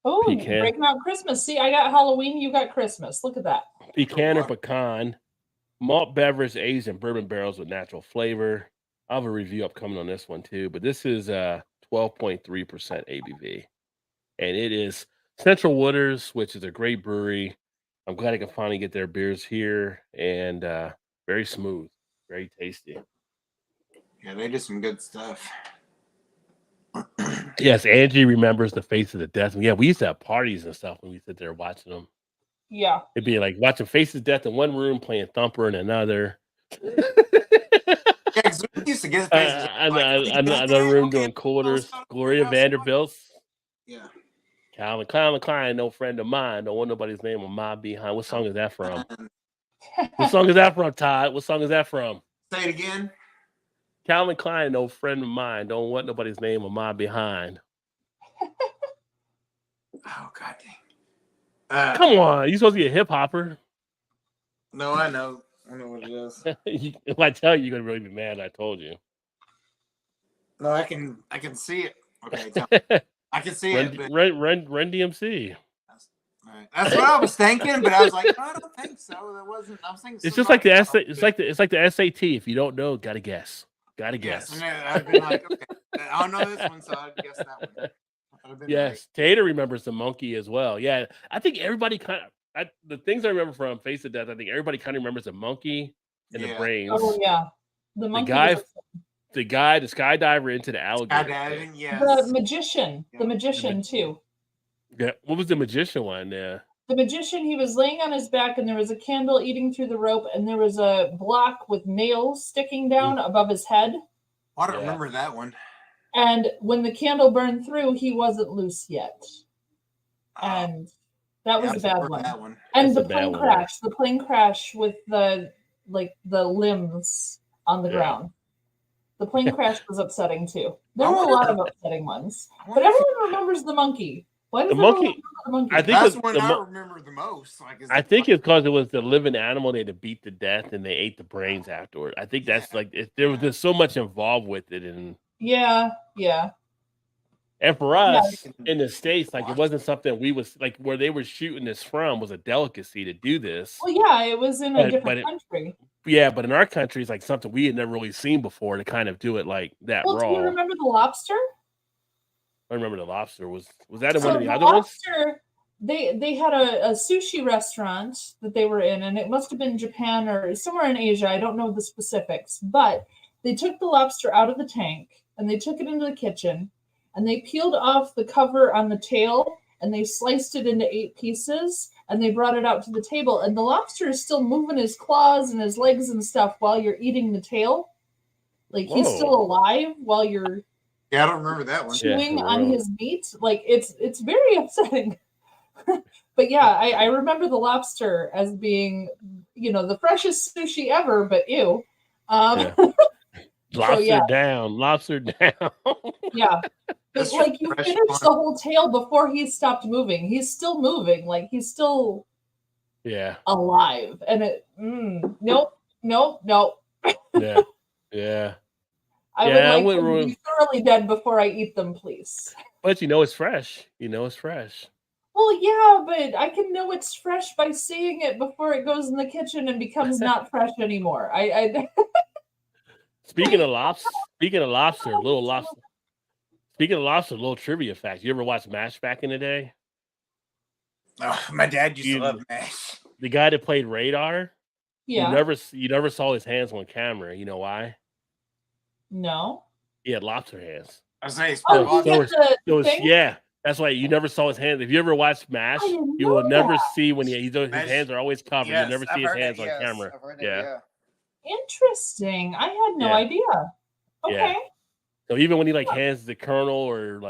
Oh, breaking out Christmas. See, I got Halloween, you got Christmas. Look at that. Pecan or pecan, malt beverage aged in bourbon barrels with natural flavor. I have a review upcoming on this one too, but this is 12.3% ABV. And it is Central Wooders, which is a great brewery. I'm glad I can finally get their beers here, and very smooth, very tasty. Yeah, they do some good stuff. Yes, Angie remembers the Face of the Death. Yeah, we used to have parties and stuff when we sit there watching them. Yeah. It'd be like watching Face of Death in one room, playing Thumper in another. Yeah, we used to get another room doing quarters. Gloria Vanderbilt. Yeah. Calvin Klein, no friend of mine. Don't want nobody's name on my behind. What song is that from? What song is that from, Todd? What song is that from? Say it again. Calvin Klein, no friend of mine. Don't want nobody's name on my behind. Oh, God dang. Come on. You supposed to be a hip hopper. No, I know. I know what it is. If I tell you, you're going to really be mad I told you. No, I can see it. Okay, I can see it. But... Run DMC. That's what I was thinking, but I was like, no, I don't think so. That wasn't. I was thinking. It's just like the it's like the SAT. If you don't know, gotta guess. Guess. And I've been like, okay, I don't know this one, so I'd guess that one. Yes, right. Tater remembers the monkey as well. Yeah, I think everybody the things I remember from Face of Death. I think everybody kind of remembers the monkey and the brains. Oh yeah, the monkey. The skydiver into the alligator. Skydiving, yes. The magician too. Yeah, what was the magician one? Yeah. The magician, he was laying on his back, and there was a candle eating through the rope, and there was a block with nails sticking down above his head. I don't remember that one. And when the candle burned through, he wasn't loose yet. And that was a bad one. And the plane crash with the limbs on the ground. The plane crash was upsetting too. There were a lot of upsetting ones, but everyone remembers the monkey. The monkey. I think that's one I remember the most. I think it's because it was the living animal they had to beat to death, and they ate the brains afterward. I think that's there was just so much involved with it, and yeah. And for us in the States, like it wasn't something we was like where they were shooting this from was a delicacy to do this. Well, yeah, it was in a different country. Yeah, but in our country, it's like something we had never really seen before to kind of do it like that raw. Do you remember the lobster? I remember the lobster. Was that in one of the other ones? they had a sushi restaurant that they were in, and it must have been Japan or somewhere in Asia. I don't know the specifics, but they took the lobster out of the tank and they took it into the kitchen and they peeled off the cover on the tail and they sliced it into 8 pieces and they brought it out to the table. And the lobster is still moving his claws and his legs and stuff while you're eating the tail. Like he's still alive while you're I don't remember that one. chewing on his meat. Like it's very upsetting. But yeah, I remember the lobster as being, the freshest sushi ever, but ew. Lobster down, lobster down. Yeah. But like you finished the whole tail before he stopped moving. He's still moving. Like he's still alive. And it nope. Yeah. Yeah. I would like them to be thoroughly dead before I eat them, please. But it's fresh. It's fresh. Well, yeah, but I can know it's fresh by seeing it before it goes in the kitchen and becomes not fresh anymore. Speaking of lobster, a little trivia fact. You ever watch MASH back in the day? Oh, my dad used to love MASH. The guy that played Radar. Yeah. You never saw his hands on camera. You know why? No. He had lobster hands. I was saying, that's why you never saw his hands. If you ever watched MASH, you will never see when his hands are always covered. Yes, you never see his hands on camera. Interesting. I had no idea. Okay. Yeah. So even when he hands the Colonel or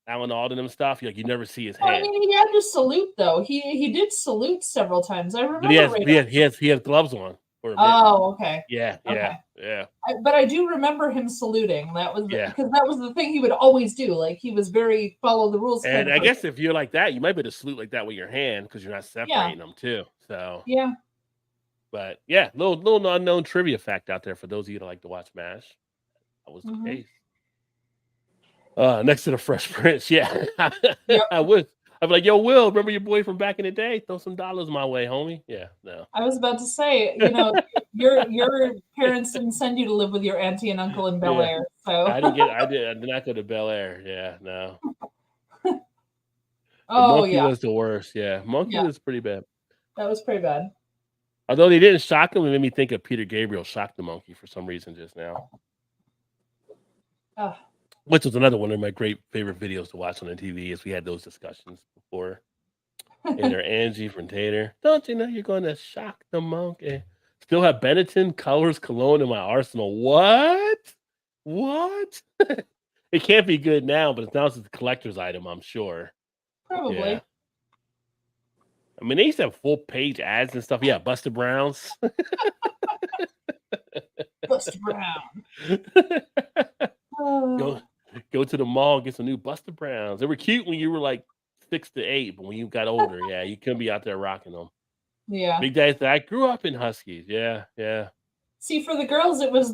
Alan Alden and stuff, you never see his hands. I mean, he had to salute though. He did salute several times. I remember. But he has gloves on. Oh, okay. Yeah. But I do remember him saluting. That was because that was the thing he would always do. Like he was very follow the rules. And I guess if you're like that, you might be able to salute like that with your hand because you're not separating them too. So yeah. But yeah, little unknown trivia fact out there for those of you that like to watch MASH. That was the case. Next to the Fresh Prince, yeah. I would. I'd be like, yo, Will, remember your boy from back in the day? Throw some dollars my way, homie. Yeah, no. I was about to say, your parents didn't send you to live with your auntie and uncle in Bel Air. So I did not go to Bel Air. Yeah, no. Monkey was the worst. Yeah, Monkey was pretty bad. That was pretty bad. Although they didn't shock him, it made me think of Peter Gabriel shocked the monkey for some reason just now. Which was another one of my great favorite videos to watch on the TV as we had those discussions before. And there, Angie from Tater. Don't you know you're going to shock the monkey? Still have Benetton Colors Cologne in my arsenal. What? It can't be good now, but now it's a collector's item, I'm sure. Probably. Yeah. I mean, they used to have full page ads and stuff. Yeah, Buster Browns. Buster Brown. Go to the mall and get some new Buster Browns. They were cute when you were like 6 to 8, but when you got older, you couldn't be out there rocking them. Yeah. Big Daddy said, I grew up in Huskies. Yeah. See, for the girls, it was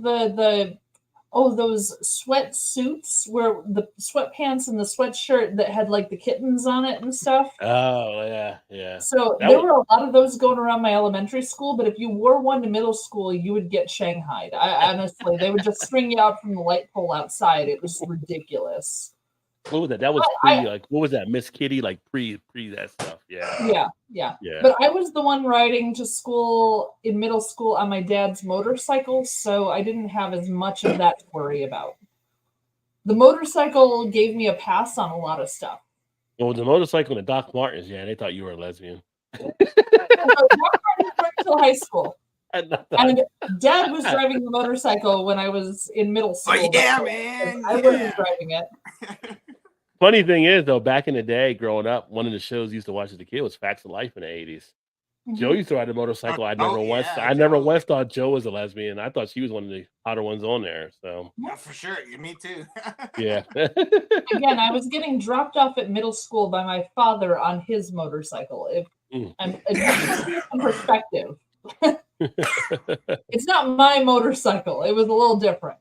those sweatsuits where the sweatpants and the sweatshirt that had like the kittens on it and stuff. Oh, yeah. So there were a lot of those going around my elementary school, but if you wore one to middle school, you would get shanghaied. Honestly, they would just string you out from the light pole outside. It was ridiculous. What was that? That was what was that? Miss Kitty, like pre that stuff. Yeah. But I was the one riding to school in middle school on my dad's motorcycle, so I didn't have as much of that to worry about. The motorcycle gave me a pass on a lot of stuff. Well, the motorcycle and the Doc Martens, they thought you were a lesbian. Doc Martens weren't until high school. And Dad was driving the motorcycle when I was in middle school. Oh, yeah, man. I wasn't driving it. Funny thing is, though, back in the day, growing up, one of the shows I used to watch as a kid was Facts of Life in the 80s. Mm-hmm. Joe used to ride a motorcycle. I never once thought Joe was a lesbian. I thought she was one of the hotter ones on there. So yeah, for sure. Me too. Yeah. Again, I was getting dropped off at middle school by my father on his motorcycle. I'm in perspective. It's not my motorcycle. It was a little different.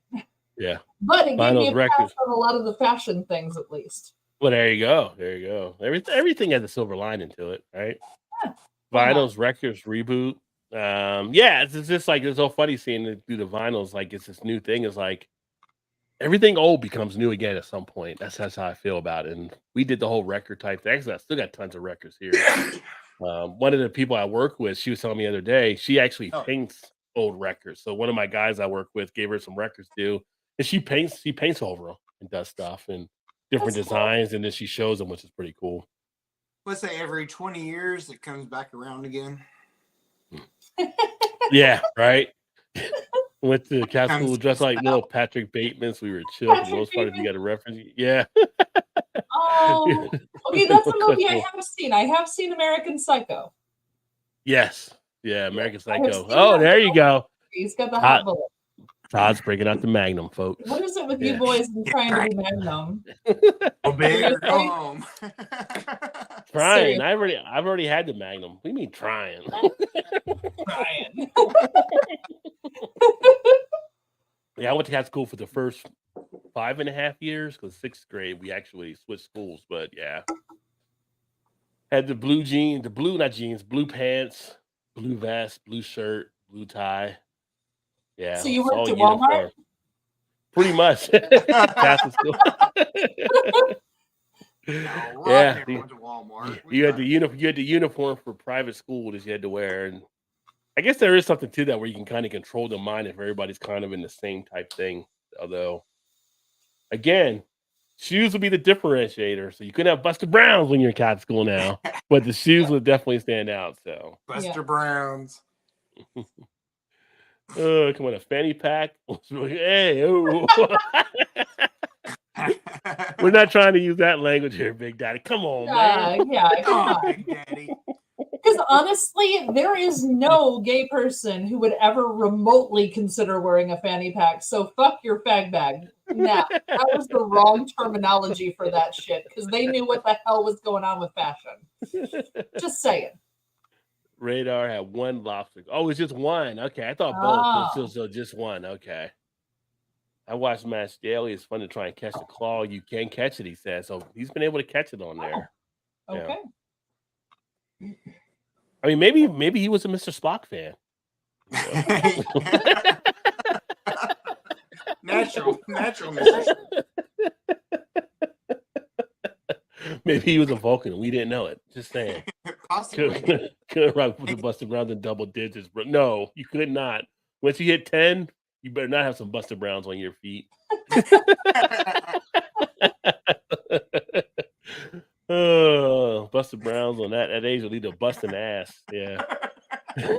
Yeah. But it gave me a pass on a lot of the fashion things, at least. Well, there you go. Everything has a silver lining to it, right? Yeah. Vinyls, records, reboot. It's just like, it's so funny seeing it do the vinyls. Like, it's this new thing. It's like, everything old becomes new again at some point. That's how I feel about it. And we did the whole record type thing. Actually, I still got tons of records here. One of the people I work with, she was telling me the other day, she actually paints old records. So one of my guys I work with gave her some records too, and she paints over them and does stuff and different designs, and then she shows them, which is pretty cool. Let's say every 20 years it comes back around again. Yeah, right. Went to cat school dressed like little Patrick Bateman, so we were chill for the most part. If you got a reference, yeah. Oh, okay, that's a movie I have seen. I have seen American Psycho. Yes, yeah, American Psycho. Oh, there you go. He's got the hot bullet. Todd's breaking out the Magnum, folks. What is it with you boys and trying to be Magnum? Go big or go home. Trying. I've already had the Magnum. What do you mean trying? Trying. Yeah, I went to cat school for the first 5.5 years because 6th grade we actually switched schools. But yeah, had the blue pants, blue vest, blue shirt, blue tie. Yeah. So you worked at Walmart? Uniform. Pretty much. Past the school. Yeah. You had the uniform for private school that you had to wear, and I guess there is something to that where you can kind of control the mind if everybody's kind of in the same type thing. Although, again, shoes would be the differentiator. So you couldn't have Buster Browns when you're in cat school now, but the shoes would definitely stand out. So Buster Browns. Come on, a fanny pack. Hey, oh. We're not trying to use that language here, Big Daddy. Come on, man. Yeah, come on, Big Daddy. Because honestly, there is no gay person who would ever remotely consider wearing a fanny pack. So fuck your fag bag. Nah, that was the wrong terminology for that shit because they knew what the hell was going on with fashion. Just saying. Radar had one lobster. Oh, it's just one. Okay, I thought both. So just one. Okay. I watched Match Daily. It's fun to try and catch the claw. You can catch it, he said. So he's been able to catch it on there. Okay. Yeah. I mean, maybe he was a Mr. Spock fan. Natural Mr. Spock. Maybe he was a Vulcan. We didn't know it. Just saying. Possibly. Could rock with the Buster Browns in double digits, bro. No, you could not. Once you hit 10, you better not have some Buster Browns on your feet. Oh, Buster Browns on that age will lead to busting ass. Yeah. You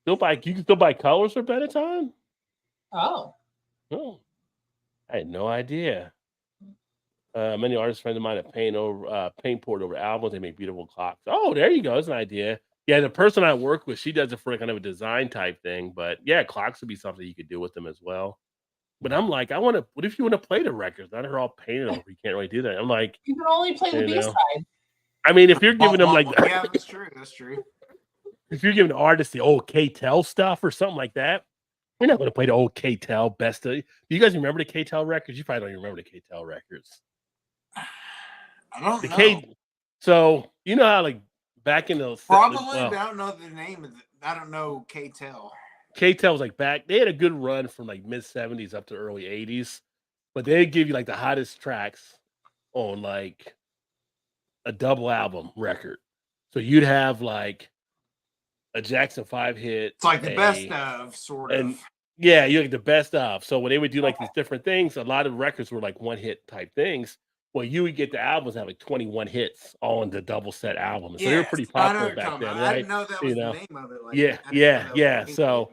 can still buy colors for Benetton? Oh. I had no idea. Many artist friends of mine have paint poured over albums. They make beautiful clocks. Oh, there you go. That's an idea. Yeah, the person I work with, she does it for kind of a design type thing. But yeah, clocks would be something you could do with them as well. But I'm like, what if you want to play the records? Not her all painted over. You can't really do that. I'm like, you can only play the B side. I mean, if you're giving them like, yeah, that's true. That's true. If you're giving the artist the old K-Tel stuff or something like that, you're not going to play the old K-Tel best of. Do you guys remember the K-Tel records? You probably don't even remember the K-Tel records. I don't know. So you know how like back in the probably, but I don't know the name of it. I don't know K-Tel. K-Tel was like back. They had a good run from like mid 70s up to early 80s, but they'd give you like the hottest tracks on like a double album record. So you'd have like a Jackson 5 hit. It's like the best of, sort of. Yeah, you like the best of. So when they would do like these different things, a lot of records were like one hit type things. Well, you would get the albums have like 21 hits all in the double set album. So they were pretty popular back then, right? I didn't know that was the name of it. Like, yeah. So,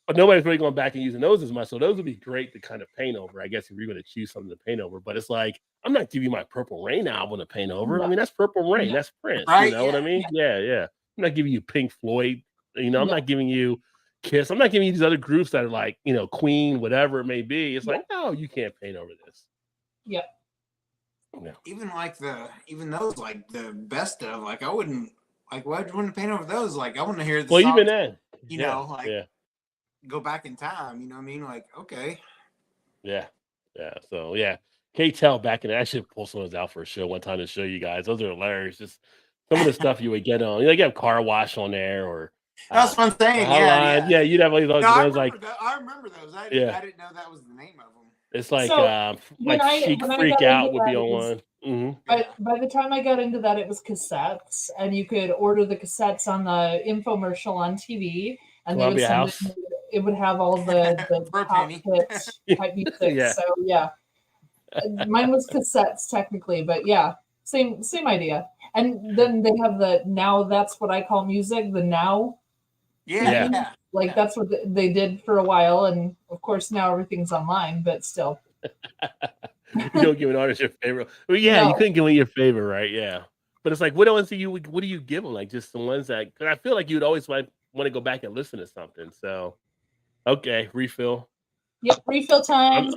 but nobody's really going back and using those as much. So those would be great to kind of paint over, I guess, if you're going to choose something to paint over. But it's like, I'm not giving you my Purple Rain album to paint over. I mean, that's Purple Rain. That's Prince. Right? You know what I mean? Yeah. I'm not giving you Pink Floyd. You know, I'm not giving you Kiss. I'm not giving you these other groups that are like, you know, Queen, whatever it may be. It's like, no, you can't paint over this. Yep. Yeah. Even those like the best of, like I wouldn't like, why would you want to paint over those? Like I want to hear the songs, even then, you know, like go back in time, you know what I mean? Like, okay. Yeah. So K-Tel back in I should pull some of those out for a show one time to show you guys. Those are hilarious. Just some of the stuff you would get on. You know, you have Car Wash on there or That's what I'm saying. Yeah, you'd have all these No, I ones like I remember those. I yeah. didn't know that was the name of them. It's like So Chic when I Freak got into Out would be that, on it was, one. Mm-hmm. by the time I got into that, it was cassettes, and you could order the cassettes on the infomercial on TV, and they would Columbia send House. it would have all the For a top penny. hit type music. Yeah. So yeah, mine was cassettes technically, but yeah, same idea. And then they have the now that's what I call music, the now. Yeah. Like that's what they did for a while, and of course now everything's online, but still. You don't give an artist your favorite. Well, yeah, you No. couldn't give me your favorite, right? Yeah, but it's like, what do you give them? Like just the ones that, because I feel like you'd always want to go back and listen to something. So, okay, refill. Yep, refill time.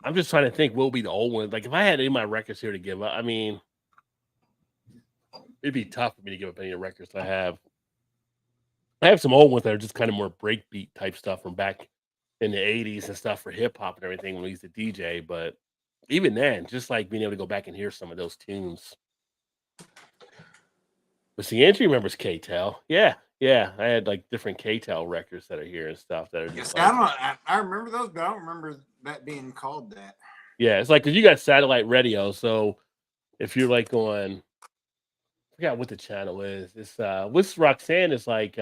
I'm just trying to think what would be the old ones. Like if I had any of my records here to give up, I mean, it'd be tough for me to give up any of the records I have. I have some old ones that are just kind of more breakbeat type stuff from back in the 80s and stuff for hip hop and everything when we used to DJ. But even then, just like being able to go back and hear some of those tunes. But see, Andrew remembers K-Tel. Yeah. I had like different K-Tel records that are here and stuff that are just I remember those, but I don't remember that being called that. Yeah, it's like because you got satellite radio, so if you're like on, I forgot what the channel is. It's what's Roxanne is like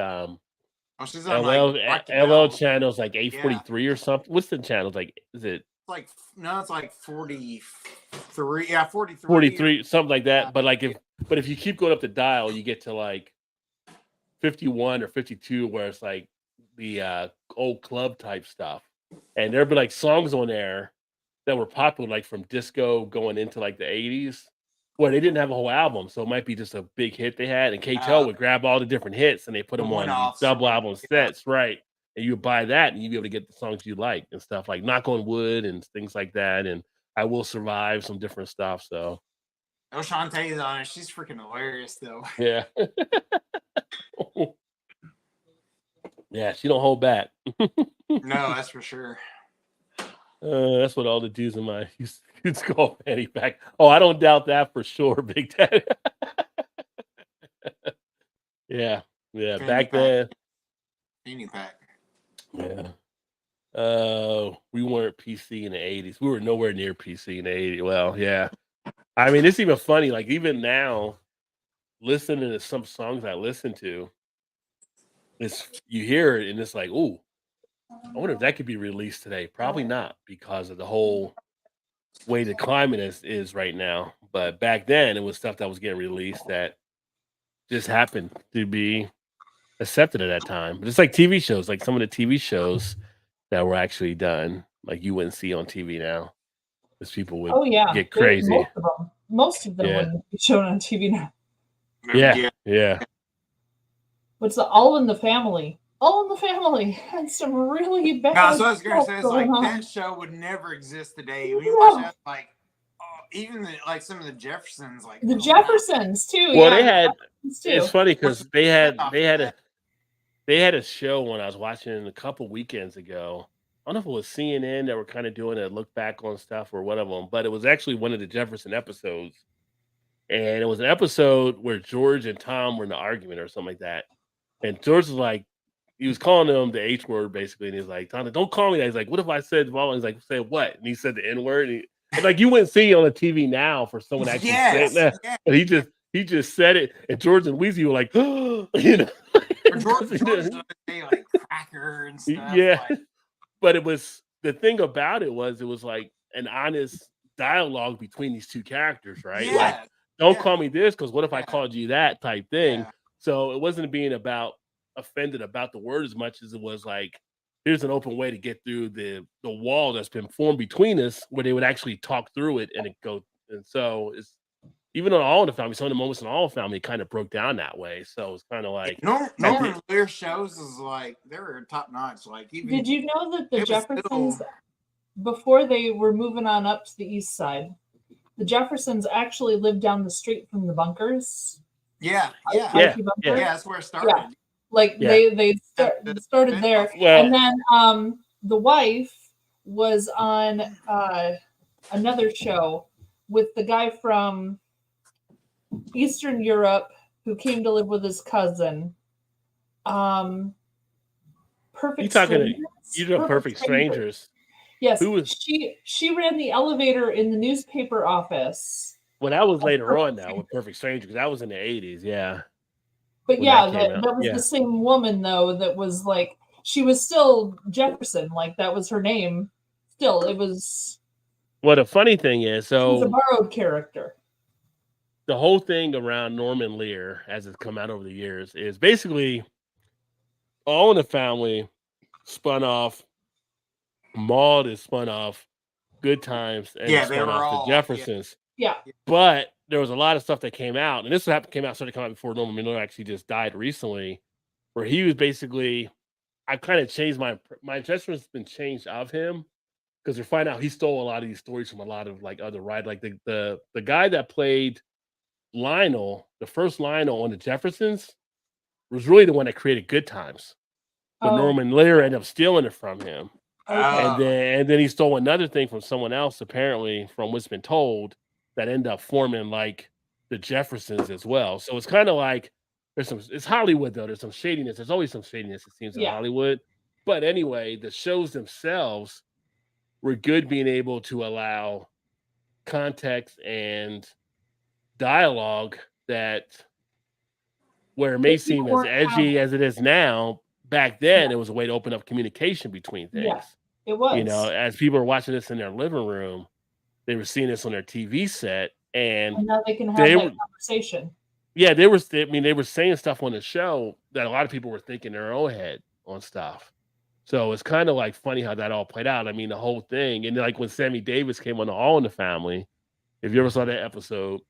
she's on LL channels like 843 or something. What's the channels like? Is it it's like 43. Yeah, 43. 43, something like that. But like if you keep going up the dial, you get to like 51 or 52, where it's like the old club type stuff, and there'd be like songs on there that were popular, like from disco going into like the 80s. Well, they didn't have a whole album, so it might be just a big hit they had. And K-Tel would grab all the different hits and they put them on double album sets, right? And you would buy that and you'd be able to get the songs you like and stuff like Knock on Wood and things like that. And I Will Survive, some different stuff. So, Shantae's on it. She's freaking hilarious, though. Yeah. Yeah, she don't hold back. No, that's for sure. That's what all the dudes in my used to call fanny pack. Oh, I don't doubt that for sure, Big Daddy. Yeah. Fanny Back pack. then. Fanny pack. Yeah. We weren't PC in the 80s. We were nowhere near PC in the 80s. Well, yeah. I mean, it's even funny. Like even now, listening to some songs I listen to, you hear it and it's like, ooh. I wonder if that could be released today. Probably not, because of the whole way the climate is right now. But back then, it was stuff that was getting released that just happened to be accepted at that time. But it's like TV shows, like some of the TV shows that were actually done, like you wouldn't see on TV now, because people would get crazy. Most of them wouldn't be shown on TV now. Yeah. What's the All in the Family? All in the Family had some really bad. No, so I was gonna say, it's like that show would never exist today. When you watch that, like even some of the Jeffersons, like the Jeffersons too. Well, they had. It's funny because they had a show when I was watching a couple weekends ago. I don't know if it was CNN that were kind of doing a look back on stuff or one of them, but it was actually one of the Jefferson episodes, and it was an episode where George and Tom were in an argument or something like that, and George was like. He was calling them the H word basically, and he's like, "Tom, don't call me that." He's like, "What if I said wrong?" He's like, "Say what?" And he said the N word. And like you wouldn't see on the TV now for someone actually saying that, but he just said it, and George and Weezy were like, you know, George would say like cracker and stuff. Yeah, but it was the thing about it was like an honest dialogue between these two characters, right? Yeah. Like, don't call me this because what if I called you that type thing? Yeah. So it wasn't being offended about the word as much as it was like, here's an open way to get through the wall that's been formed between us, where they would actually talk through it and it go. And so it's even on All in the Family, some of the moments in All in the Family kind of broke down that way. So it's kind of like Norman Lear shows is like they were top notch. Like even did you know that the Jeffersons before they were moving on up to the east side, the Jeffersons actually lived down the street from the Bunkers. Yeah, that's where it started. Yeah. Like they started there, and then the wife was on another show with the guy from Eastern Europe who came to live with his cousin. Perfect You talking to Strangers. you doing Perfect Strangers? Yes, Who was? she ran the elevator in the newspaper office. Well, that was later on now with Perfect Strangers because that was in the 80s. Yeah. But When yeah, that came out. that was Yeah. the same woman though. That was like she was still Jefferson. Like that was her name. Still, it was. Well, the funny thing is, She was a so borrowed character. the whole thing around Norman Lear, as it's come out over the years, is basically All in the Family spun off. Maud is spun off. Good Times and Yeah, it's they spun were off all the Jeffersons. Yeah. But there was a lot of stuff that came out, and this started to come out before Norman Miller actually just died recently, where he was basically, I kind of changed my judgment has been changed of him because we find out he stole a lot of these stories from a lot of like other writers, like the guy that played Lionel, the first Lionel on the Jeffersons, was really the one that created Good Times, but Norman Lear ended up stealing it from him. Okay. And then he stole another thing from someone else, apparently, from what's been told, that ended up forming like the Jeffersons as well. So it's kind of like it's Hollywood though. There's some shadiness. There's always some shadiness, it seems, in Hollywood. But anyway, the shows themselves were good being able to allow context and dialogue that where it may seem as edgy as it is now, back then it was a way to open up communication between things. Yeah, it was. You know, as people were watching this in their living room, they were seeing this on their TV set, and now they can have that conversation. Yeah, they were saying stuff on the show that a lot of people were thinking in their own head on stuff. So it's kind of like funny how that all played out. I mean, the whole thing, and like when Sammy Davis came on the All in the Family, if you ever saw that episode,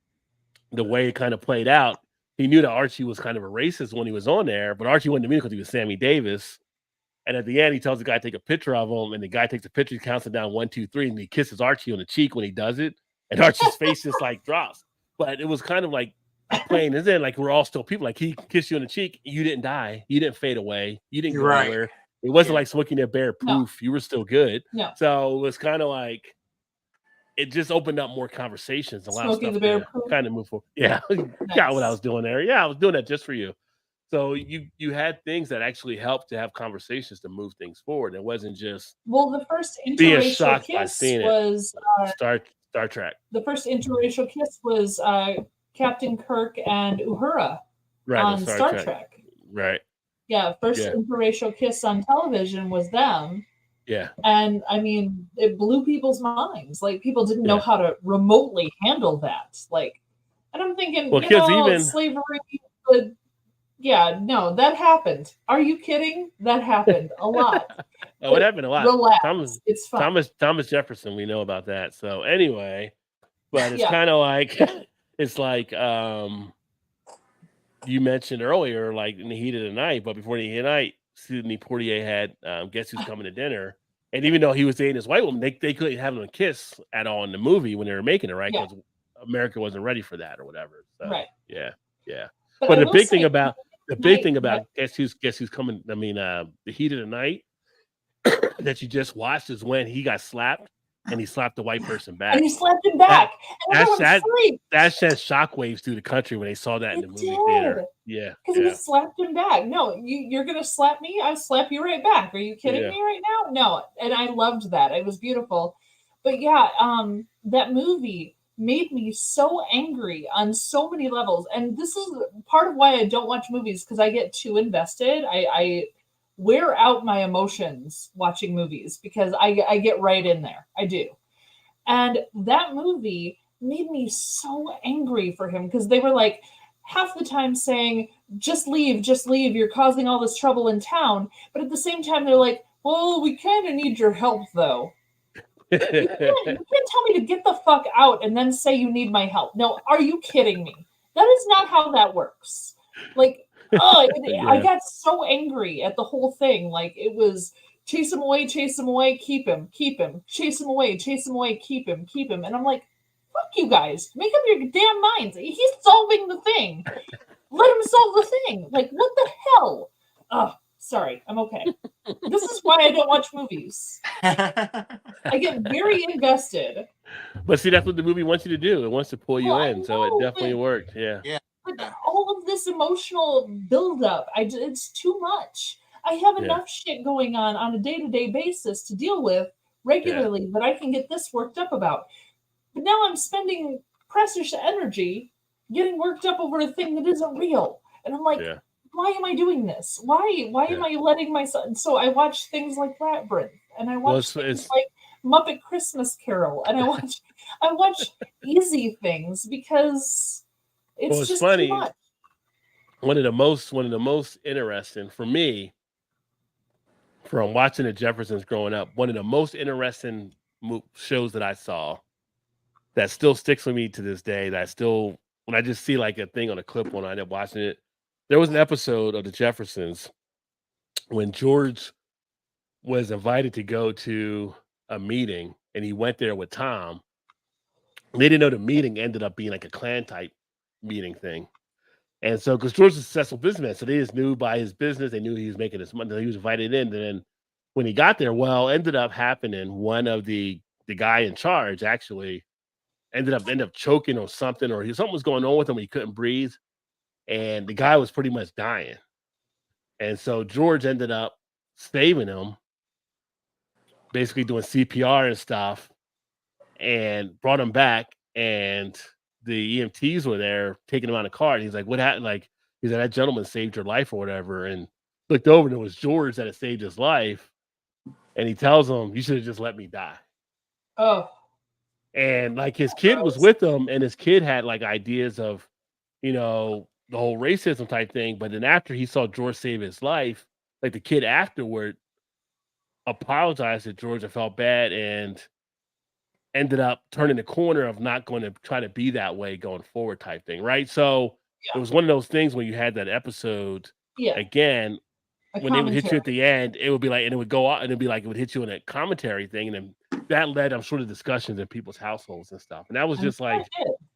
the way it kind of played out, he knew that Archie was kind of a racist when he was on there, but Archie wanted to meet him because he was Sammy Davis. And at the end, he tells the guy to take a picture of him, and the guy takes a picture, he counts it down 1, 2, 3, and he kisses Archie on the cheek when he does it, and Archie's face just like drops. But it was kind of like playing as in like we're all still people. Like he kissed you on the cheek, you didn't die, you didn't fade away, you didn't go anywhere. It wasn't like Smokey and the Bear poof, you were still good. No. So it was kind of like it just opened up more conversations. A lot Smokey of stuff the Bear to kind of move forward. Yeah, got what I was doing there. Yeah, I was doing that just for you. So you had things that actually helped to have conversations to move things forward. It wasn't just the first being interracial shocked by kiss seeing was Star Trek. The first interracial kiss was Captain Kirk and Uhura on Star Trek. Right. Yeah, first interracial kiss on television was them. Yeah. And I mean, it blew people's minds. Like people didn't know how to remotely handle that. Like, and I'm thinking, slavery. Yeah, no, that happened. Are you kidding? That happened a lot. It happened a lot. Relax. It's fine. Thomas Jefferson, we know about that. So anyway, but it's kind of like it's like you mentioned earlier, like in the heat of the night, but before the heat of the night, Sidney Poitier had Guess Who's Coming to Dinner. And even though he was dating his white woman, they couldn't have them kiss at all in the movie when they were making it, right? Because America wasn't ready for that or whatever. So, right. Yeah. But the big thing about Guess Who's Coming, I mean, the heat of the night that you just watched is when he got slapped and he slapped the white person back. And he slapped him back. That sent shockwaves through the country when they saw that in the movie theater. Yeah. Because he slapped him back. No, you're going to slap me? I'll slap you right back. Are you kidding me right now? No. And I loved that. It was beautiful. But yeah, that movie made me so angry on so many levels. And this is part of why I don't watch movies, because I get too invested. I wear out my emotions watching movies because I get right in there. I do. And that movie made me so angry for him because they were like half the time saying, just leave, you're causing all this trouble in town. But at the same time, they're like, well, we kind of need your help though. You can't tell me to get the fuck out and then say you need my help. No, are you kidding me? That is not how that works. Like, I got so angry at the whole thing. Like it was chase him away, keep him, chase him away, keep him. And I'm like, fuck you guys. Make up your damn minds. He's solving the thing. Let him solve the thing. Like, what the hell? Oh, sorry. I'm okay. This is why I don't watch movies. I get very invested. But see, that's what the movie wants you to do. It wants to pull you in. So it definitely worked. Yeah. But all of this emotional buildup. It's too much. I have enough shit going on a day-to-day basis to deal with regularly that I can get this worked up about. But now I'm spending precious energy getting worked up over a thing that isn't real. And I'm like, why am I doing this? Why am I letting myself? So I watch things like Labyrinth, and I watch things like Muppet Christmas Carol, and I watch easy things because it's just funny. too much. One of the most interesting for me, from watching the Jeffersons growing up, one of the most interesting shows that I saw that still sticks with me to this day, that still, when I just see like a thing on a clip when I end up watching it, there was an episode of the Jeffersons when George was invited to go to a meeting, and he went there with Tom. They didn't know the meeting ended up being like a clan type meeting thing. And so, because George was a successful businessman, so they just knew by his business, they knew he was making this money. He was invited in. And then when he got there, ended up happening, one of the guy in charge actually ended up choking on something, or something was going on with him. He couldn't breathe, and the guy was pretty much dying. And so George ended up saving him, basically doing CPR and stuff, and brought him back. And the EMTs were there taking him on a car. And he's like, what happened? Like, he said, that gentleman saved your life or whatever. And looked over, and it was George that had saved his life. And he tells him, you should have just let me die. Oh. And like his kid was with him, and his kid had like ideas of, the whole racism type thing. But then after he saw George save his life, like the kid afterward apologized to George and felt bad, and ended up turning the corner of not going to try to be that way going forward type thing. Right. So it was one of those things when you had that episode again, when they would hit you at the end, it would be like, and it would go out, and it'd be like, it would hit you in a commentary thing. And then that led, I'm sure, to discussions in people's households and stuff. And that was just like,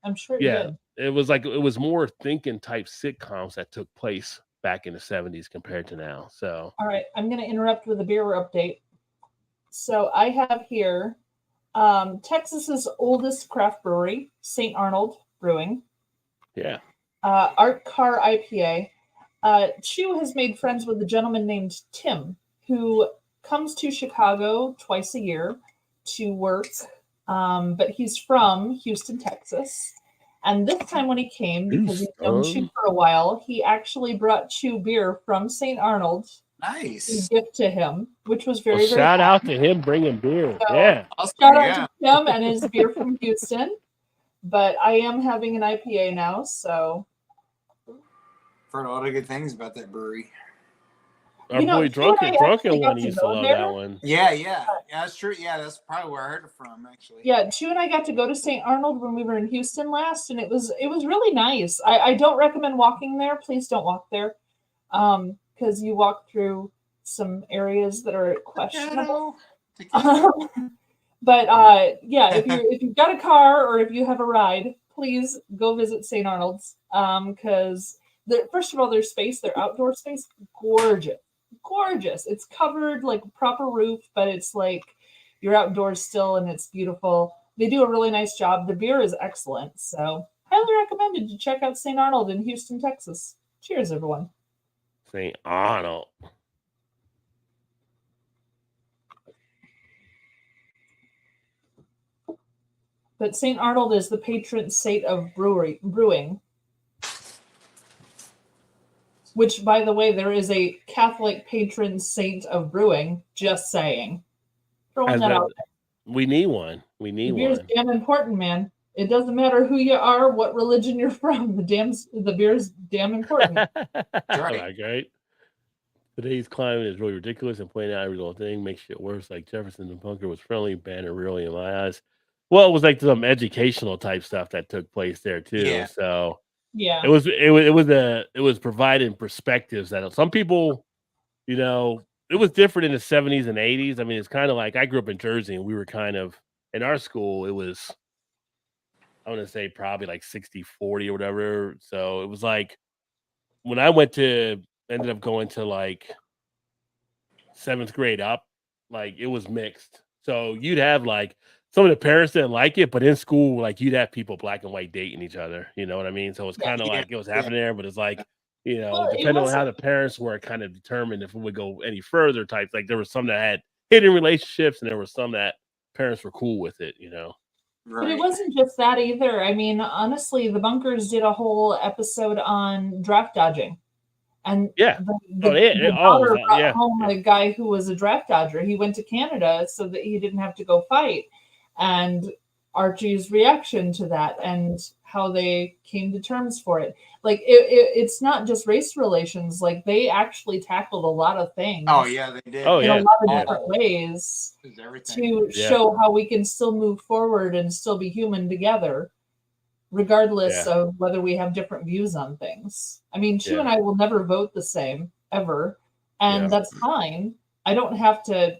I'm sure it did. It was like, it was more thinking type sitcoms that took place back in the 70s compared to now. So, all right, I'm going to interrupt with a beer update. So I have here Texas's oldest craft brewery, St. Arnold Brewing. Yeah. Art Car IPA. Chu has made friends with a gentleman named Tim, who comes to Chicago twice a year to work, but he's from Houston, Texas. And this time when he came, because he's known Chu for a while, he actually brought Chu beer from St. Arnold. Nice. To gift to him, which was very, very shout out to him bringing beer. So, awesome. Shout out to Tim and his beer from Houston. But I am having an IPA now, so. I've heard a lot of good things about that brewery. Our boy Drunken one used to love that one. Yeah, that's true. Yeah, that's probably where I heard it from, actually. Yeah, Chu and I got to go to St. Arnold when we were in Houston last, and it was really nice. I don't recommend walking there. Please don't walk there. Because you walk through some areas that are questionable. But yeah, if you've got a car or if you have a ride, please go visit St. Arnold's. Because first of all, their outdoor space, gorgeous. It's covered like a proper roof, but it's like you're outdoors still, and it's beautiful. They do a really nice job. The beer is excellent, so highly recommended to check out St. Arnold in Houston, Texas. Cheers, everyone. St. Arnold. But St. Arnold is the patron saint of brewing. Which, by the way, there is a Catholic patron saint of brewing. Just saying. Throwing that out there. We need one. Beer's damn important, man. It doesn't matter who you are, what religion you're from. The beer's damn important. Right. Today's climate is really ridiculous, and pointing out every little thing makes shit worse. Like Jefferson and Bunker was friendly, banner really in my eyes. Well, it was like some educational type stuff that took place there too. Yeah. So yeah, it was providing perspectives that some people, it was different in the 70s and 80s. I mean, it's kind of like I grew up in Jersey, and we were kind of in our school. It was, I want to say probably like 60-40 or whatever. So it was like when I ended up going to like 7th grade up, like it was mixed. So you'd have like some of the parents didn't like it, but in school, like you'd have people black and white dating each other. You know what I mean? So it's kind of like it was happening there, but it's like, Well, it depending on how the parents were, kind of determined if it would go any further. Type like there were some that had hidden relationships, and there were some that parents were cool with it. But it wasn't just that either. I mean, honestly, the Bunkers did a whole episode on draft dodging. And the daughter brought home a guy who was a draft dodger. He went to Canada so that he didn't have to go fight. And Archie's reaction to that and how they came to terms for it. Like it's not just race relations. Like they actually tackled a lot of things. Oh yeah, they did. In a lot of different ways to show how we can still move forward and still be human together, regardless of whether we have different views on things. I mean, Chu and I will never vote the same ever, and that's fine. I don't have to,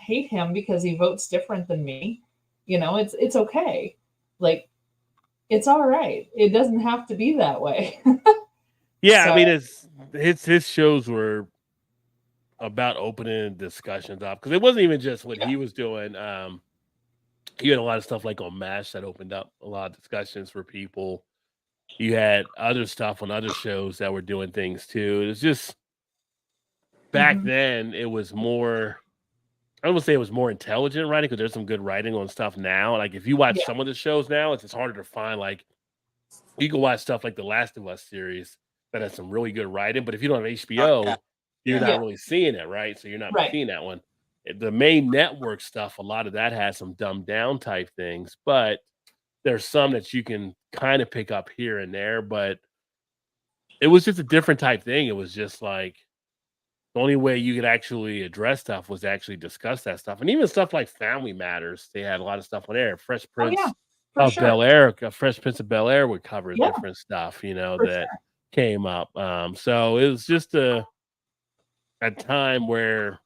hate him because he votes different than me. It's okay. Like, it's all right. It doesn't have to be that way. I mean, his shows were about opening discussions up because it wasn't even just what he was doing. You had a lot of stuff like on MASH that opened up a lot of discussions for people. You had other stuff on other shows that were doing things too. It was just back then. It was more. I don't want to say it was more intelligent writing because there's some good writing on stuff now. Like if you watch some of the shows now, it's harder to find. Like you can watch stuff like the Last of Us series that has some really good writing, but if you don't have HBO, you're not really seeing it, right? So you're not seeing that one. The main network stuff, a lot of that has some dumbed down type things, but there's some that you can kind of pick up here and there. But it was just a different type thing. It was just like. The only way you could actually address stuff was to actually discuss that stuff. And even stuff like Family Matters, they had a lot of stuff on there. Fresh Prince of Bel-Air, Fresh Prince of Bel-Air would cover different stuff, that came up. So it was just a time where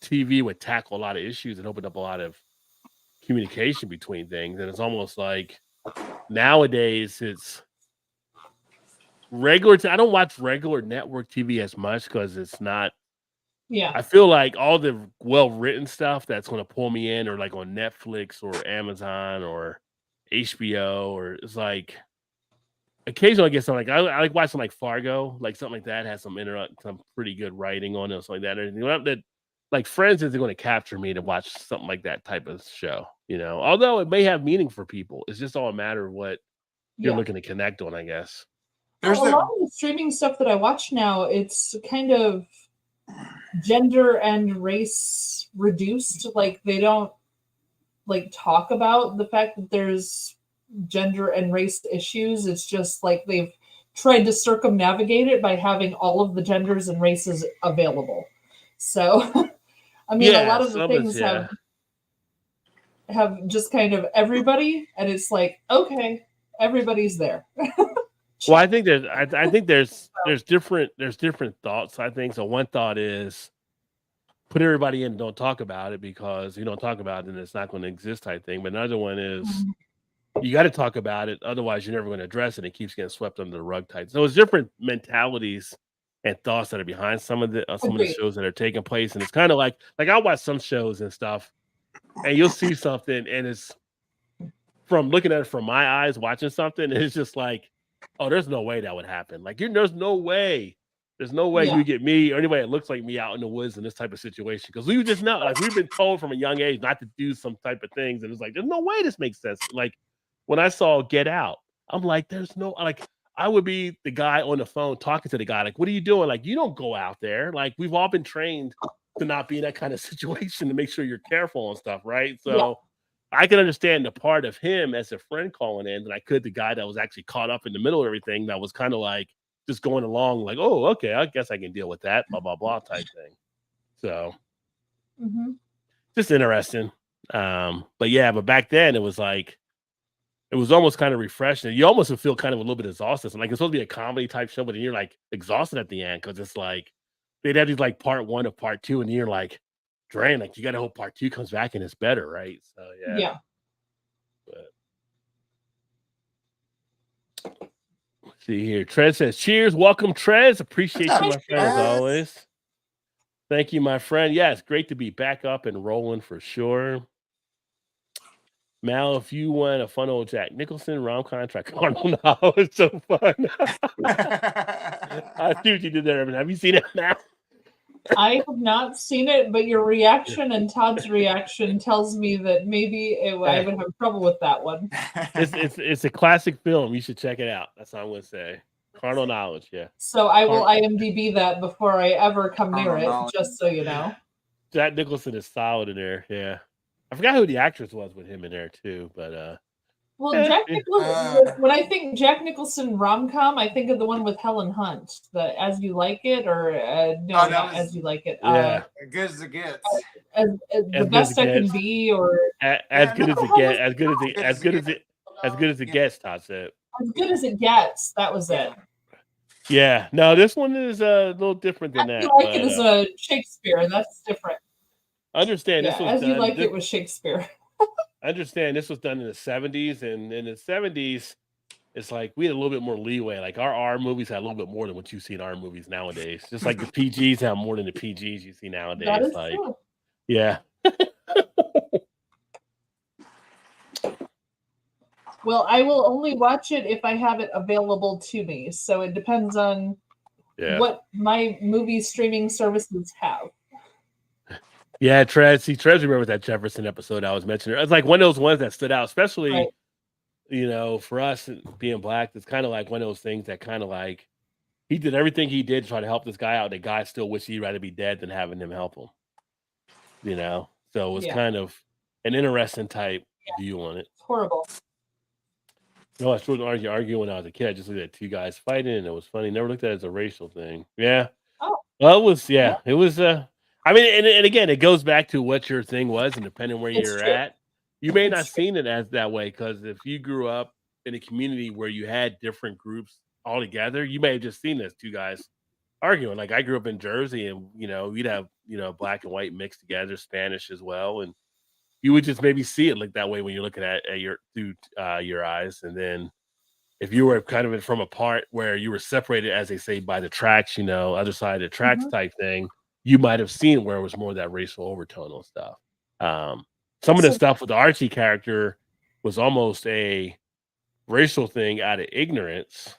TV would tackle a lot of issues and open up a lot of communication between things. And it's almost like nowadays it's regular. I don't watch regular network TV as much because it's not. Yeah, I feel like all the well-written stuff that's going to pull me in, or like on Netflix or Amazon or HBO, or it's like occasionally I get something like I like watching like Fargo, like something like that has some pretty good writing on it, or something like that. That like Friends isn't going to capture me to watch something like that type of show, Although it may have meaning for people, it's just all a matter of what you're looking to connect on, I guess. A lot of the streaming stuff that I watch now, it's kind of gender and race reduced. Like they don't like talk about the fact that there's gender and race issues. It's just like they've tried to circumnavigate it by having all of the genders and races available. So I mean, a lot of the things have just kind of everybody, and it's like, okay, everybody's there. Well, I think there's different thoughts. I think so. One thought is put everybody in and don't talk about it, because you don't talk about it and it's not going to exist type thing. But another one is you got to talk about it, otherwise you're never going to address it. It keeps getting swept under the rug type. So it's different mentalities and thoughts that are behind some of the shows that are taking place. And it's kind of like I watch some shows and stuff, and you'll see something, and it's from looking at it from my eyes, watching something, and it's just like, oh, there's no way that would happen. Like, there's no way you get me or anybody that looks like me out in the woods in this type of situation. Because we just know, like, we've been told from a young age not to do some type of things. And it's like, there's no way this makes sense. Like, when I saw Get Out, I'm like, there's no, like, I would be the guy on the phone talking to the guy. Like, what are you doing? Like, you don't go out there. Like, we've all been trained to not be in that kind of situation, to make sure you're careful and stuff, right? So I can understand the part of him as a friend calling in, and I could the guy that was actually caught up in the middle of everything, that was kind of like just going along like, oh, okay, I guess I can deal with that, blah, blah, blah type thing. So just interesting. But back then it was like, it was almost kind of refreshing. You almost would feel kind of a little bit exhausted. Like, it's supposed to be a comedy type show, but then you're like exhausted at the end, because it's like they'd have these like part 1 of part 2, and you're like drained. Like, you got to hope part 2 comes back and it's better, right? So yeah. But let's see here. Trez says, cheers. Welcome, Trez. Appreciate you, my friend, as always. Thank you, my friend. Yeah, it's great to be back up and rolling for sure. Mal, if you want a fun old Jack Nicholson rom-com track, Carnal Knowledge, it's so fun. I see what you did there, Evan. Have you seen it, Mal? I have not seen it, but your reaction and Todd's reaction tells me that maybe I would have trouble with that one. It's a classic film. You should check it out. That's all I'm going to say. Carnal Knowledge, yeah. So I will IMDb that before I ever come near it, just so you know. Jack Nicholson is solid in there, yeah. I forgot who the actress was with him in there too, but well, Jack Nicholson. When I think Jack Nicholson rom-com, I think of the one with Helen Hunt, the "As You Like It" or no, not "As You Like It." Yeah, as good as it gets. The Best I Can Be, or as good as it gets. As good as it gets. Todd said. As Good as It Gets. That was it. Yeah. No, this one is a little different than that. As You Like It is a Shakespeare. That's different. Understand this was As You Like It was Shakespeare. I understand this was done in the 70s, and in the 70s, it's like we had a little bit more leeway. Like our R movies had a little bit more than what you see in our movies nowadays. Just like the PGs have more than the PGs you see nowadays. That is like, true. Yeah. Well, I will only watch it if I have it available to me. So it depends on what my movie streaming services have. Yeah, Trez remembers that Jefferson episode I was mentioning. It's like one of those ones that stood out, especially, you know, for us being Black. It's kind of like one of those things that kind of like he did everything he did to try to help this guy out. The guy still wished he'd rather be dead than having him help him. You know, so it was kind of an interesting type view on it. It's horrible. No, I started arguing when I was a kid. I just looked at two guys fighting, and it was funny. Never looked at it as a racial thing. Yeah. Oh. Well, it was. Yeah, it was. I mean, and again, it goes back to what your thing was, and depending where you're at, you may not seen it as that way. Because if you grew up in a community where you had different groups all together, you may have just seen this two guys arguing. Like I grew up in Jersey, and you know, we'd have Black and white mixed together, Spanish as well, and you would just maybe see it like that way when you're looking at your through your eyes. And then if you were kind of from a part where you were separated, as they say, by the tracks, other side of the tracks type thing, you might have seen where it was more of that racial overtone on stuff. Some of the stuff with the Archie character was almost a racial thing out of ignorance,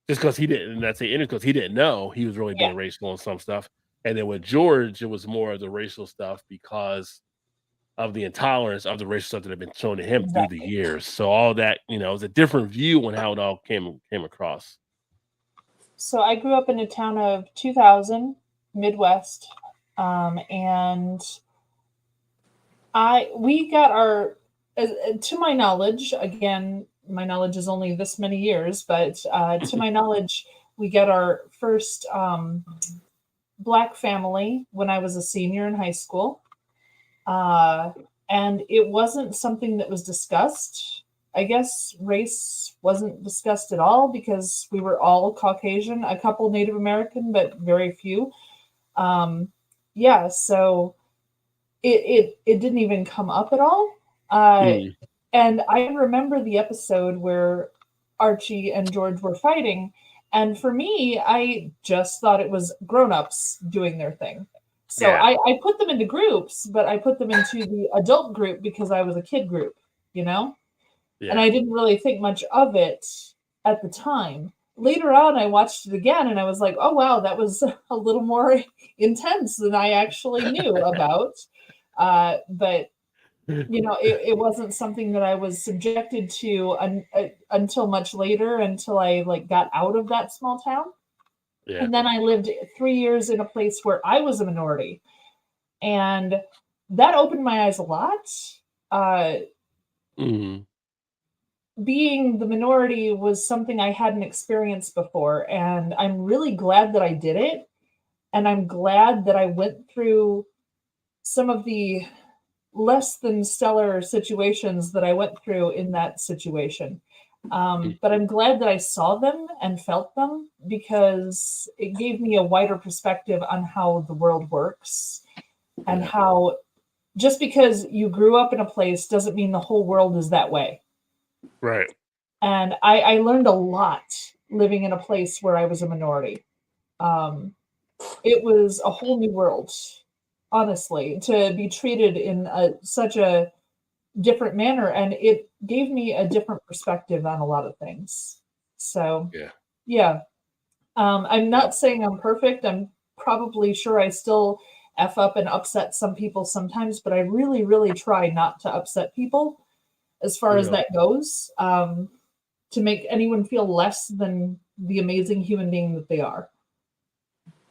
just because he didn't. And that's because he didn't know he was really being racial on some stuff. And then with George, it was more of the racial stuff because of the intolerance of the racial stuff that had been shown to him through the years. So all that, it was a different view on how it all came across. So I grew up in a town of 2,000, Midwest, and we got our, to my knowledge, again, my knowledge is only this many years, but to my knowledge, we got our first Black family when I was a senior in high school. And it wasn't something that was discussed. I guess race wasn't discussed at all because we were all Caucasian, a couple Native American, but very few. So it didn't even come up at all. And I remember the episode where Archie and George were fighting. And for me, I just thought it was grown-ups doing their thing. So I put them into groups, but I put them into the adult group because I was a kid group, and I didn't really think much of it at the time. Later on, I watched it again and I was like, oh, wow, that was a little more intense than I actually knew about. But, it wasn't something that I was subjected to until much later, until I got out of that small town. Yeah. And then I lived 3 years in a place where I was a minority. And that opened my eyes a lot. Being the minority was something I hadn't experienced before. And I'm really glad that I did it. And I'm glad that I went through some of the less than stellar situations that I went through in that situation. But I'm glad that I saw them and felt them because it gave me a wider perspective on how the world works and how just because you grew up in a place doesn't mean the whole world is that way. Right. And I learned a lot living in a place where I was a minority. It was a whole new world, honestly, to be treated in such a different manner, and it gave me a different perspective on a lot of things. So yeah. I'm not saying I'm perfect. I'm probably sure I still F up and upset some people sometimes, but I really, really try not to upset people as far as that goes, to make anyone feel less than the amazing human being that they are.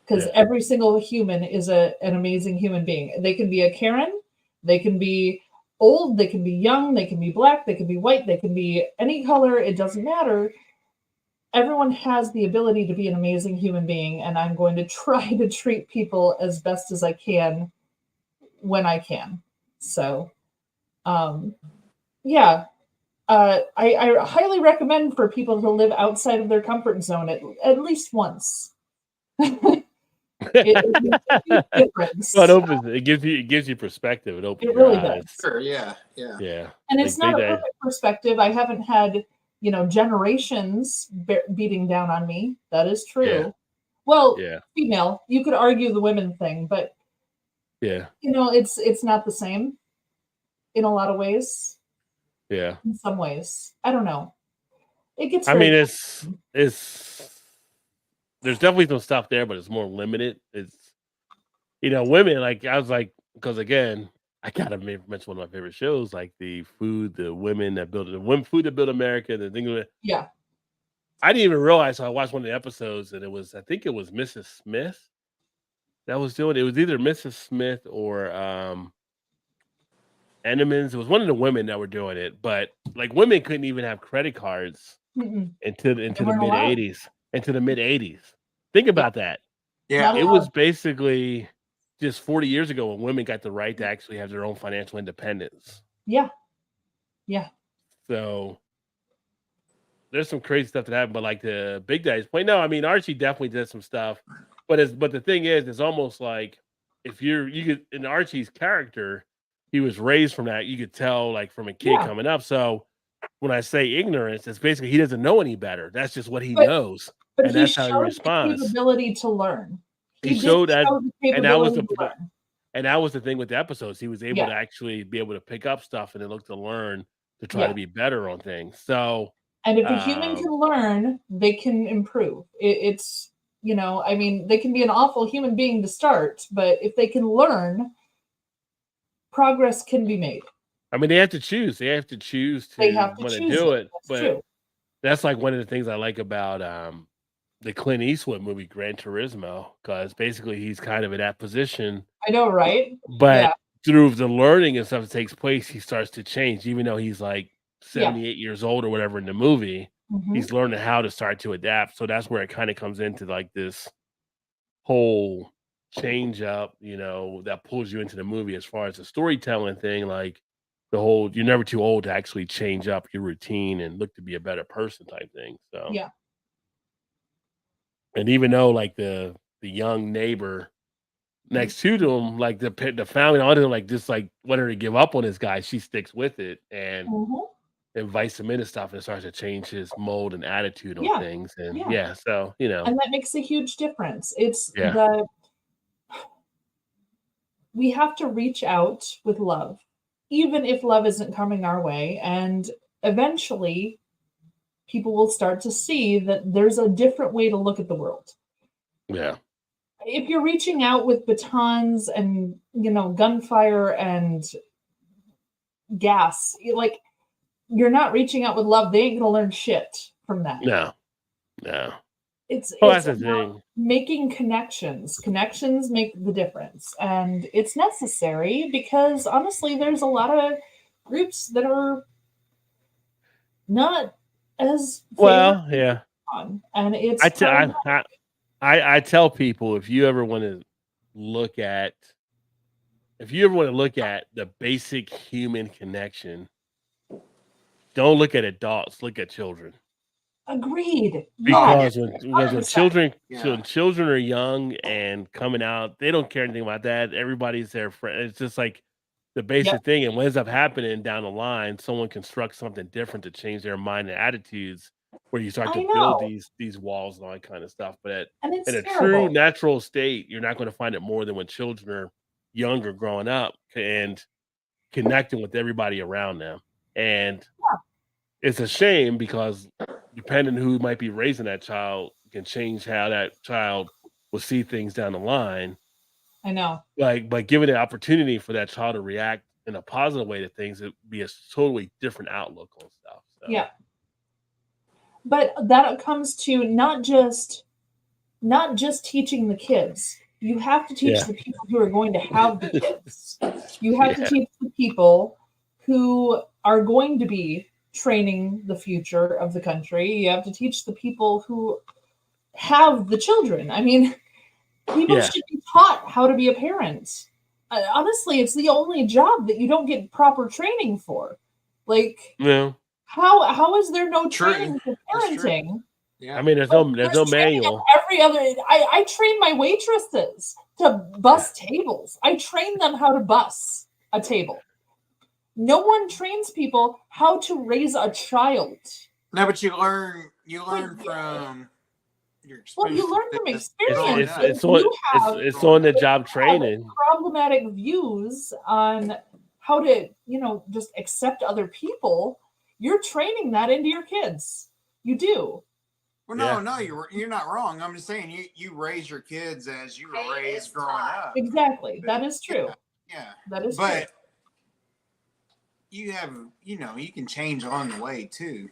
Because every single human is an amazing human being. They can be a Karen, they can be old, they can be young, they can be black, they can be white, they can be any color, it doesn't matter. Everyone has the ability to be an amazing human being, and I'm going to try to treat people as best as I can when I can. So, yeah, I highly recommend for people to live outside of their comfort zone at least once. It makes a huge difference. Well, it gives you perspective. It opens your really eyes. does. Sure, yeah. And it's not a perfect perspective. I haven't had generations beating down on me. That is true. Well, female, you could argue the women thing, but it's not the same in a lot of ways. Yeah. In some ways, I don't know. It gets. I mean, it's there's definitely some stuff there, but it's more limited. It's women, like I was like, because again, I gotta mention one of my favorite shows, like the food that build America. The thing with I didn't even realize. So I watched one of the episodes, and I think it was Mrs. Smith that was doing it. It was either Mrs. Smith or Enemans. It was one of the women that were doing it, but like women couldn't even have credit cards into the mid '80s. Into the mid '80s. Think about that. Yeah, it was basically just 40 years ago when women got the right to actually have their own financial independence. Yeah. So there's some crazy stuff that happened, but like the Big Daddy's point. No, I mean Archie definitely did some stuff, but the thing is, it's almost like if you could in Archie's character, he was raised from that. You could tell like from a kid coming up. So when I say ignorance, it's basically he doesn't know any better. That's just what he knows, but and that's how he responds. The capability to learn. He showed that, and that was the thing with the episodes. He was able to actually be able to pick up stuff and then look to learn to try to be better on things. So, and if a human can learn, they can improve. It's I mean, they can be an awful human being to start, but if they can learn, progress can be made. I mean, they have to choose. They have to choose to want to do it. But that's like one of the things I like about the Clint Eastwood movie Gran Turismo, because basically he's kind of in that position. I know, right? But through the learning and stuff that takes place, he starts to change. Even though he's like 78 years old or whatever in the movie, he's learning how to start to adapt. So that's where it kind of comes into like this whole change up, that pulls you into the movie as far as the storytelling thing, like the whole you're never too old to actually change up your routine and look to be a better person type thing. So and even though like the young neighbor next to them, like the family on him, like just like wanted her to give up on this guy, she sticks with it and invites him into stuff and starts to change his mold and attitude on things. And so and that makes a huge difference. It's we have to reach out with love, even if love isn't coming our way, and eventually people will start to see that there's a different way to look at the world. If you're reaching out with batons and gunfire and gas, you're not reaching out with love. They ain't gonna learn shit from that. No. It's that's the thing. Making connections. Connections make the difference, and it's necessary because honestly, there's a lot of groups that are not as on, and it's. I tell people if you ever want to look at the basic human connection, don't look at adults, look at children. Agreed. Because when children are young and coming out, they don't care anything about that. Everybody's their friend. It's just like the basic thing. And what ends up happening down the line, someone constructs something different to change their mind and attitudes, where you start to build these walls and all that kind of stuff. But in a true natural state, you're not going to find it more than when children are younger growing up. And connecting with everybody around them. And it's a shame because depending who might be raising that child can change how that child will see things down the line. I know. Like, but given the opportunity for that child to react in a positive way to things, it'd be a totally different outlook on stuff. So. Yeah. But that comes to not just teaching the kids. You have to teach the people who are going to have the kids. You have to teach the people who are going to be training the future of the country. You have to teach the people who have the children. I mean, people should be taught how to be a parent. Honestly, it's the only job that you don't get proper training for. Like, how is there no training for parenting? Yeah. I mean, there's no manual. Every other, I train my waitresses to bus tables. I train them how to bus a table. No one trains people how to raise a child. No, but you learn from your experience. Well, you learn from experience. It's on the job training. Problematic views on how to, just accept other people. You're training that into your kids. You do. Well, no, you're not wrong. I'm just saying you raise your kids as you were raised growing up. Exactly. That is true. Yeah. That is true. But you have, you can change along the way too.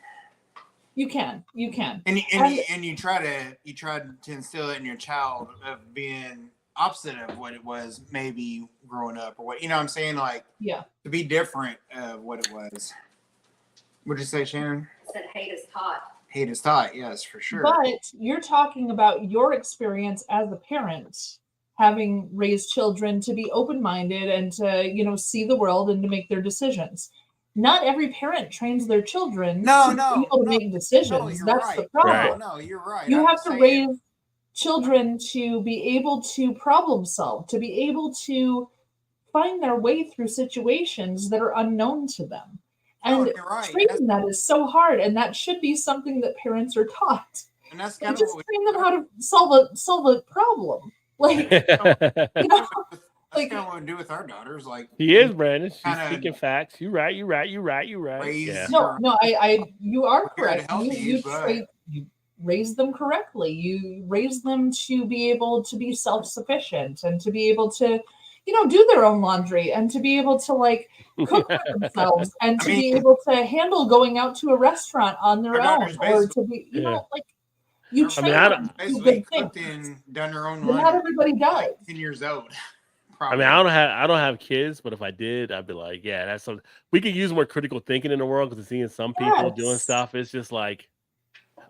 You can. And you try to instill it in your child of being opposite of what it was maybe growing up or what, what I'm saying? Like, to be different of what it was. What'd you say, Shannon? I said hate is taught. Hate is taught, yes, for sure. But you're talking about your experience as a parent, having raised children to be open-minded and to, see the world and to make their decisions. Not every parent trains their children to be able to make decisions. That's the problem. No, you're right. You have to raise children to be able to problem solve, to be able to find their way through situations that are unknown to them. And training that is so hard, and that should be something that parents are taught. And that's kind of just train them how to solve a problem. Like, that's kind of what we do with our daughters. Like, he is, Brandon. She's speaking facts. You're right. Yeah. No, you are correct. You raise them correctly. You raise them to be able to be self-sufficient and to be able to, do their own laundry and to be able to cook for themselves and to be able to handle going out to a restaurant on their own, or to be, you train them basically cooked and done their own laundry. Not everybody does. 10 years old. Probably. I mean, I don't have kids, but if I did, I'd be like, yeah, that's something. We could use more critical thinking in the world, because seeing some people doing stuff, it's just like,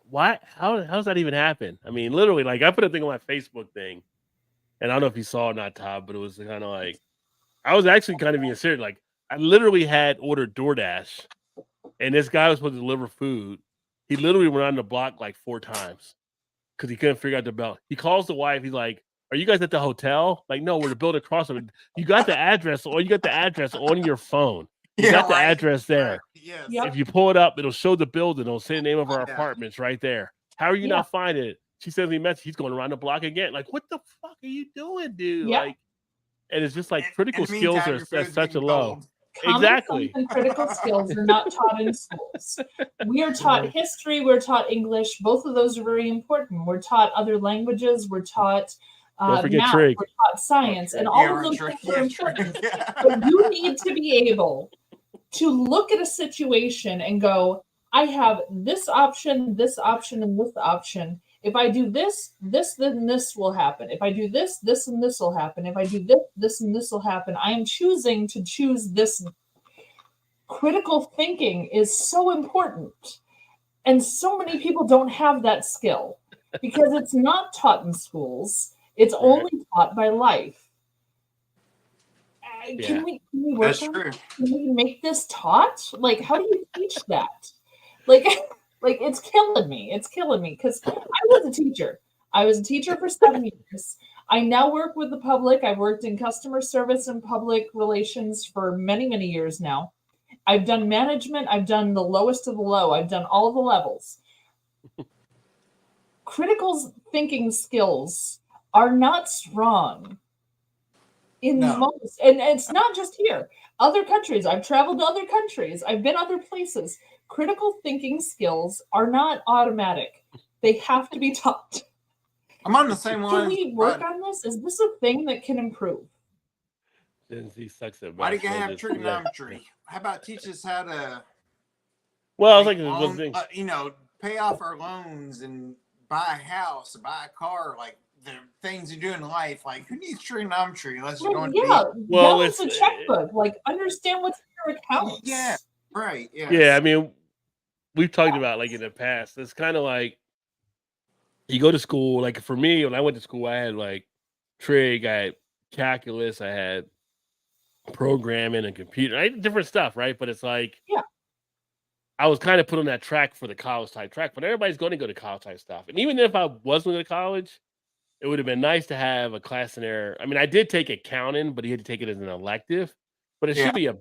why? How does that even happen? I mean, literally, I put a thing on my Facebook thing, and I don't know if you saw it or not, Todd, but it was kind of like, I was actually kind of being serious. Like, I literally had ordered DoorDash, and this guy was supposed to deliver food. He literally went on the block 4 times because he couldn't figure out the bell. He calls the wife. He's like, "Are you guys at the hotel?" Like, no, we're the building across from it. You got the address, or you got the address on your phone. You got the address there. Yes. Yep. If you pull it up, it'll show the building. It'll say the name of our apartments right there. How are you not finding it? She says he messaged. He's going around the block again. Like, what the fuck are you doing, dude? Yep. Like, and it's just critical skills are at such a low. Common sense and critical skills are not taught in schools. We are taught history. We're taught English. Both of those are very important. We're taught other languages. We're taught math. Trig. We're taught science, and all of those things are important. But you need to be able to look at a situation and go, I have this option, and this option. If I do this, then this will happen. If I do this, and this will happen. If I do this, and this will happen. I am choosing to choose this. Critical thinking is so important. And so many people don't have that skill because it's not taught in schools. It's only taught by life. Can we work on it? Can we make this taught? How do you teach that? It's killing me. It's killing me because I was a teacher. I was a teacher for 7 years. I now work with the public. I've worked in customer service and public relations for many, many years now. I've done management. I've done the lowest of the low. I've done all the levels. Critical thinking skills are not strong in most, and it's not just here. Other countries, I've traveled to other countries. I've been other places. Critical thinking skills are not automatic. They have to be taught. I'm on the same line. Can we work on this? Is this a thing that can improve? Gen Z sucks at Why do you have math. trigonometry? How about teach us how to Well, it's like pay off our loans and buy a house, buy a car, like the things you do in life. Like, who needs trigonometry unless you're going to be? Well, it's a checkbook. Like, understand what's in your accounts. Yeah, right. Yes. Yeah, I mean, we've talked about like in the past. It's kind of like you go to school. Like for me, when I went to school, I had like trig, I had calculus, I had programming and computer, I had different stuff, right? But it's like, I was kind of put on that track for the college type track, but everybody's going to go to college type stuff. And even if I wasn't going to college, it would have been nice to have a class in there. I mean, I did take accounting, but you had to take it as an elective. But it should be a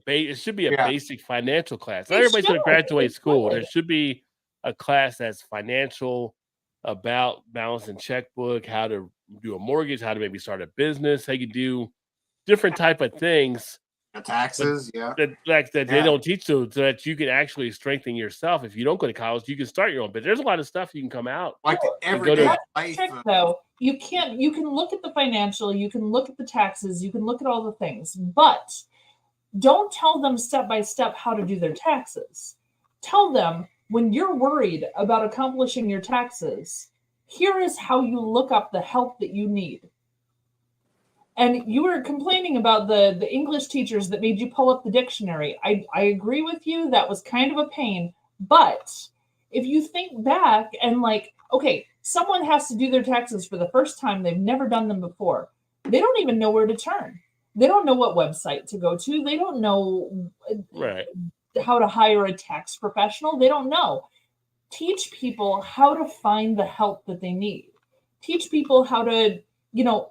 basic financial class. Not everybody's going to graduate school. There should be a class that's financial, about balancing checkbook, how to do a mortgage, how to maybe start a business, how you do different type of things. The taxes, that they don't teach so that you can actually strengthen yourself. If you don't go to college, you can start your own. But there's a lot of stuff you can come out. Like everyday life. Trick, though, you can look at the financial, you can look at the taxes, you can look at all the things, but don't tell them step by step how to do their taxes. Tell them when you're worried about accomplishing your taxes, here is how you look up the help that you need. And you were complaining about the English teachers that made you pull up the dictionary. I agree with you. That was kind of a pain. But if you think back and like, okay, someone has to do their taxes for the first time. They've never done them before. They don't even know where to turn. They don't know what website to go to. They don't know how to hire a tax professional. They don't know. Teach people how to find the help that they need. Teach people how to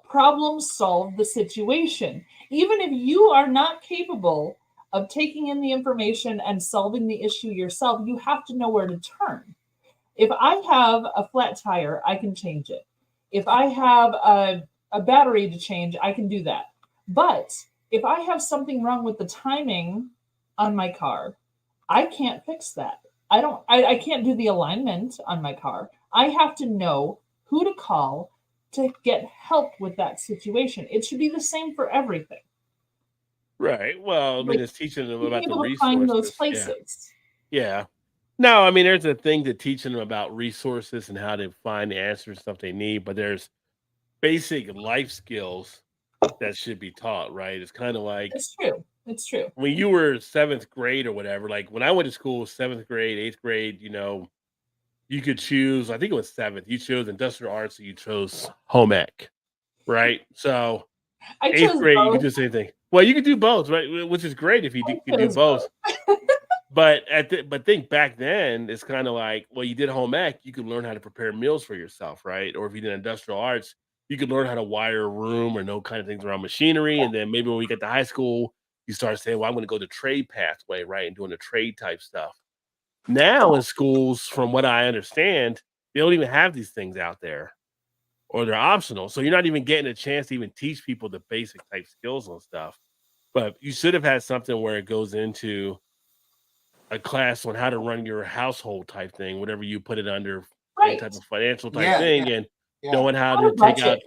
problem solve the situation. Even if you are not capable of taking in the information and solving the issue yourself, you have to know where to turn. If I have a flat tire, I can change it. If I have a battery to change, I can do that. But if I have something wrong with the timing on my car, I can't fix that. I can't do the alignment on my car. I have to know who to call to get help with that situation. It should be the same for everything. Right. Well, I mean, it's teaching them about the resources. Find those places. Yeah. No, I mean, there's a thing to teaching them about resources and how to find the answers and stuff they need, but there's basic life skills that should be taught, right? It's kind of like it's true. When you were 7th grade or whatever, like when I went to school, 7th grade, 8th grade, you could choose, I think it was 7th, you chose industrial arts, or you chose home ec, right? So I 8th grade, both. you could do the same thing. Well, you could do both, right? Which is great if you could do both. But think back then, it's kind of like, well, you did home ec, you could learn how to prepare meals for yourself, right? Or if you did industrial arts, you could learn how to wire a room or know kind of things around machinery. And then maybe when we get to high school, you start saying, well, I'm going to go the trade pathway, right? And doing the trade type stuff. Now in schools, from what I understand, they don't even have these things out there, or they're optional. So you're not even getting a chance to even teach people the basic type skills and stuff. But you should have had something where it goes into a class on how to run your household type thing, whatever you put it under, any type of financial type thing, and knowing how to take out,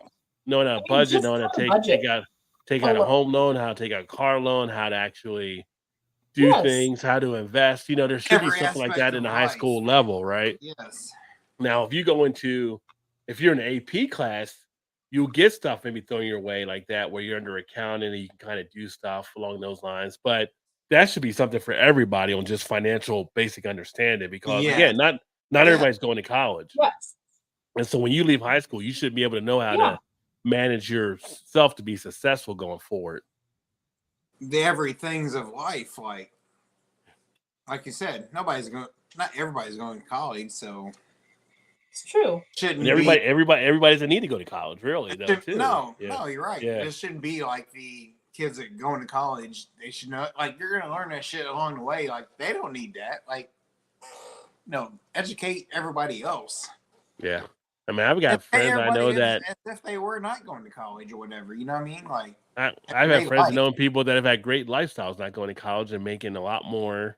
knowing how to budget, knowing how to take out a home loan, how to take out a car loan, how to actually do things, how to invest. There should be something like that in the high school level, right? Yes. Now, if you're in an AP class, you'll get stuff maybe thrown your way like that, where you're under accounting and you can kind of do stuff along those lines. But that should be something for everybody on just financial basic understanding, because again, not everybody's going to college. Yes. And so when you leave high school, you should be able to know how to manage yourself to be successful going forward. The everythings of life, like you said, not everybody's going to college, so it's true. Everybody doesn't need to go to college, really. No, you're right. It shouldn't be like the kids that going to college. They should know, like, you're going to learn that shit along the way. Like, they don't need that. Like, educate everybody else. Yeah. I mean, I've got Pay friends I everybody know that as if they were not going to college or whatever. You know what I mean? Like I've had they friends and like. known people that have had great lifestyles not going to college and making a lot more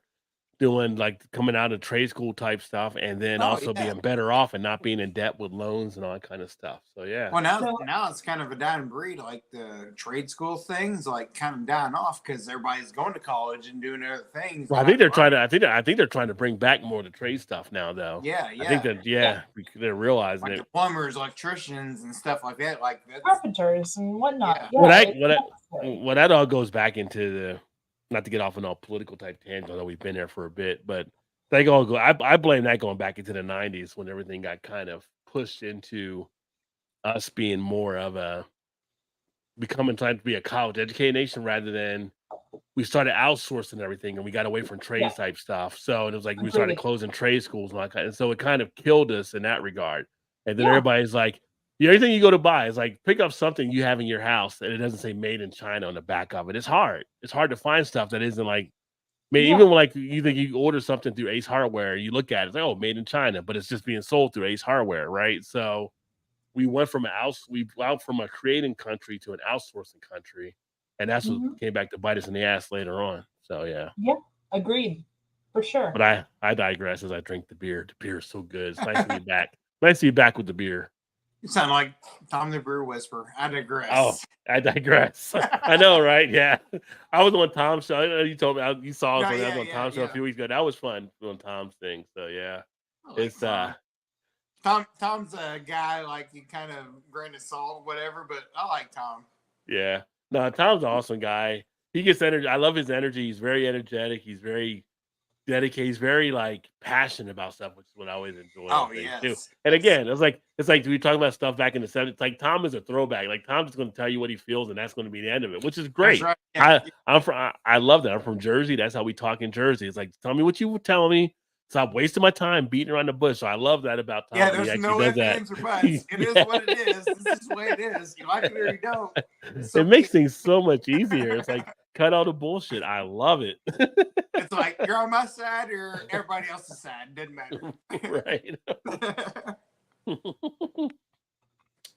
doing like coming out of trade school type stuff and then Oh also yeah. being better off and not being in debt with loans and all that kind of stuff. So yeah. Well, So now it's kind of a dying breed. Like the trade school things, like kind of dying off because everybody's going to college and doing other things. Well, I think they're trying to. I think they're trying to bring back more of the trade stuff now, though. Yeah, I think yeah. that they're realizing Like it. the plumbers, electricians, and stuff like that. Like that's carpenters and whatnot. Yeah. Well, Yeah, well, that all goes back into the, not to get off on all political type tangent, although we've been there for a bit, but they all go. I blame that going back into the '90s when everything got kind of pushed into us being more of a becoming trying to be a college educated nation rather than we started outsourcing everything and we got away from trades type stuff. So it was like we started Agreed. closing trade schools and all that kind. And so it kind of killed us in that regard. And then Yeah. everybody's like, everything you go to buy is like pick up something you have in your house and it doesn't say made in China on the back of it. It's hard. It's hard to find stuff that isn't like made. Yeah. Even when like you think you order something through Ace Hardware, you look at it, it's like, oh, made in China, but it's just being sold through Ace Hardware, right? So we went from a creating country to an outsourcing country, and that's what Mhm. came back to bite us in the ass later on. So yeah. Yeah, agreed. For sure. But I digress as I drink the beer. The beer is so good. It's nice to be back. Nice to be back with the beer. you sound like Tom the Brewer Whisperer. I digress. Oh, I digress. I know, right? Yeah. I was on Tom's show. I know you told me you saw us No, when I was yeah, on yeah, Tom's show a yeah. few weeks ago. That was fun doing Tom's thing. So yeah. I like It's Tom's a guy like you kind of grain of salt, whatever. But I like Tom. yeah. No, Tom's an awesome guy. He gets energy. I love his energy. He's very energetic. He's very dedicated. He's very like passionate about stuff, which is what I always enjoy. Oh Too. yes. And again, it's like we talk about stuff back in the '70s. Like Tom is a throwback. Like Tom's going to tell you what he feels, and that's going to be the end of it, which is great. That's right. Yeah. I love that. I'm from Jersey. That's how we talk in Jersey. It's like, tell me what you were telling me. Stop wasting my time beating around the bush. So I love that about Tom. Yeah, He there's actually no does ifs, that. ands, or buts. It is what it is. This is the way it is. You like it or you don't. It makes things so much easier. It's like cut all the bullshit. I love it. It's like you're on my side or everybody else's side. Doesn't matter. Right.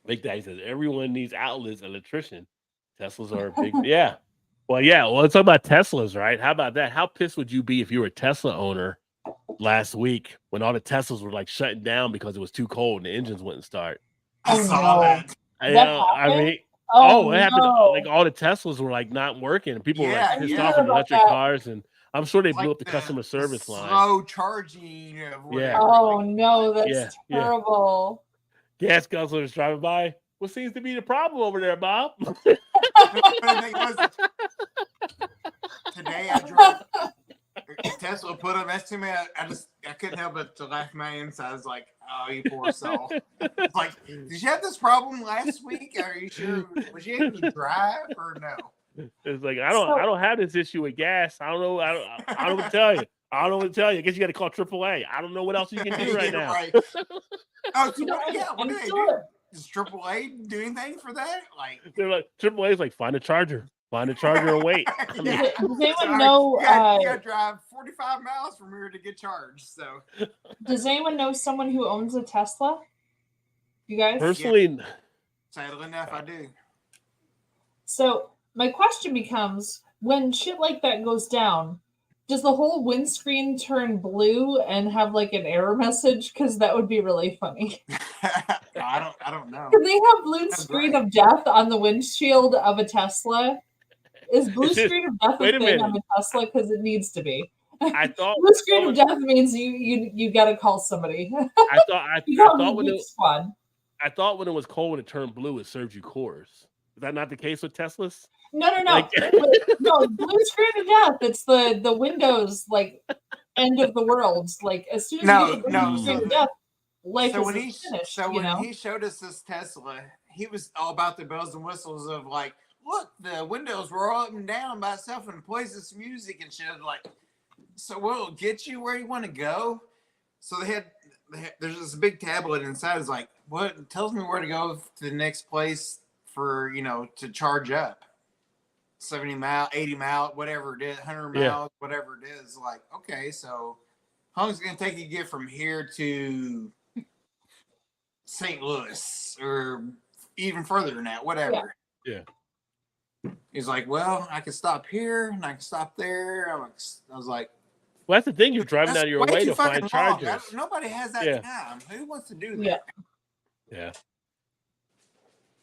Big Daddy says everyone needs outlets. Electrician. Teslas are a big. Yeah. Well, yeah. Well, let's talk about Teslas, right? How about that? How pissed would you be if you were a Tesla owner last week when all the Teslas were like shutting down because it was too cold and the engines wouldn't start? I saw that. I mean, it happened. Like all the Teslas were like not working, and people were like pissed off with electric cars, and I'm sure they blew up the customer service line. Slow charging. Yeah. Oh no, that's terrible. Gas guzzlers driving by. What seems to be the problem over there, Bob? Today I drove. Tesla put up next to me. I couldn't help but to laugh my inside. I was like, "Oh, you poor soul!" It's like, did you have this problem last week? Are you sure? Was you able to drive or no? It's like I don't have this issue with gas. I don't know. I don't know what to tell you. I don't know what to tell you. I guess you got to call AAA. I don't know what else you can do right now. Right. Oh, so what do they do? Does AAA do anything for that? Like they're like AAA is like find a charger. Find a charger and wait. I mean, Does anyone know? You got to drive 45 miles from here to get charged. So, does anyone know someone who owns a Tesla? You guys? Personally, sadly enough, I do. So my question becomes: when shit like that goes down, does the whole windscreen turn blue and have like an error message? Because that would be really funny. I don't know. Can they have blue screen of death on the windshield of a Tesla? Is blue screen of death a thing on a Tesla? Because it needs to be. I thought blue screen of death means you got to call somebody. I thought when it was cold and it turned blue, it served you Coors. Is that not the case with Teslas? No. No, blue screen of death. It's the Windows like end of the world. Like as soon as you get blue screen of death, life is finished. So when he showed us this Tesla, he was all about the bells and whistles of like, look, the windows were all up and down by itself and plays this music and shit. Like, so will it get you where you want to go? So there's this big tablet inside. It's like, what tells me where to go to the next place for, to charge up. 70 mile, 80 mile, whatever it is, 100 miles, whatever it is. Like, okay, so how long is it going to take you to get from here to St. Louis or even further than that, whatever. Yeah. He's like, well, I can stop here and I can stop there. I was like, well, that's the thing. You're driving out of your way to find chargers. Nobody has that time. Who wants to do that? Yeah.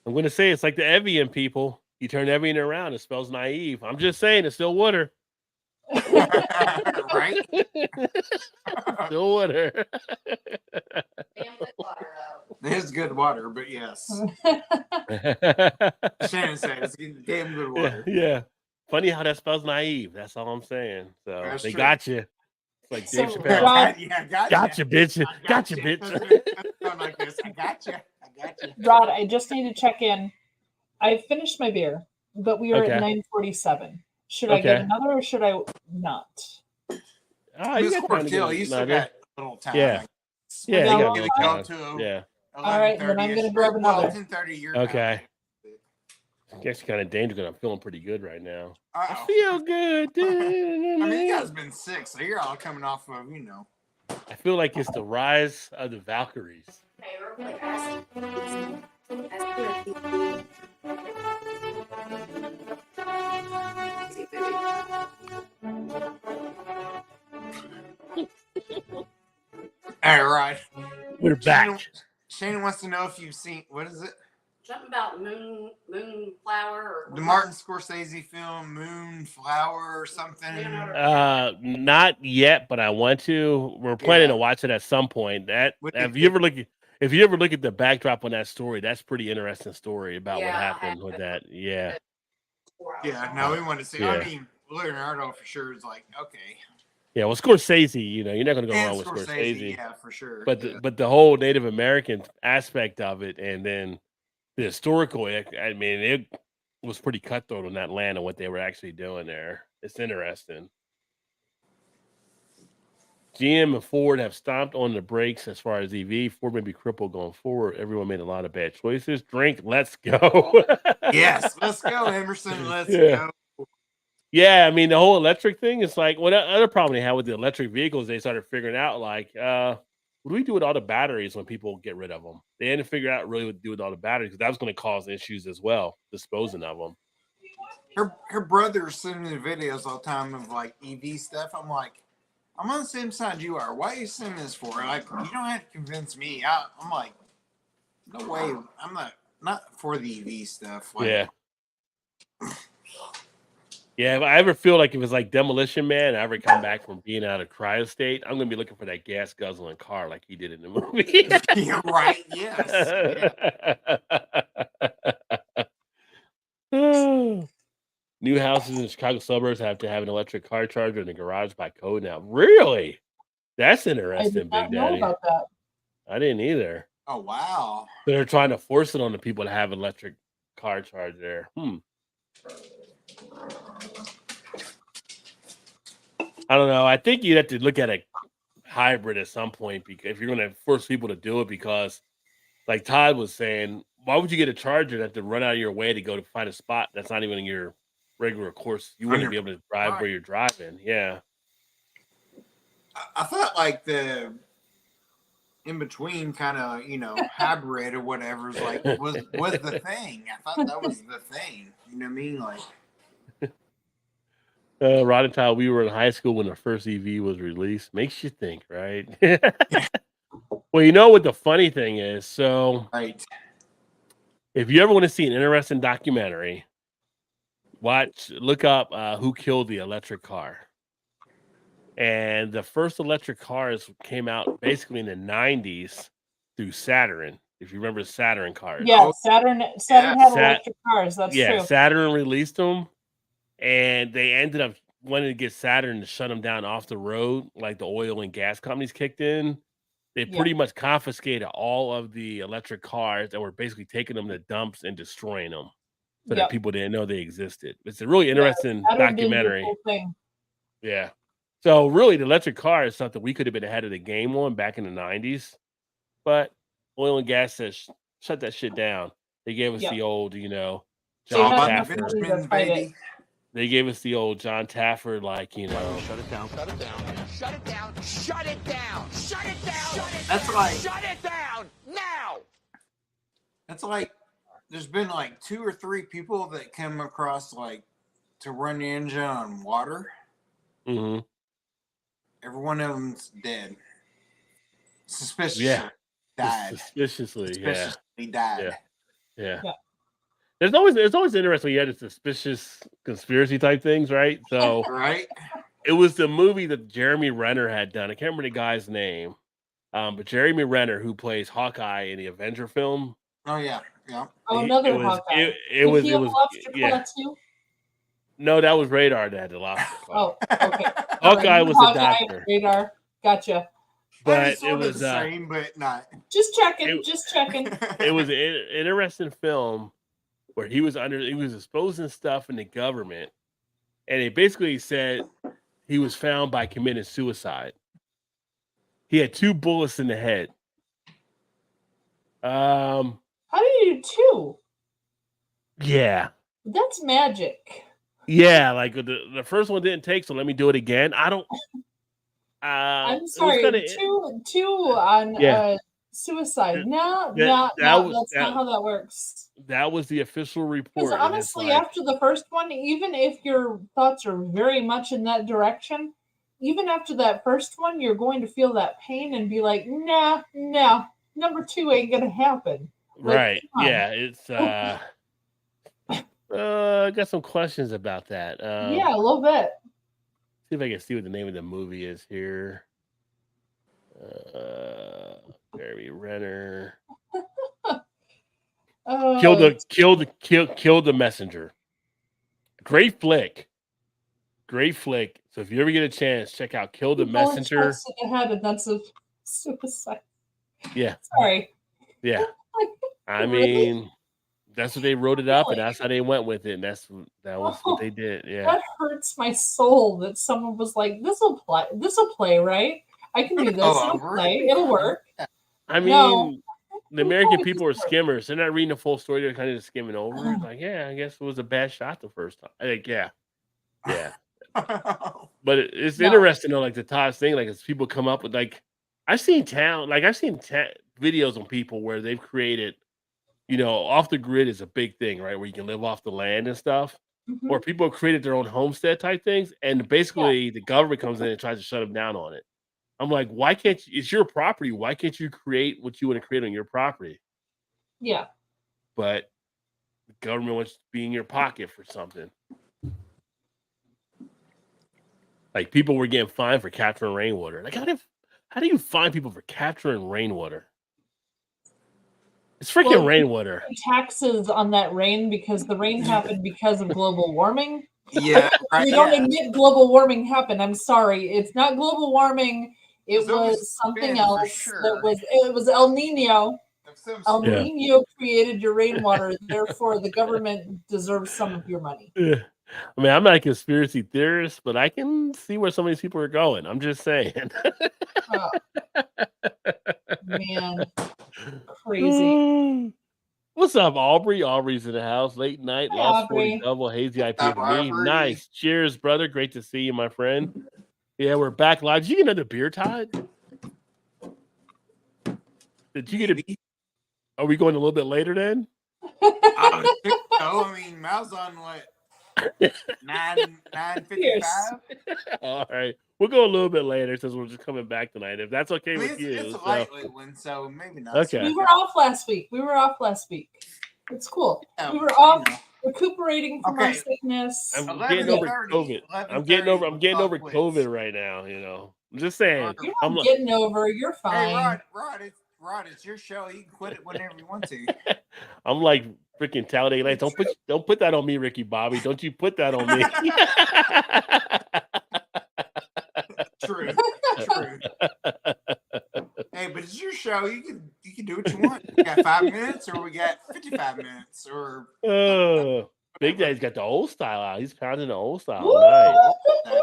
I'm going to say it's like the Evian people. You turn Evian around, it spells naive. I'm just saying it's still water. Right? Still water. It's good water, but yes. Shannon said it's damn good water. Yeah. Funny how that spells naive. That's all I'm saying. So That's they true. got you. It's like Dave Chappelle. Gotcha, bitch. Gotcha, bitch. Like this. I gotcha. Rod, I just need to check in. I finished my beer, but we are at 9:47. Should I get another or should I not? Oh, you got time to get you still got a little time. Yeah. You got to time. To Yeah. All right, then I'm going to grab another. 10:30 your Okay. time. I guess kind of dangerous because I'm feeling pretty good right now. Uh-oh. I feel good. I mean, you guys been sick, so you're all coming off of, I feel like it's the rise of the Valkyries. All right. We're back. Shannon wants to know if you've seen, what is it? Something about Moonflower or The Martin Scorsese film Moonflower or something. Not yet, but I want to. We're planning to watch it at some point. If you ever look at the backdrop on that story, that's pretty interesting story about what happened with that. Yeah. Yeah, no, we want to see. Yeah. I mean, Leonardo for sure is like, okay. Yeah, well, Scorsese, you're not going to go wrong with Scorsese. Yeah, for sure. But the whole Native American aspect of it, and then the historical, I mean, it was pretty cutthroat on that land and what they were actually doing there. It's interesting. GM and Ford have stomped on the brakes as far as EV. Ford may be crippled going forward. Everyone made a lot of bad choices. Drink, let's go. Yes, let's go, Emerson. Let's go. Yeah, I mean, the whole electric thing is like, well, the other problem they had with the electric vehicles, they started figuring out, like, what do we do with all the batteries when people get rid of them? They had to figure out really what to do with all the batteries because that was going to cause issues as well, disposing of them. Her brother's sending me videos all the time of, like, EV stuff. I'm like, I'm on the same side you are. Why are you sending this for? Like, you don't have to convince me. I'm like, no way. I'm not for the EV stuff. Like, yeah. Yeah, if I ever feel like if it's like Demolition Man, I ever come back from being out of cryo state, I'm gonna be looking for that gas guzzling car like he did in the movie. You're right. Yes. Yeah. New houses in the Chicago suburbs have to have an electric car charger in the garage by code now. Really? That's interesting, Big Daddy. I didn't know about that. I didn't either. Oh wow. They're trying to force it on the people to have an electric car charger there. I don't know. I think you'd have to look at a hybrid at some point because if you're going to force people to do it, because like Todd was saying, why would you get a charger that to run out of your way to go to find a spot that's not even in your regular course? You wouldn't be able to drive where you're driving. Yeah. I thought like the in between kind of, hybrid or whatever was the thing. I thought that was the thing. You know what I mean? Like, Rod and Todd, we were in high school when the first EV was released. Makes you think, right? Well, you know what the funny thing is? So, right. If you ever want to see an interesting documentary, look up Who Killed the Electric Car. And the first electric cars came out basically in the 90s through Saturn. If you remember Saturn cars. Yeah, Saturn had electric cars. That's true. Yeah, Saturn released them. And they ended up wanting to get Saturn to shut them down off the road, like the oil and gas companies kicked in. They pretty much confiscated all of the electric cars and were basically taking them to dumps and destroying them so that people didn't know they existed. It's a really interesting documentary. Yeah. So really, the electric car is something we could have been ahead of the game on back in the 90s. But oil and gas says, shut that shit down. They gave us the old, John Taffer. They gave us the old John Taffer, like, Shut it down. Shut it down. Shut it down. Shut it down. Shut it down. That's right. Shut it down now. It's like there's been like 2 or 3 people that come across like to run the engine on water. Mm-hmm. Every one of them's dead. Suspiciously died. Suspiciously died. Yeah. There's always interesting. You had the suspicious conspiracy type things, right? So right. It was the movie that Jeremy Renner had done. I can't remember the guy's name, but Jeremy Renner, who plays Hawkeye in the Avenger film. Oh yeah, yeah. Oh, another Hawkeye. It was lobster claw too? No, that was Radar that had the lobster claw. Oh, okay. Hawkeye was the doctor. Radar. Gotcha. But it was the same, but not. Just checking. It was an interesting film where he was exposing stuff in the government, and it basically said he was found by committing suicide. He had 2 bullets in the head. How do you do 2? Yeah. That's magic. Yeah, like the first one didn't take, so let me do it again. I don't. I'm sorry. Two on suicide. No, that's not how that works. That was the official report. Because honestly, after the first one, even if your thoughts are very much in that direction, even after that first one, you're going to feel that pain and be like, nah, number 2 ain't gonna happen. Right. Yeah, it's I got some questions about that. Yeah, a little bit. See if I can see what the name of the movie is here. Jeremy Renner. Kill the messenger. Great flick. So if you ever get a chance, check out Kill the Messenger. That's a suicide. Yeah. Sorry. Yeah. I mean, that's what they wrote it up, and that's how they went with it. And that was what they did. Yeah. That hurts my soul that someone was like, "This'll play, right? I can do this. It'll play. It'll work." I mean, the American people are skimmers. They're not reading the full story. They're kind of just skimming over. It's like, yeah, I guess it was a bad shot the first time. Like, yeah. But it's interesting though, like the Todd's thing. Like, as people come up with like, I've seen videos on people where they've created, off the grid is a big thing, right? Where you can live off the land and stuff. Mm-hmm. Or people have created their own homestead type things, and basically the government comes in and tries to shut them down on it. I'm like, why can't you? It's your property. Why can't you create what you want to create on your property? Yeah. But the government wants to be in your pocket for something. Like, people were getting fined for capturing rainwater. Like, how do you fine people for capturing rainwater? It's freaking rainwater. Taxes on that rain because the rain happened because of global warming. Yeah. We don't admit global warming happened. I'm sorry. It's not global warming. It was something else. Sure. It was El Nino. El Nino created your rainwater. Therefore, the government deserves some of your money. Yeah. I mean, I'm not a conspiracy theorist, but I can see where some of these people are going. I'm just saying. Man, crazy. What's up, Aubrey? Aubrey's in the house. Late night, lost 40 double, hazy IP for me. Nice. Cheers, brother. Great to see you, my friend. Yeah, we're back live. Did you get another beer, Todd? Did you get a? Are we going a little bit later then? I mean, Mal's on what? 9:55. All right, we'll go a little bit later since we're just coming back tonight. If that's okay with you, it's a lightweight one, so maybe not. Okay, we were off last week. It's cool. We were off recuperating from our sickness. I'm getting over COVID. I'm getting over COVID right now. I'm just saying. You're not getting over. You're fine. Hey, Rod, it's your show. You can quit it whenever you want to. I'm like freaking Talladega Nights. Don't put that on me, Ricky Bobby. Don't you put that on me. True. Hey, but it's your show. You can do what you want. We got 5 minutes, or we got 55 minutes, or. Big Daddy's got the old style out. He's pounding the old style. Woo! Nice.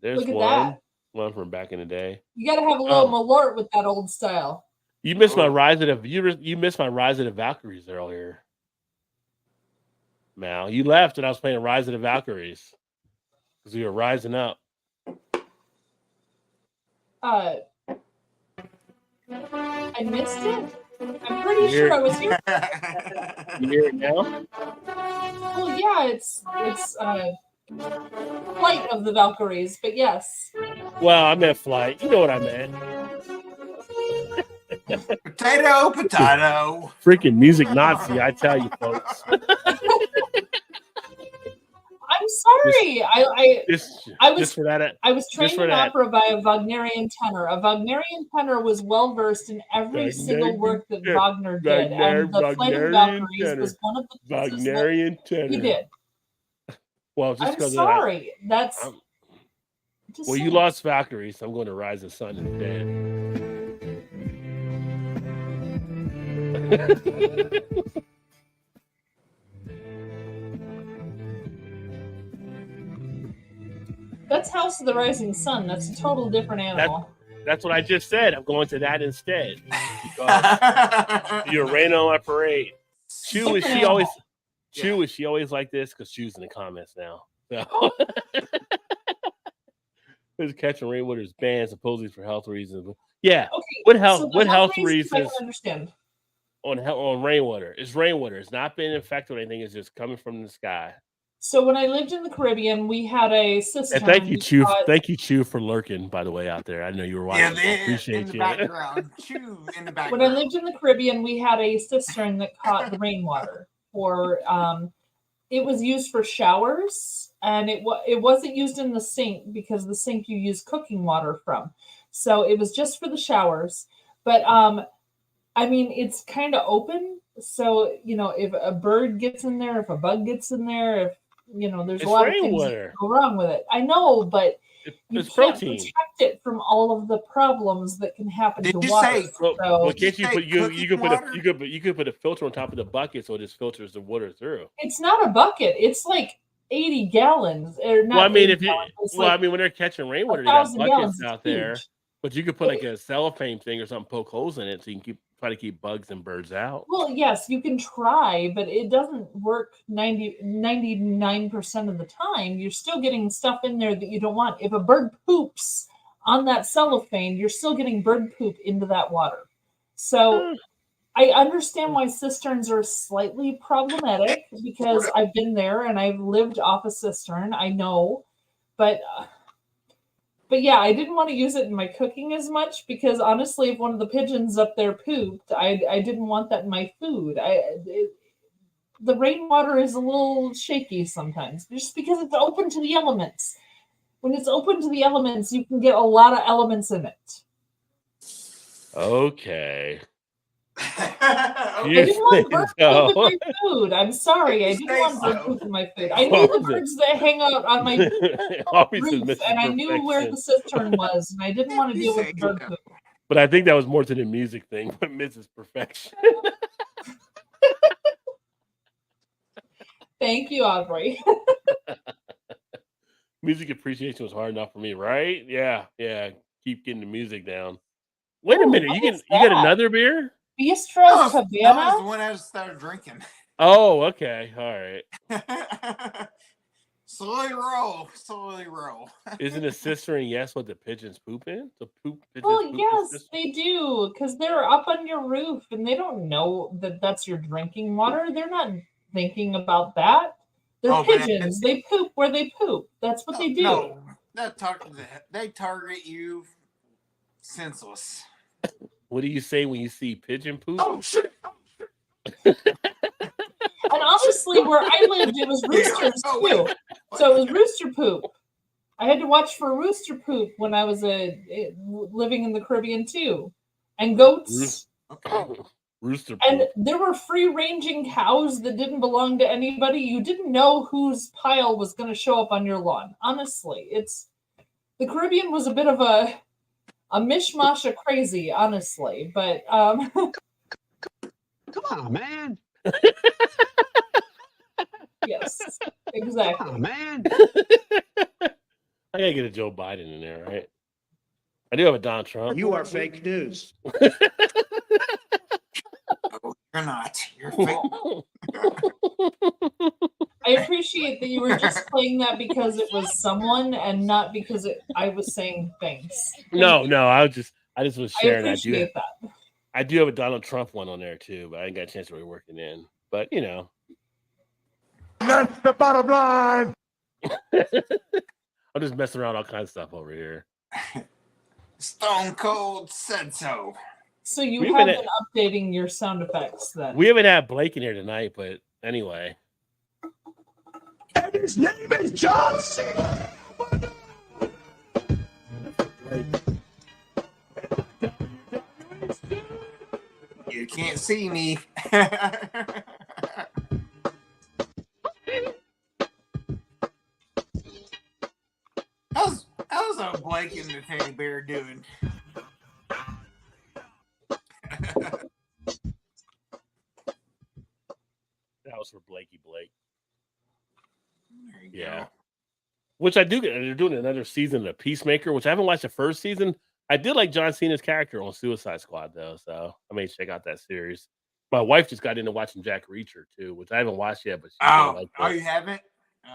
There's Look at one from back in the day. You got to have a little malort with that old style. You missed my rise of the you missed my Rise of the Valkyries earlier. Mal, you left and I was playing Rise of the Valkyries because we were rising up. I missed it. I'm pretty sure I was here. You hear it now? Well, yeah, it's Flight of the Valkyries, but yes. Well, I meant flight. You know what I meant. Potato. Freaking music Nazi, I tell you, folks. I'm sorry. I was for that. I was trained in opera by a Wagnerian tenor. A Wagnerian tenor was well versed in every single work that Wagner did, and the Flight of the Valkyries was one of the pieces Wagnerian tenor. he did. Well, just I'm sorry. That's well, you lost Valkyrie, so I'm going to Rise of Sun instead. That's House of the Rising Sun. That's a total different animal. That's what I just said. I'm going to that instead. Because you're raining on my parade. Chew, is she always like this? Because Chew's in the comments now. So. There's Catching Rainwater's banned supposedly for health reasons. Yeah. Okay. What health reasons? I can understand. On rainwater. It's rainwater. It's not been infected with anything. It's just coming from the sky. So when I lived in the Caribbean, we had a cistern. And thank you, Chew. Thank you, Chew, for lurking, by the way, out there. I know you were watching. Yeah, I appreciate you. Background. Chew in the background. When I lived in the Caribbean, we had a cistern that caught the rainwater for it was used for showers, and it wasn't used in the sink because the sink you use cooking water from. So it was just for the showers. But I mean, it's kind of open. So, if a bird gets in there, if a bug gets in there, if there's a lot of things that go wrong with it. I know, but you can't protect it from all of the problems that can happen to water. Well, can't you put you could put a filter on top of the bucket so it just filters the water through? It's not a bucket. It's like 80 gallons. Or not. Well, I mean, when they're catching rainwater, they got buckets out there. But you could put like a cellophane thing or something, poke holes in it, so you can try to keep bugs and birds out. Well, yes, you can try, but it doesn't work 99% of the time. You're still getting stuff in there that you don't want. If a bird poops on that cellophane, you're still getting bird poop into that water. So I understand why cisterns are slightly problematic because I've been there and I've lived off a cistern. I know, but yeah, I didn't want to use it in my cooking as much because honestly, if one of the pigeons up there pooped, I didn't want that in my food. The rainwater is a little shaky sometimes just because it's open to the elements. When it's open to the elements, you can get a lot of elements in it. Okay. I didn't want bird poop in my food. I'm sorry. I didn't want bird poop in my food. I knew the birds that hang out on my roof, and I knew where the cistern was, and I didn't want to deal with bird poop. But I think that was more to the music thing, but Mrs. Perfection. Thank you, Aubrey. Music appreciation was hard enough for me, right? Yeah. Keep getting the music down. Wait a minute. You got another beer? Bistro Cabana? That was the one I just started drinking. Oh, okay. All right. Slowly roll. Isn't a cistern yes what the pigeons poop in? Yes, they do, because they're up on your roof and they don't know that that's your drinking water. They're not thinking about that. They're pigeons. They poop where they poop. That's what they do. No, they target you senseless. What do you say when you see pigeon poop? Oh, shit. And honestly, where I lived, it was roosters too. So it was rooster poop. I had to watch for rooster poop when I was living in the Caribbean too. And goats. Rooster poop. And there were free-ranging cows that didn't belong to anybody. You didn't know whose pile was going to show up on your lawn. Honestly, the Caribbean was a bit of a mishmash of crazy, honestly, but come on, man. Yes, exactly. Come on, man. I gotta get a Joe Biden in there, right? I do have a Donald Trump. You are fake news. You're not. You're fake. I appreciate that you were just playing that because it was someone and not because I was saying things. No, I just was sharing. I appreciate that. I do have a Donald Trump one on there too, but I ain't got a chance to really work it in. But you know, That's the bottom line. I'm just messing around all kinds of stuff over here. Stone Cold said so. So you have been updating your sound effects then? We haven't had Blake in here tonight, but anyway. And his name is John C. You can't see me. How's a Blake and the teddy bear doing? That was for Blakey Blake. There you Yeah. go. Which I do get. They're doing another season of Peacemaker, which I haven't watched the first season. I did like John Cena's character on Suicide Squad, though, so I may check out that series. My wife just got into watching Jack Reacher too, which I haven't watched yet. But she really Oh, you haven't?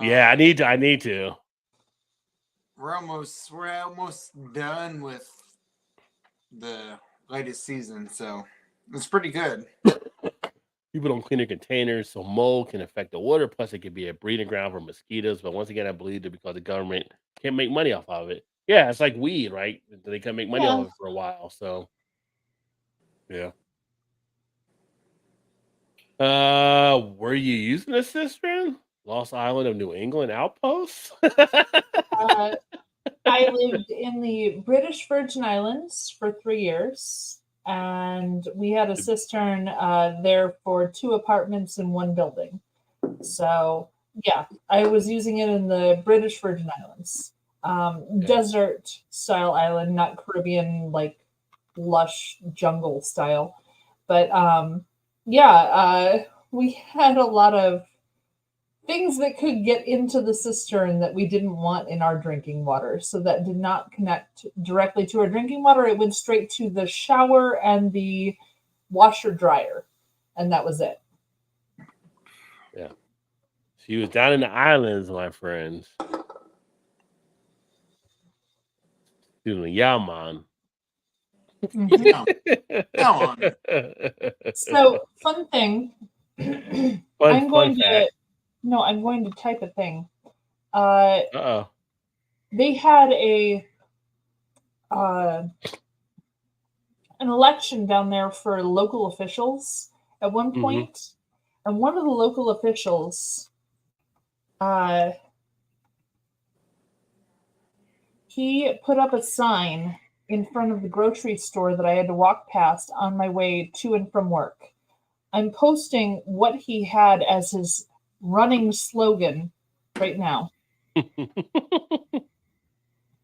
Yeah, I need to. We're almost done with the latest season, so it's pretty good. People don't clean their containers, so mold can affect the water. Plus, it could be a breeding ground for mosquitoes. But once again, I believe that because the government can't make money off of it. Yeah, it's like weed, right? They can make money off of it for a while. So, yeah. Were you using a cistern? Lost Island of New England outpost? I lived in the British Virgin Islands for 3 years, and we had a cistern there for 2 apartments in 1 building. So, yeah, I was using it in the British Virgin Islands. Desert style island, not Caribbean, like lush jungle style. But we had a lot of things that could get into the cistern that we didn't want in our drinking water. So that did not connect directly to our drinking water. It went straight to the shower and the washer dryer. And that was it. Yeah. She was down in the islands, my friends. Excuse me, yeah, man. Come on. So, fun thing. I'm going to type a thing. They had an election down there for local officials at one point, and one of the local officials, he put up a sign in front of the grocery store that I had to walk past on my way to and from work. I'm posting what he had as his running slogan right now.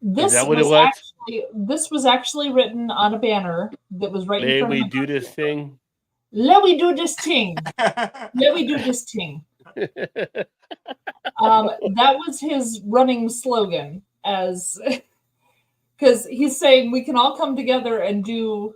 This was actually written on a banner that was right in front of me. Let we do this thing. Let we do this thing. Let we do this thing. That was his running slogan, as because he's saying we can all come together and do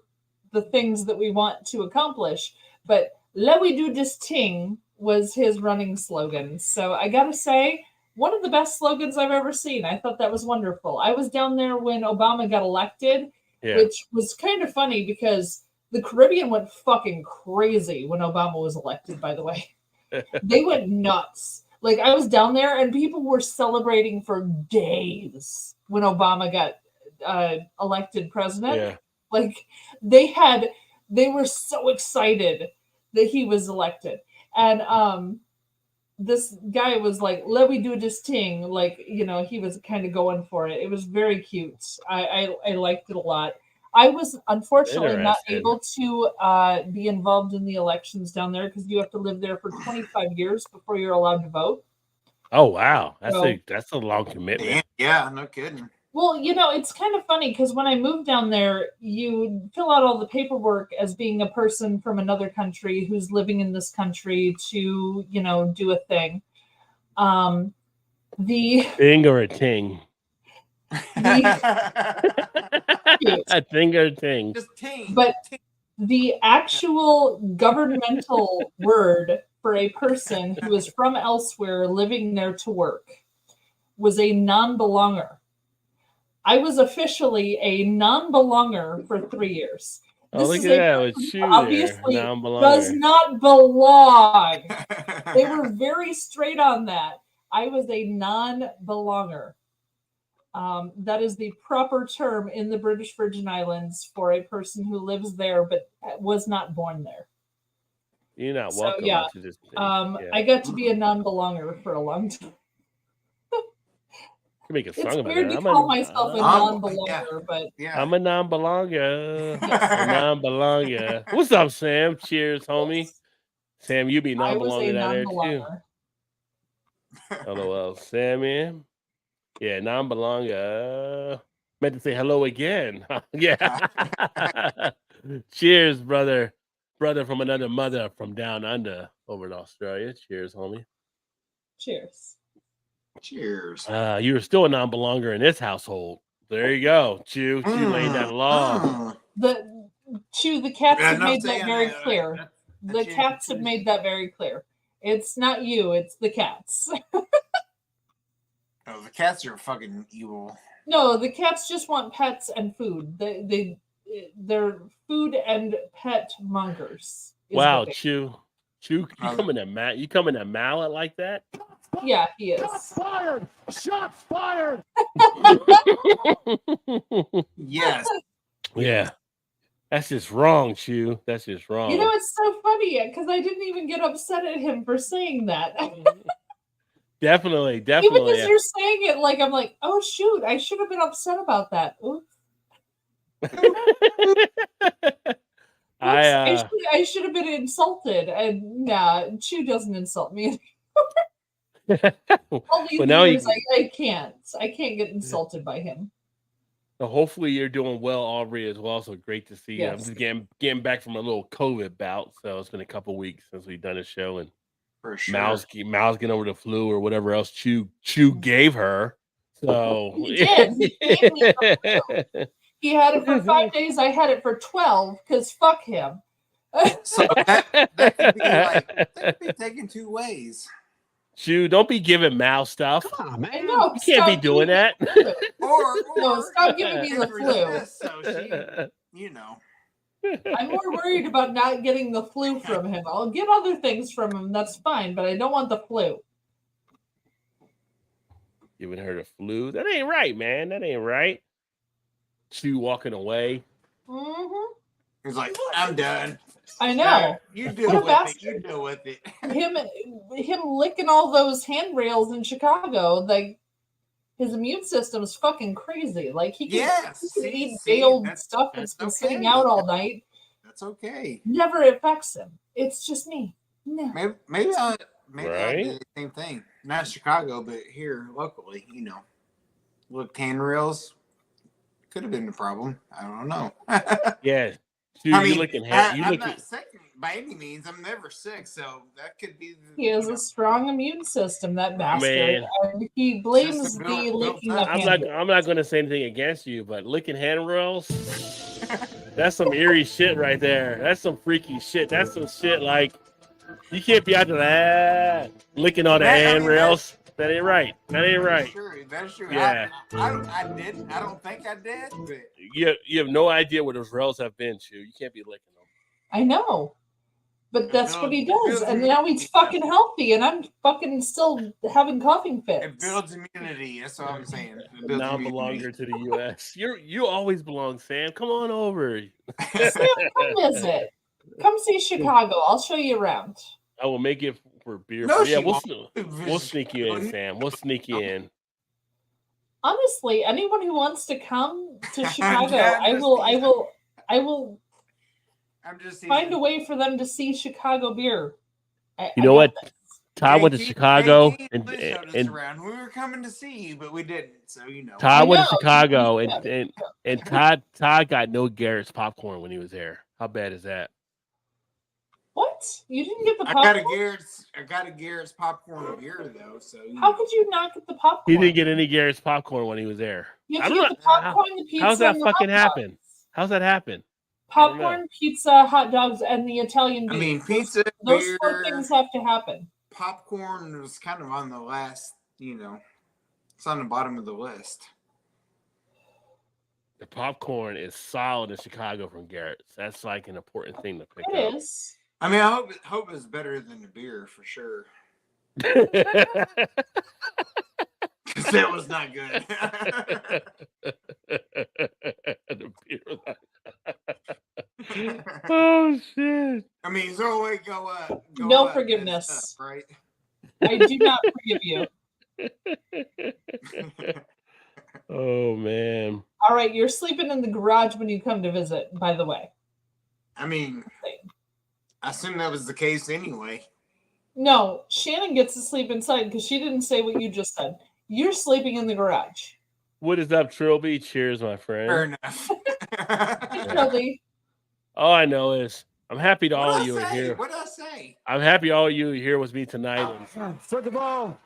the things that we want to accomplish, but let we do this thing was his running slogan. So I gotta say, one of the best slogans I've ever seen. I thought that was wonderful. I was down there when Obama got elected, which was kind of funny because the Caribbean went fucking crazy when Obama was elected, by the way. They went nuts. Like, I was down there and people were celebrating for days when Obama got elected president. Yeah. Like, they were so excited that he was elected. And this guy was like, let me do this thing. Like, you know, he was kind of going for it. It was very cute. I liked it a lot. I was unfortunately not able to be involved in the elections down there because you have to live there for 25 years before you're allowed to vote. Oh, wow. That's a long commitment. Yeah, no kidding. Well, you know, it's kind of funny because when I moved down there, you fill out all the paperwork as being a person from another country who's living in this country to, you know, do a thing. The thing or a ting? A thing or a ting? Just ting. But the actual governmental word for a person who is from elsewhere living there to work was a non-belonger. I was officially a non-belonger for 3 years. Oh, This look is at a that person with who Chew there. obviously does Non-belonger. not belong. They were very straight on that. I was a non-belonger. That is the proper term in the British Virgin Islands for a person who lives there but was not born there. You're not So welcome yeah, to this thing. I got to be a non-belonger for a long time. You can make a It's song about weird that. to call myself a non-belonger, but I'm a non-belonger. Yes. A non-belonger. What's up, Sam? Cheers, homie. Yes. Sam, you be I was a non-belonger down there too. non-belonger. LOL, Sammy. Yeah, non-belonger. Meant to say hello again. Yeah. Cheers, brother. Brother from another mother from down under over in Australia. Cheers, homie. Cheers. Cheers. You were still a non-belonger in this household. There you go. Chew laying down the law. The cats have enough made that saying very that, clear. The Chew. cats have made that very clear. It's not you, it's the cats. Oh, the cats are fucking evil. No, the cats just want pets and food. They're food and pet mongers. is Wow, what they- Chew, you coming at mallet like that? Yeah, he is. Shots fired! Shots fired! Yes. Yeah. That's just wrong, Chew. That's just wrong. You know, it's so funny because I didn't even get upset at him for saying that. Definitely. Even as you're saying it, like I'm like, oh shoot, I should have been upset about that. Oops. I should have been insulted, and nah, Chew doesn't insult me. All these years, I can't get insulted by him. So hopefully you're doing well, Aubrey, as well. So great to see you. I'm Yes. just getting back from a little COVID bout, so it's been a couple weeks since we've done a show, and For sure. Mal's getting over the flu or whatever else Chew gave her. So He did. He gave me the flu. He had it for 5 days. I had it for 12 because fuck him. So that could be taken two ways. Chew, don't be giving Mal stuff. Come on, man. I know. You can't be doing that. Or stop giving me the flu. So she, I'm more worried about not getting the flu from him. I'll get other things from him. That's fine, but I don't want the flu. Giving her the flu. That ain't right, man. That ain't right. Chew walking away. Mm-hmm. He's like, I'm done. I know. You deal What a with bastard. it. You deal with it. Him licking all those handrails in Chicago, like his immune system's fucking crazy. Like he can eat baled stuff that's been sitting out all night. That's okay. Never affects him. It's just me. No. Maybe I Right? did the same thing. Not Chicago, but here locally, Look, handrails could have been the problem. I don't know. Yeah. Chew, I mean, you looking I'm not sick by any means. I'm never sick, so that could be. He has a strong immune system, that bastard. And he blames the licking of handrails. I'm not going to say anything against you, but licking handrails, that's some eerie shit right there. That's some freaky shit. That's some shit like you can't be out there licking all the handrails. That ain't right. That ain't right. That's true. Yeah. I did. I don't think I did, but you have no idea where those rails have been, Chew. You can't be licking them. I know. But that's what he does. And now he's fucking healthy, and I'm fucking still having coughing fits. it builds immunity. That's all I'm saying. It builds Non-belonger to the U.S. You always belong, Sam. Come on over. Sam, come visit. Come see Chicago. I'll show you around. I will make it for beer. No, Yeah, she we'll sneak you in, Sam. We'll sneak you in. Honestly, anyone who wants to come to Chicago, I will I'm just find a way for them to see Chicago beer. You know what? Todd went to Chicago and we were coming to see you, but we didn't. So Todd went to Chicago and Todd got no Garrett's popcorn when he was there. How bad is that? What? You didn't get the popcorn? I got a Garrett's popcorn beer though. So how could you not get the popcorn? He didn't get any Garrett's popcorn when he was there. You have to get the popcorn, the pizza. How's that and the fucking hot happen? dogs. How's that happen? Popcorn, pizza, hot dogs, and the Italian beef. I mean, pizza. Those beer, 4 things have to happen. Popcorn was kind of on the last. It's on the bottom of the list. The popcorn is solid in Chicago from Garrett's. That's like an important thing to pick up. It is. I mean, I hope it's better than the beer for sure. Because that was not good. The beer was oh shit! I mean, is there a way to go up? No forgiveness, up, right? I do not forgive you. Oh man! All right, you're sleeping in the garage when you come to visit. By the way, I mean, I assume that was the case anyway. no, Shannon gets to sleep inside because she didn't say what you just said. You're sleeping in the garage. What is up, Trilby? Cheers, my friend. Fair enough. Hey, Trilby. All I know is I'm happy to all What of you did are I say? here. What did I say? I'm happy all of you are here with me tonight. And First of all,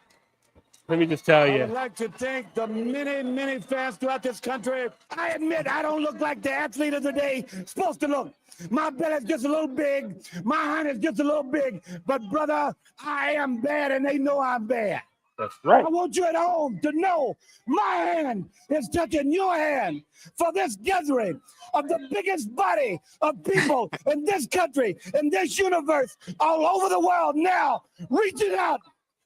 let me just tell I you. would like to thank the many fans throughout this country. I admit I don't look like the athlete of the day supposed to look. My belly's just a little big. My hand is just a little big. But, brother, I am bad, and they know I'm bad. That's right. I want you at home to know my hand is touching your hand for this gathering of the biggest body of people in this country, in this universe, all over the world now, reaching out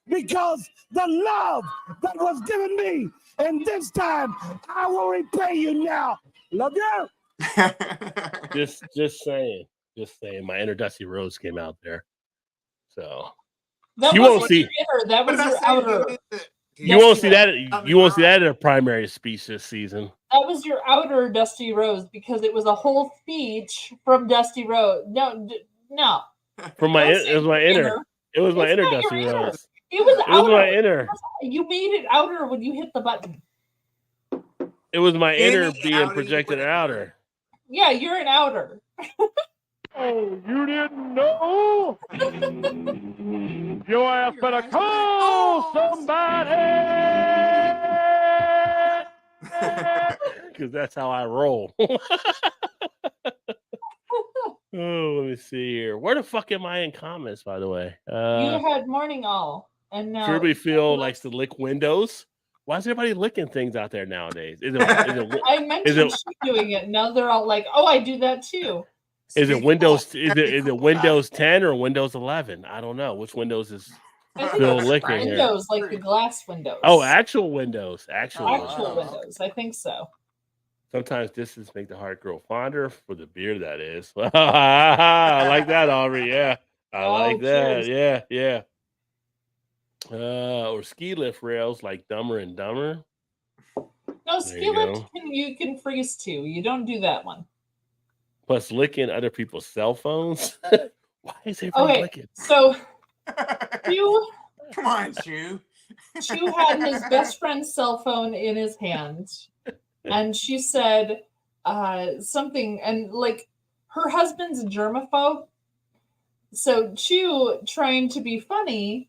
because the love that was given me, and this time I will repay you now. Love you. Just saying. My inner Dusty Rose came out there. So That you won't wasn't see. your inner, that What was did I your say? outer. You won't see that. Dusty You won't see Rose. that in a primary speech this season. That was your outer Dusty Rose because it was a whole speech from Dusty Rose. No. From my, Don't it say was my inner. It was my It's inner not your Dusty inner. Rose. It was It was outer. my inner. You made it outer when you hit the button. It was my inner Any being outie, projected whatever. outer. Yeah, you're an outer. Oh, you didn't know? Your ass better call somebody. Because that's how I roll. Oh, let me see here. Where the fuck am I in comments, by the way? You had morning all, and now Kirby Phil likes to lick windows. Why is everybody licking things out there nowadays? I mentioned she doing it. Now they're all like, "Oh, I do that too." Is it Windows? Is it Windows 10 or Windows 11? I don't know which Windows is I think Phil it's licking here. windows, like the glass windows. Oh, actual Windows. Actual actual Windows. windows. I think so. Sometimes distance make the heart grow fonder for the beer. That is. I like that, Aubrey. Yeah, I like that. cheers. Yeah. Or ski lift rails like Dumber and Dumber. No, There ski you lift go. you can freeze too. You don't do that one. Plus licking other people's cell phones. Why is everybody Okay, licking? so Chew Come on, Chew. had his best friend's cell phone in his hand, and she said something, and like her husband's a germaphobe, so Chew, trying to be funny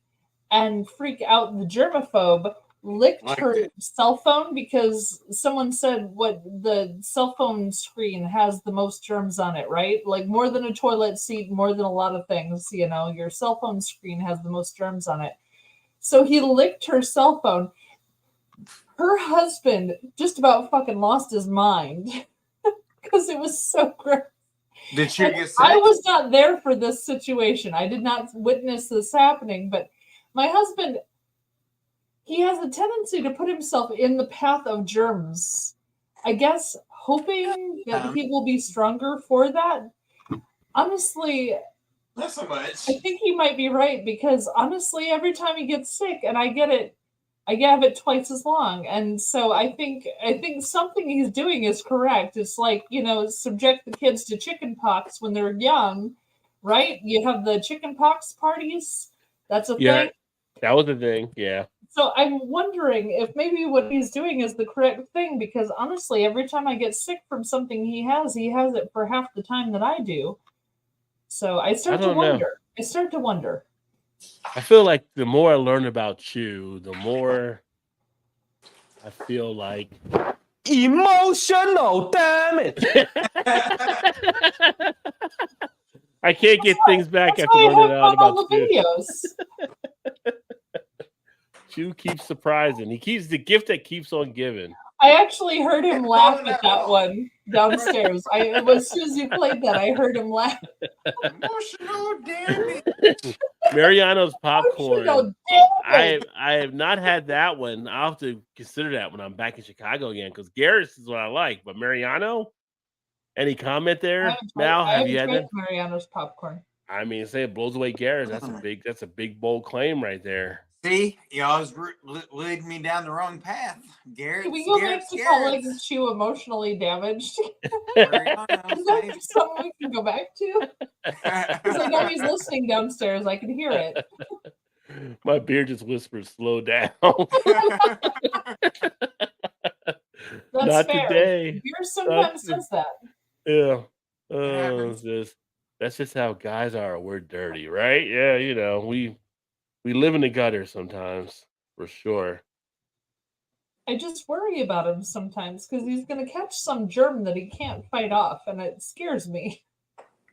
and freak out the germaphobe, licked her cell phone because someone said what the cell phone screen has the most germs on it, right? Like more than a toilet seat, more than a lot of things, you know, your cell phone screen has the most germs on it. So he licked her cell phone. Her husband just about fucking lost his mind because it was so gross. Did you get sick? I was not there for this situation. I did not witness this happening, but my husband, he has a tendency to put himself in the path of germs. I guess hoping that he will be stronger for that. Honestly, not so much. I think he might be right because honestly, every time he gets sick and I get it, I have it twice as long. And so I think something he's doing is correct. It's like, you know, subject the kids to chicken pox when they're young, right? You have the chicken pox parties. That's a thing. That was the thing. Yeah. So I'm wondering if maybe what he's doing is the correct thing because honestly, every time I get sick from something he has it for half the time that I do. So I start to wonder. I start to wonder. I feel like the more I learn about you, the more I feel like emotional, damn it. I can't get things back That's after why I learning have out all about the you. videos. Chew keeps surprising. He keeps the gift that keeps on giving. I actually heard him laugh at that one downstairs. As soon as you played that, I heard him laugh. Emotional damage. Mariano's popcorn. Emotional I damage. have not had that one. I'll have to consider that when I'm back in Chicago again because Garrett's is what I like. But Mariano, any comment there? Mal, have you had that? Mariano's popcorn. I mean, say it blows away Garrett's. That's a big bold claim right there. See, you always lead me down the wrong path. Garrett, Can we go back to calling you emotionally damaged? Is that something we can go back to? Because I know he's listening downstairs. I can hear it. My beer just whispers, "Slow down." That's Not fair. today. Beer sometimes says that. Yeah. That's just how guys are. We're dirty, right? Yeah, you know, we live in the gutter sometimes, for sure. I just worry about him sometimes because he's going to catch some germ that he can't fight off, and it scares me.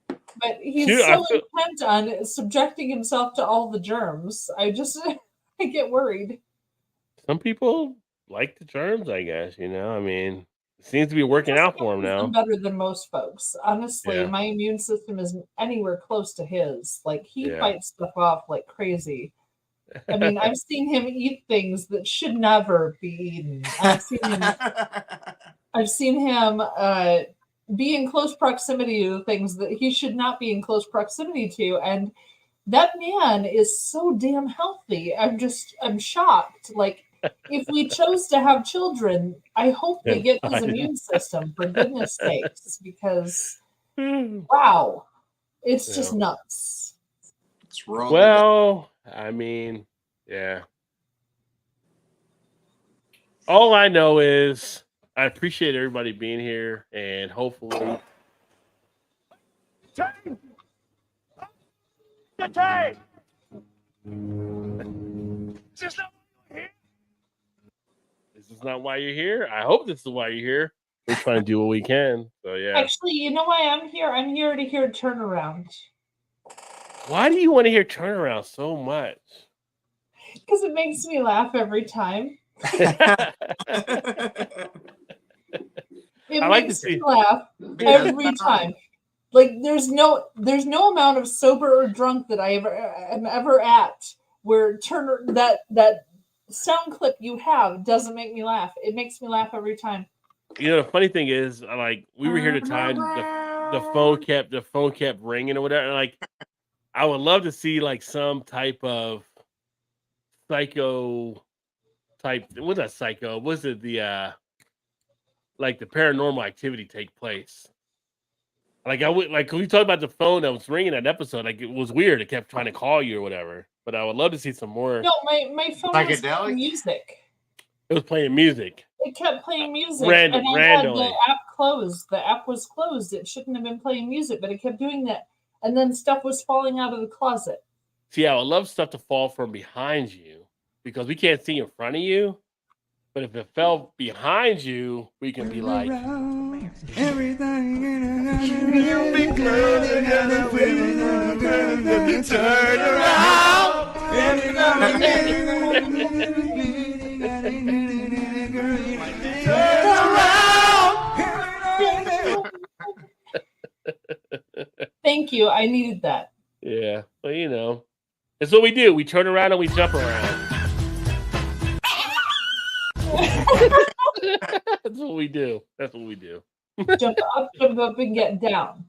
But he's intent on subjecting himself to all the germs. I get worried. Some people like the germs, I guess. You know, I mean, it seems to be working out for him now. I'm better than most folks. Honestly, my immune system isn't anywhere close to his. Like, he fights stuff off like crazy. I mean, I've seen him eat things that should never be eaten. I've seen him be in close proximity to things that he should not be in close proximity to. And that man is so damn healthy. I'm shocked. Like, if we chose to have children, I hope they get his immune system, for goodness sakes, because wow, it's just nuts. It's wrong. Well, I mean, yeah. All I know is I appreciate everybody being here, and hopefully. This is not why you're here. I hope this is why you're here. We're trying to do what we can. So yeah. Actually, you know why I'm here? I'm here to hear Turnaround. Why do you want to hear Turnaround so much? Because it makes me laugh every time. It makes me laugh every time. Like, there's no amount of sober or drunk that I am ever at where that sound clip you have doesn't make me laugh. It makes me laugh every time. You know, the funny thing is, like, we were here at the time, the phone kept ringing or whatever. Like, I would love to see like some type of psycho type. What's that psycho? Was it the like the paranormal activity take place? Like I would we talked about the phone that was ringing that episode. Like, it was weird. It kept trying to call you or whatever. But I would love to see some more. No, my phone was playing music. It was playing music. It kept playing music. Randomly. Had the app closed. The app was closed. It shouldn't have been playing music, but it kept doing that. And then stuff was falling out of the closet. See, I would love stuff to fall from behind you because we can't see in front of you. But if it fell behind you, we can be like, everything turn around. Thank you. I needed that. Yeah. Well, you know, it's what we do. We turn around and we jump around. That's what we do. That's what we do. Jump up, and get down.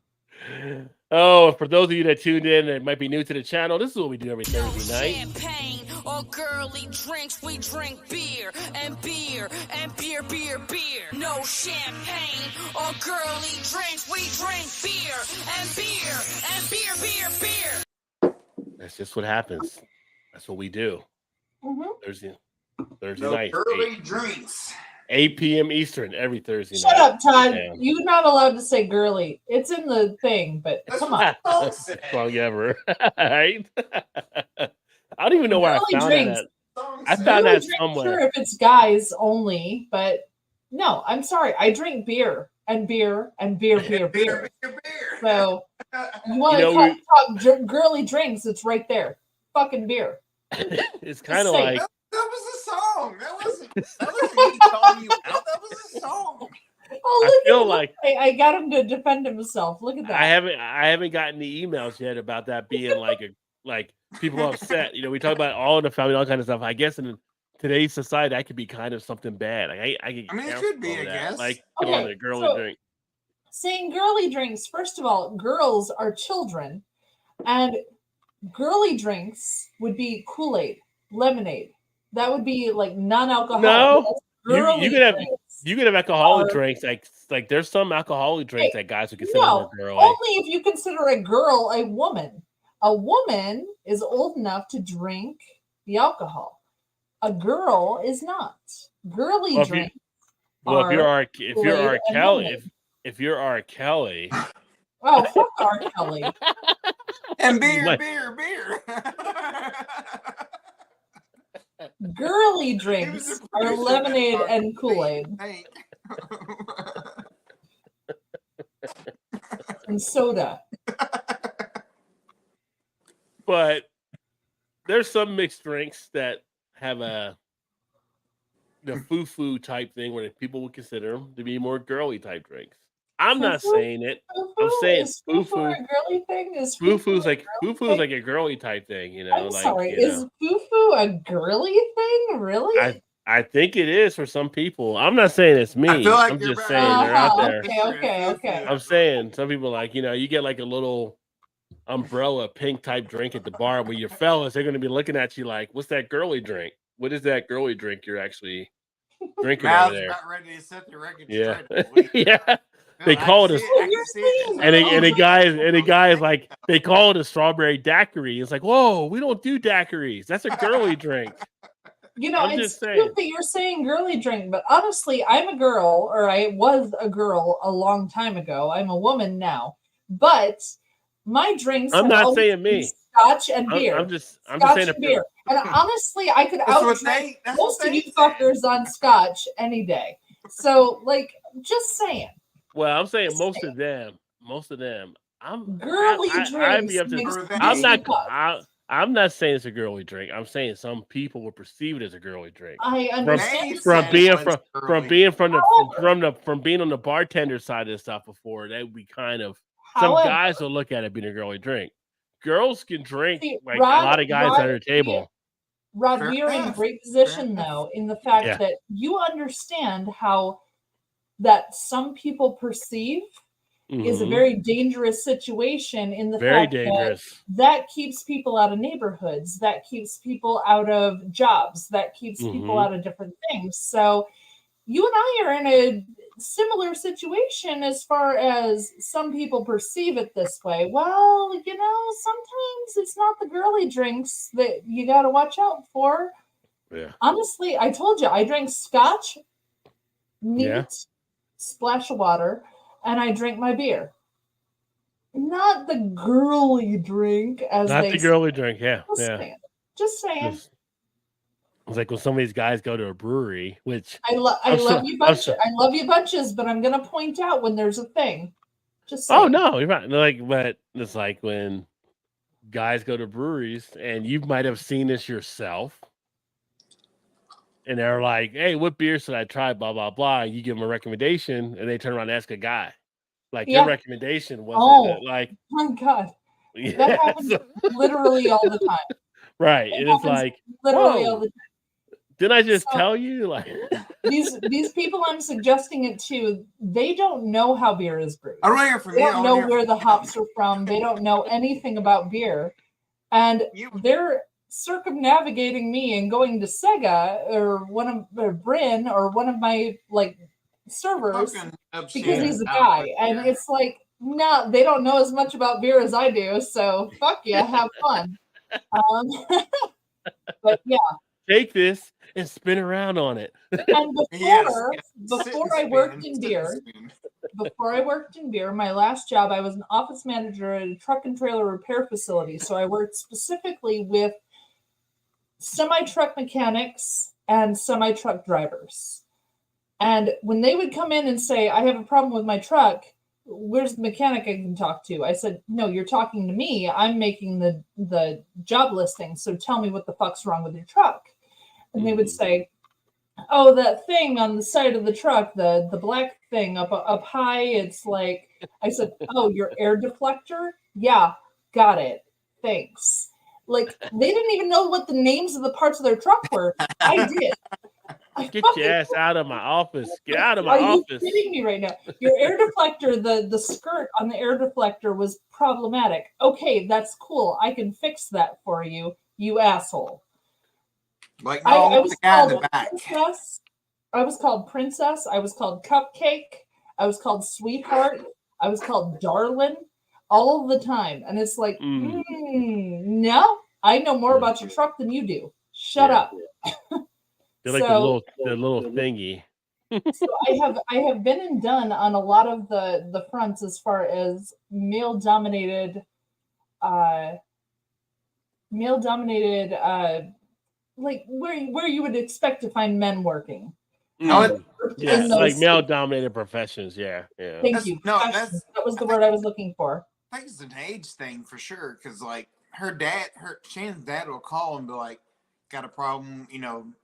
Oh, for those of you that tuned in and might be new to the channel, this is what we do every Thursday night. Champagne or girly drinks, we drink beer and beer and beer, beer, beer. No champagne or girly drinks, we drink beer and beer and beer, beer, beer. That's just what happens. That's what we do. Mm-hmm. Thursday night. Early drinks. 8 p.m. Eastern every Thursday night. Shut up, Todd. Damn. You're not allowed to say girly. It's in the thing, but come on. Best song ever. Right? I don't even know where I found that. I found that somewhere. Sure, if it's guys only, but no, I'm sorry. I drink beer and beer and beer, beer, beer. So you want to talk girly drinks? It's right there. Fucking beer. It's kind of like that was the song. That wasn't me calling you out. That was a song. Oh, I feel like I got him to defend himself. Look at that. I haven't gotten the emails yet about that being like people upset. You know, we talk about all in the family, all kind of stuff. I guess in today's society, that could be kind of something bad. Like I mean, it should be, I guess. Like put on a girly drink. Saying girly drinks. First of all, girls are children, and girly drinks would be Kool-Aid, lemonade. That would be like non-alcoholic. No, you could have alcoholic drinks. Like there's some alcoholic drinks that guys would consider more girly. Only if you consider a girl a woman. A woman is old enough to drink the alcohol. A girl is not. Girly drinks. Well, if you're R. Kelly. Oh, fuck R. Kelly. And beer. Girly drinks are lemonade and Kool-Aid. And soda. But there's some mixed drinks that have the foo-foo type thing where people would consider them to be more girly type drinks. I'm not saying it. I'm saying foo-foo. A girly thing is foo-foo's like a girly type thing, you know. I'm sorry, is foo-foo a girly thing? Really? I think it is for some people. I'm not saying it's me. I feel like I'm just saying they're out there. Okay. I'm saying some people like, you know, you get like a little umbrella pink type drink at the bar where your fellas, they're going to be looking at you like, what's that girly drink? What is that girly drink you're actually drinking over there? About ready to set the record straight. Yeah. They call it a guy is like, they call it a strawberry daiquiri. It's like, whoa, we don't do daiquiris. That's a girly drink. You know, it's cute that you're saying girly drink, but honestly, I'm a girl, or I was a girl a long time ago. I'm a woman now, but my drinks. I'm not saying me. Scotch and beer. I'm just saying beer. And honestly, I could out-drink most of you fuckers on Scotch any day. So, like, just saying. Well, I'm saying most of them. I'm not saying it's a girly drink. I'm saying some people will perceive it as a girly drink. I understand from being on the bartender side of the stuff before. That would be kind of some guys will look at it being a girly drink. Girls can drink a lot of guys at their table. Rod, we are in great position though, in the fact that you understand how that some people perceive is a very dangerous situation in the fact that keeps people out of neighborhoods, that keeps people out of jobs, that keeps people out of different things. So you and I are in a similar situation as far as some people perceive it this way. Well, you know, sometimes it's not the girly drinks that you got to watch out for. Yeah. Honestly, I told you, I drank scotch, neat, splash of water, and I drink my beer. Not the girly drink, girly drink, Just saying. It's like when some of these guys go to a brewery, which I love you bunches, but I'm gonna point out when there's a thing. Just saying. Oh no, you're right. But it's like when guys go to breweries, and you might have seen this yourself. And they're like, hey, what beer should I try? Blah, blah, blah. And you give them a recommendation, and they turn around and ask a guy. Like, your recommendation wasn't oh my God. Yeah, that happens literally all the time. Right. And it's like, literally all the time. Didn't I just tell you? Like these people I'm suggesting it to, they don't know how beer is brewed. They don't know where the hops are from. They don't know anything about beer. And they're circumnavigating me and going to Sega or Bryn or one of my like servers because he's a guy. And it's like, no, they don't know as much about beer as I do. So fuck yeah, have fun. But yeah. Take this and spin around on it. And before I worked in beer, my last job, I was an office manager at a truck and trailer repair facility. So I worked specifically with semi-truck mechanics and semi-truck drivers. And when they would come in and say, I have a problem with my truck, where's the mechanic I can talk to? I said, no, you're talking to me. I'm making the job listing. So tell me what the fuck's wrong with your truck. And they would say, oh, that thing on the side of the truck, the black thing up high, it's like, I said, oh, your air deflector? Yeah, got it. Thanks. Like, they didn't even know what the names of the parts of their truck were. I did. Get your ass out of my office. Get out of my Are office. you kidding me right now? Your air deflector, the skirt on the air deflector was problematic. Okay, that's cool. I can fix that for you, you asshole. Like, no, I was the guy in called the back. princess. I was called princess. I was called cupcake. I was called sweetheart. I was called darling all the time. And it's like, no, I know more about your truck than you do. Shut up. They're like the little thingy. So I have been and done on a lot of the fronts as far as male dominated like where you would expect to find men working. Yeah, like male dominated professions. Yeah. Thank you. No, that was the word I was looking for. I think it's an age thing for sure, because like Shannon's dad will call and be like, got a problem,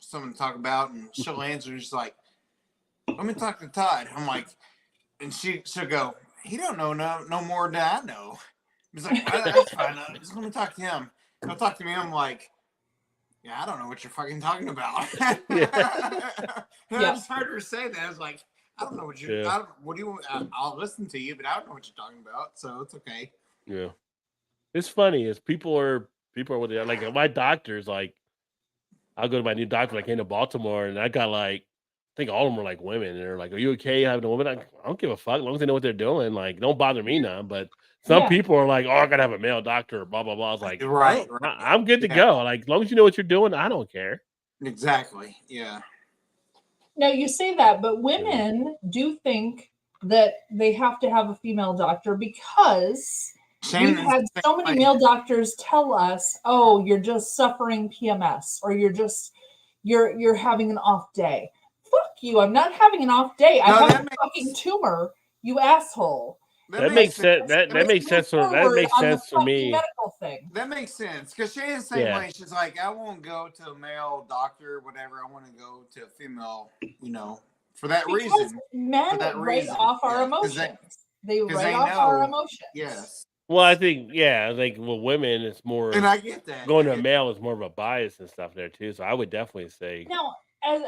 something to talk about, and she'll answer and she's like, let me talk to Todd. I'm like, and she'll go, he don't know no more than I know. He's like, that's fine. Just let me talk to him. He'll talk to me. I'm like, yeah, I don't know what you're fucking talking about. I just heard her say that. I was like, I don't know what you. What do you? I'll listen to you, but I don't know what you're talking about. So it's okay. Yeah, it's funny. Is people are what they are. Like my doctor's like, I'll go to my new doctor. I came to Baltimore, and I got like, I think all of them were like women. And they're like, "Are you okay having a woman?" I don't give a fuck as long as they know what they're doing. Like, don't bother me none. But some people are like, "Oh, I gotta have a male doctor." Blah blah blah. I was like, right. I'm good to go. Like, as long as you know what you're doing, I don't care. Exactly. Yeah. Now you say that, but women do think that they have to have a female doctor because we've had so many male doctors tell us, "Oh, you're just suffering PMS, or you're having an off day." Fuck you! I'm not having an off day. I have a fucking tumor. You asshole. That makes sense. That makes sense. That makes sense for me. Medical thing. That makes sense, because Shannon's the same way. She's like, I won't go to a male doctor, whatever. I want to go to a female, for that reason. Men write off our emotions. They write off our emotions. Yes. Well, I think with women, it's more. And I get that. Going to a male is more of a bias and stuff there too. So I would definitely say. Now,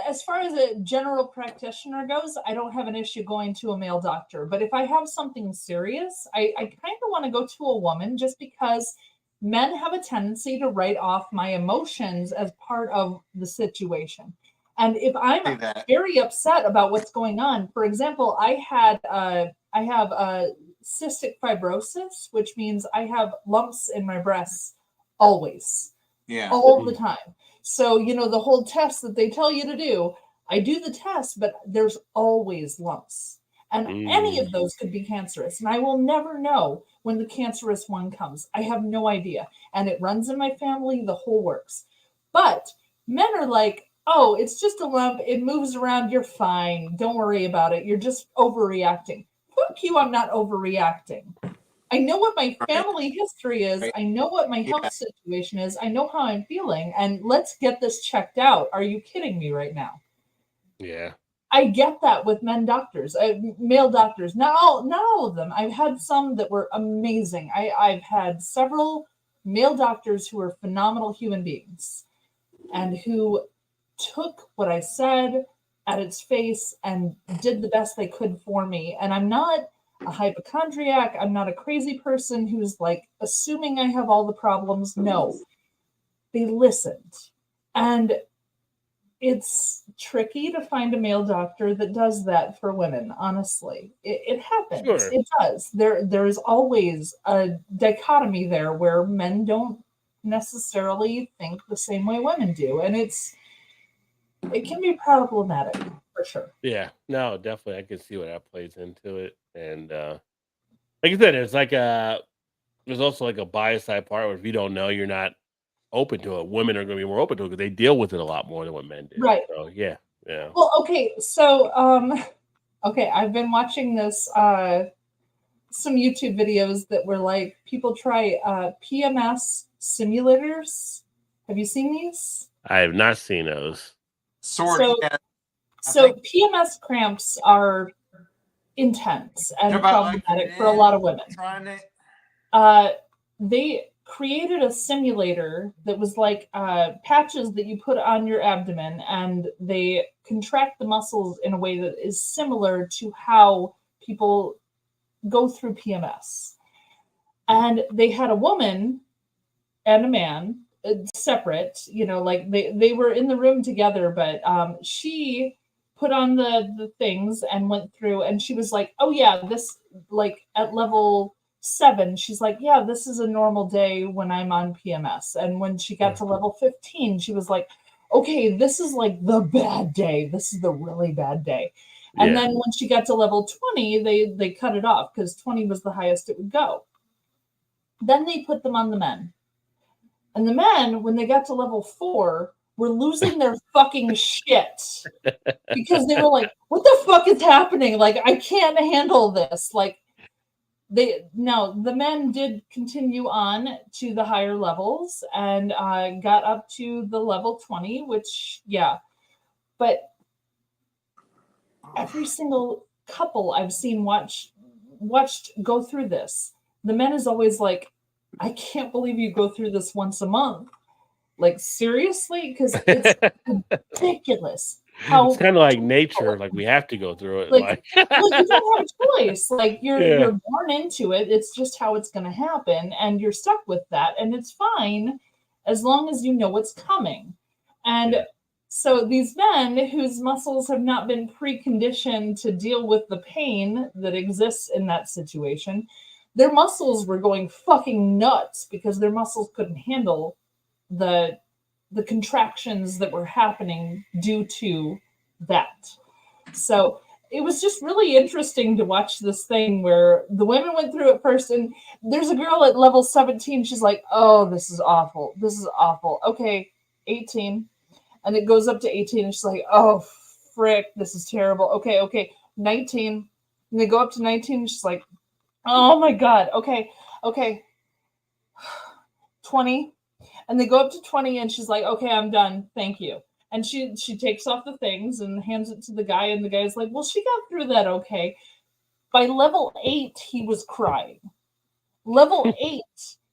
as far as a general practitioner goes, I don't have an issue going to a male doctor. But if I have something serious, I kind of want to go to a woman, just because men have a tendency to write off my emotions as part of the situation. And if I'm very upset about what's going on, for example, I have cystic fibrosis, which means I have lumps in my breasts always, all the time. So, the whole test that they tell you to do, I do the test, but there's always lumps. And any of those could be cancerous. And I will never know when the cancerous one comes. I have no idea. And it runs in my family, the whole works. But men are like, oh, it's just a lump. It moves around. You're fine. Don't worry about it. You're just overreacting. Fuck you. I'm not overreacting. I know what my family history is. I know what my health situation is. I know how I'm feeling. And let's get this checked out. Are you kidding me right now? Yeah. I get that with male doctors. Not all of them. I've had some that were amazing. I've had several male doctors who were phenomenal human beings and who took what I said at its face and did the best they could for me. And I'm not a hypochondriac. I'm not a crazy person who's like assuming I have all the problems. No, they listened. And it's tricky to find a male doctor that does that for women. Honestly, it happens. Sure. It does. There's always a dichotomy there where men don't necessarily think the same way women do. And it can be problematic for sure. Yeah, no, definitely. I can see what that plays into it. And like I said, it's like there's also like a bias side part where if you don't know, you're not open to it. Women are going to be more open to it because they deal with it a lot more than what men do. Right. So yeah. Well, okay. So I've been watching this some YouTube videos that were like people try PMS simulators. Have you seen these? I have not seen those. Sort of. Yeah. So PMS cramps are intense and problematic for a lot of women. They created a simulator that was like patches that you put on your abdomen, and they contract the muscles in a way that is similar to how people go through PMS. And they had a woman and a man separate, like they were in the room together, but she put on the things and went through, and she was like, oh yeah, this, like at level 7, she's like, yeah, this is a normal day when I'm on PMS. And when she got to level 15, she was like, okay, this is like the bad day. This is the really bad day. And then when she got to level 20, they cut it off because 20 was the highest it would go. Then they put them on the men. And the men, when they got to level 4, were losing their fucking shit because they were like, what the fuck is happening? Like, I can't handle this. Like, the men did continue on to the higher levels and got up to the level 20, which, but every single couple I've seen watched go through this, the men is always like, I can't believe you go through this once a month. Like, seriously? Because it's ridiculous. It's kind of like nature. Like, we have to go through it. Like you don't have a choice. Like, you're born into it. It's just how it's going to happen. And you're stuck with that. And it's fine as long as you know what's coming. And so these men whose muscles have not been preconditioned to deal with the pain that exists in that situation, their muscles were going fucking nuts because their muscles couldn't handle the contractions that were happening due to that. So it was just really interesting to watch this thing where the women went through it first, and there's a girl at level 17. She's like, oh, this is awful. This is awful. Okay, 18. And it goes up to 18, and she's like, oh, frick, this is terrible. Okay, 19. And they go up to 19, and she's like, oh my God, okay, 20. And they go up to 20, and she's like, okay, I'm done. Thank you. And she takes off the things and hands it to the guy, and the guy's like, well, she got through that okay. By level 8, he was crying. Level 8,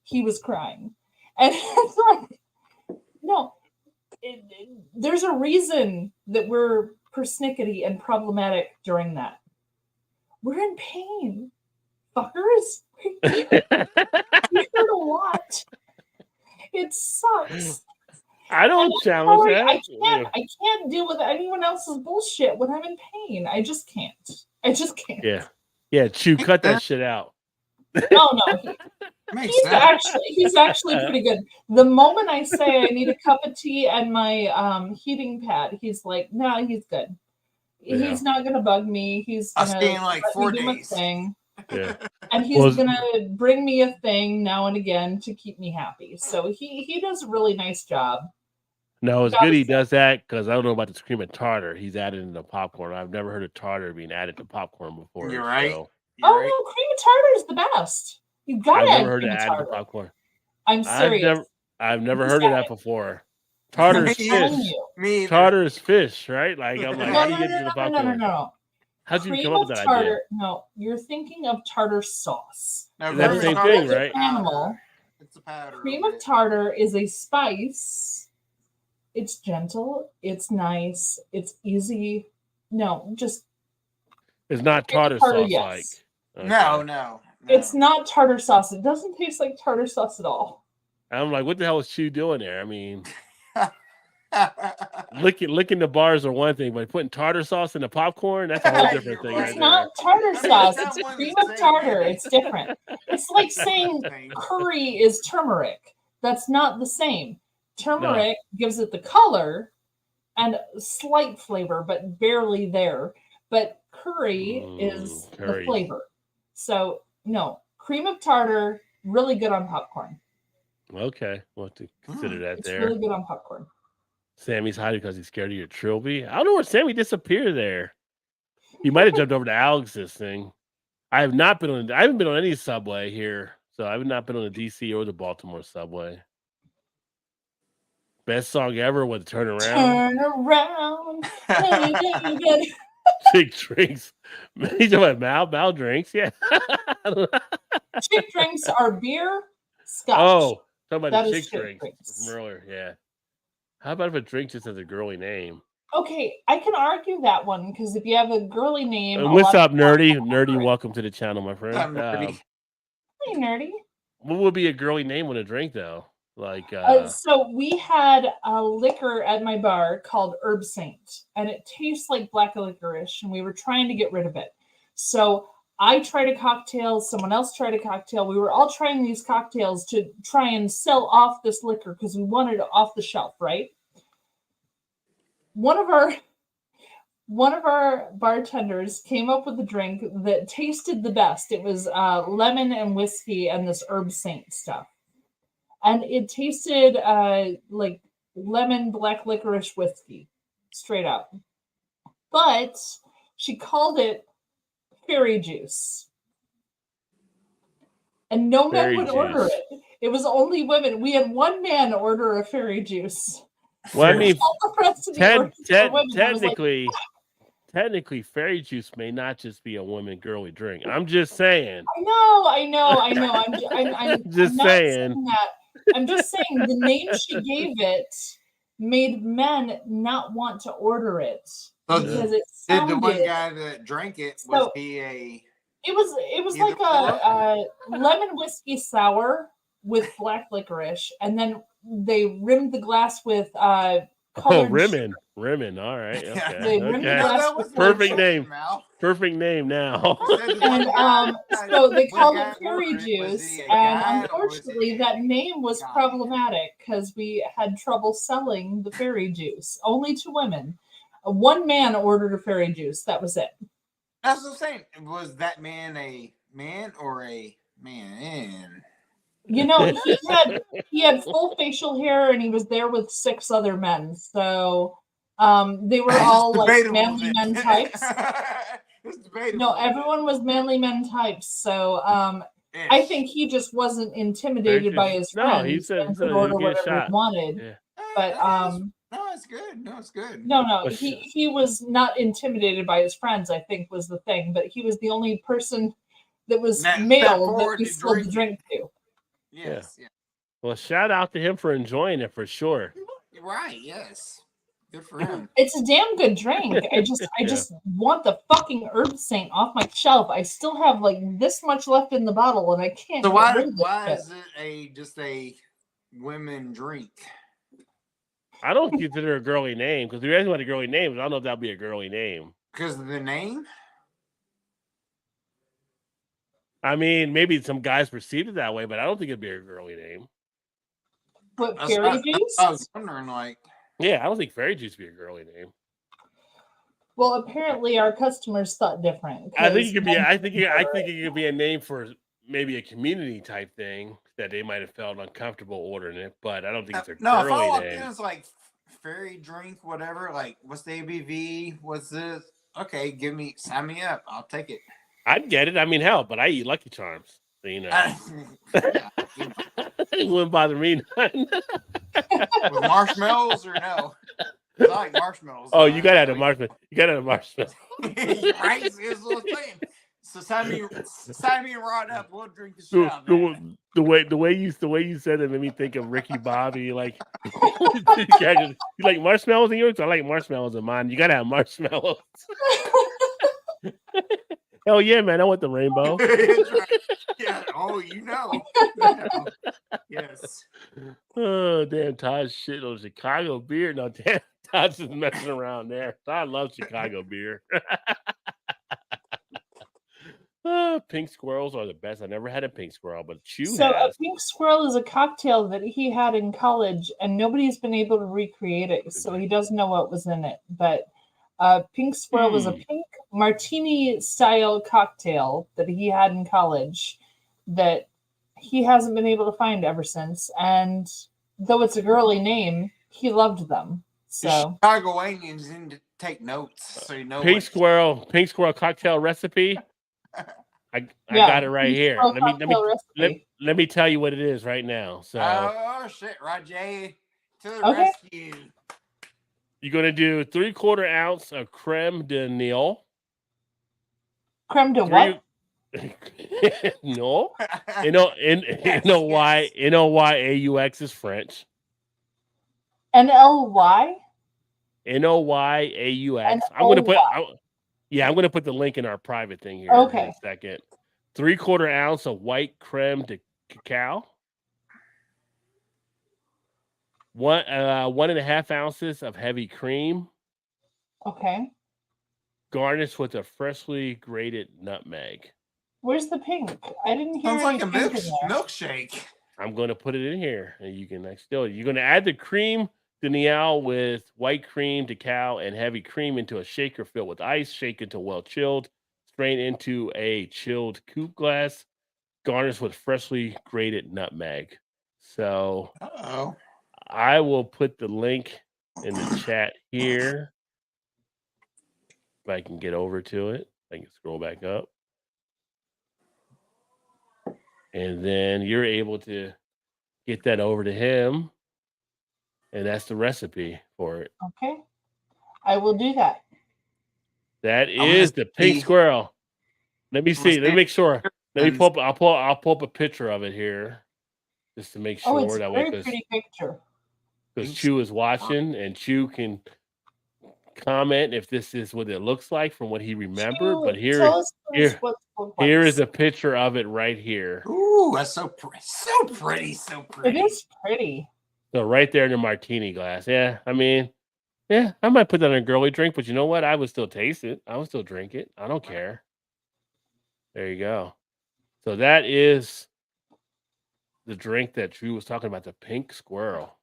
he was crying. And it's like, no, there's a reason that we're persnickety and problematic during that. We're in pain, fuckers. We hurt a lot. It sucks. I don't challenge that. I can't deal with anyone else's bullshit when I'm in pain. I just can't. Yeah. Chew, cut that shit out. Oh no, he's actually pretty good. The moment I say I need a cup of tea and my heating pad, he's like, no, he's good. Yeah. He's not gonna bug me. He's gonna stay in like 4 days. Do my thing. Yeah. And he's gonna bring me a thing now and again to keep me happy. So he does a really nice job. No, it's good he does that because I don't know about the cream of tartar. He's added into popcorn. I've never heard of tartar being added to popcorn before. You're right. So. No, cream of tartar is the best. You gotta I've never heard of added to popcorn. I'm serious. I've never heard of that before. Tartar is fish. Tartar is fish, right? Like, I'm like, how do you get to the popcorn? No. How'd you come up with that idea? No, you're thinking of tartar sauce. No, that's the same thing, right? Animal. It's a powder. Cream of tartar is a spice. It's gentle. It's nice. It's easy. No, just. It's not tartar sauce like. Okay. No. It's not tartar sauce. It doesn't taste like tartar sauce at all. I'm like, what the hell is Chew doing there? I mean, licking the bars are one thing, but putting tartar sauce in the popcorn, that's a whole different thing. It's not tartar sauce. It's cream of tartar. It's different. It's like saying curry is turmeric. That's not the same. Turmeric gives it the color and slight flavor, but barely there. But curry is the flavor. So, no, cream of tartar, really good on popcorn. Okay, we'll have to consider that there. It's really good on popcorn. Sammy's hiding because he's scared of your trilby. I don't know where Sammy disappeared there. He might have jumped over to Alex's thing. I haven't been on any subway here, so I've not been on the DC or the Baltimore subway. Best song ever was Turn Around. Turn around. Chick drinks. You talking about Mal drinks? Yeah. Chick drinks are beer, scotch. Oh, talking about That the is chick chick drinks from earlier. Yeah. How about if a drink just has a girly name? Okay, I can argue that one because if you have a girly name, What's up, Nerdy? Nerdy, welcome to the channel, my friend. Nerdy. Hey, Nerdy. What would be a girly name with a drink, though? Like, so we had a liquor at my bar called Herb Saint, and it tastes like black licorice, and we were trying to get rid of it. So I tried a cocktail, someone else tried a cocktail. We were all trying these cocktails to try and sell off this liquor because we wanted it off the shelf, right? One of our bartenders came up with a drink that tasted the best. It was lemon and whiskey and this Herb Saint stuff. And it tasted like lemon black licorice whiskey, straight up. But she called it fairy juice. And no men would order it. It was only women. We had one man order a fairy juice. Well, I mean, technically, fairy juice may not just be a woman girly drink. I'm just saying. I know. I'm just not saying that. I'm just saying the name she gave it made men not want to order it because it sounded. Did the one guy that drank it was he a? It was like a lemon whiskey sour with black licorice, and then they rimmed the glass with colored rimming. All right, okay. They rimmed the glass with perfect name. Perfect name now. And so they called it fairy juice, and unfortunately, that name was problematic because we had trouble selling the fairy juice only to women. One man ordered a fairy juice. That was it. That's what I'm saying. Was that man a man or a man? You know, he had full facial hair, and he was there with 6 other men. So they were all like manly men types. No, everyone was manly men types. So I think he just wasn't intimidated by his friends. No, he said and could order whatever he wanted. Yeah. But no, it's good. No, it's good. No, he was not intimidated by his friends, I think was the thing. But he was the only person that was male that we spilled the drink to. Yes. Yeah. Well, shout out to him for enjoying it for sure. Right. Yes. Good for him. It's a damn good drink. I just want the fucking Herb Saint off my shelf. I still have like this much left in the bottle, and I can't. So why is it just a women drink? I don't consider it a girly name because if you're asking about a girly name, I don't know if that'd be a girly name. Because of the name? I mean, maybe some guys perceive it that way, but I don't think it'd be a girly name. What, fairy juice? I was wondering, like. Yeah, I don't think fairy juice would be a girly name. Well, apparently our customers thought different. I think it could be. I think it could be a name for maybe a community type thing that they might have felt uncomfortable ordering it, but I don't think it's a girly name. It was like fairy drink, whatever. Like, what's the ABV? What's this? Okay, sign me up. I'll take it. I'd get it. I mean, hell, but I eat Lucky Charms. So, you know, it wouldn't bother me none. With marshmallows or no? I like marshmallows. Oh, you gotta have a marshmallow. You gotta have a marshmallow. Right? It's what I'm saying. So sign me right up. We'll drink the shit out of it. The way you said it made me think of Ricky Bobby. Like, you like marshmallows in yours? I like marshmallows in mine. You gotta have marshmallows. Hell yeah, man! I want the rainbow. Right. Yeah. Oh, you know. Yes. Oh, damn! Todd's shit on Chicago beer. No, damn, Todd's just messing around there. Todd loves Chicago beer. Pink squirrels are the best. I never had a pink squirrel, but a pink squirrel is a cocktail that he had in college, and nobody's been able to recreate it. So he doesn't know what was in it, but. Pink Squirrel was a pink martini style cocktail that he had in college that he hasn't been able to find ever since. And though it's a girly name, he loved them. So Chicagoanians need to take notes so you know. Pink Squirrel cocktail recipe. I got it right here. Let me tell you what it is right now. So oh shit, Rajay. To the Okay. rescue. You're going to do 3/4 ounce of creme de Nil. Creme de what? No. Noyaux is French. NLY? Noyaux. I'm going to put the link in our private thing here in a second. 3/4 ounce of white creme de cacao. 1.5 ounces of heavy cream. Okay. Garnish with a freshly grated nutmeg. Where's the pink? I didn't hear Sounds like a pink in there. milkshake. I'm going to put it in here, and you can still. You're going to add the creme de Nil with white cream, cacao, and heavy cream into a shaker filled with ice. Shake until well chilled. Strain into a chilled coupe glass. Garnish with freshly grated nutmeg. So, I will put the link in the chat here. If I can get over to it, I can scroll back up. And then you're able to get that over to him. And that's the recipe for it. Okay. I will do that. That is the pink squirrel. Let me see. Let me make sure. Let me pull up. I'll pull up a picture of it here, just to make sure. Oh, it's a that very way, pretty picture. because Chew is watching, and Chew can comment if this is what it looks like from what he remembered. But here is a picture of it right here. Ooh, that's so pretty. So pretty. So pretty. It is pretty. So right there in the martini glass. Yeah, I mean, yeah, I might put that in a girly drink, but you know what? I would still taste it. I would still drink it. I don't care. There you go. So that is the drink that Drew was talking about, the pink squirrel.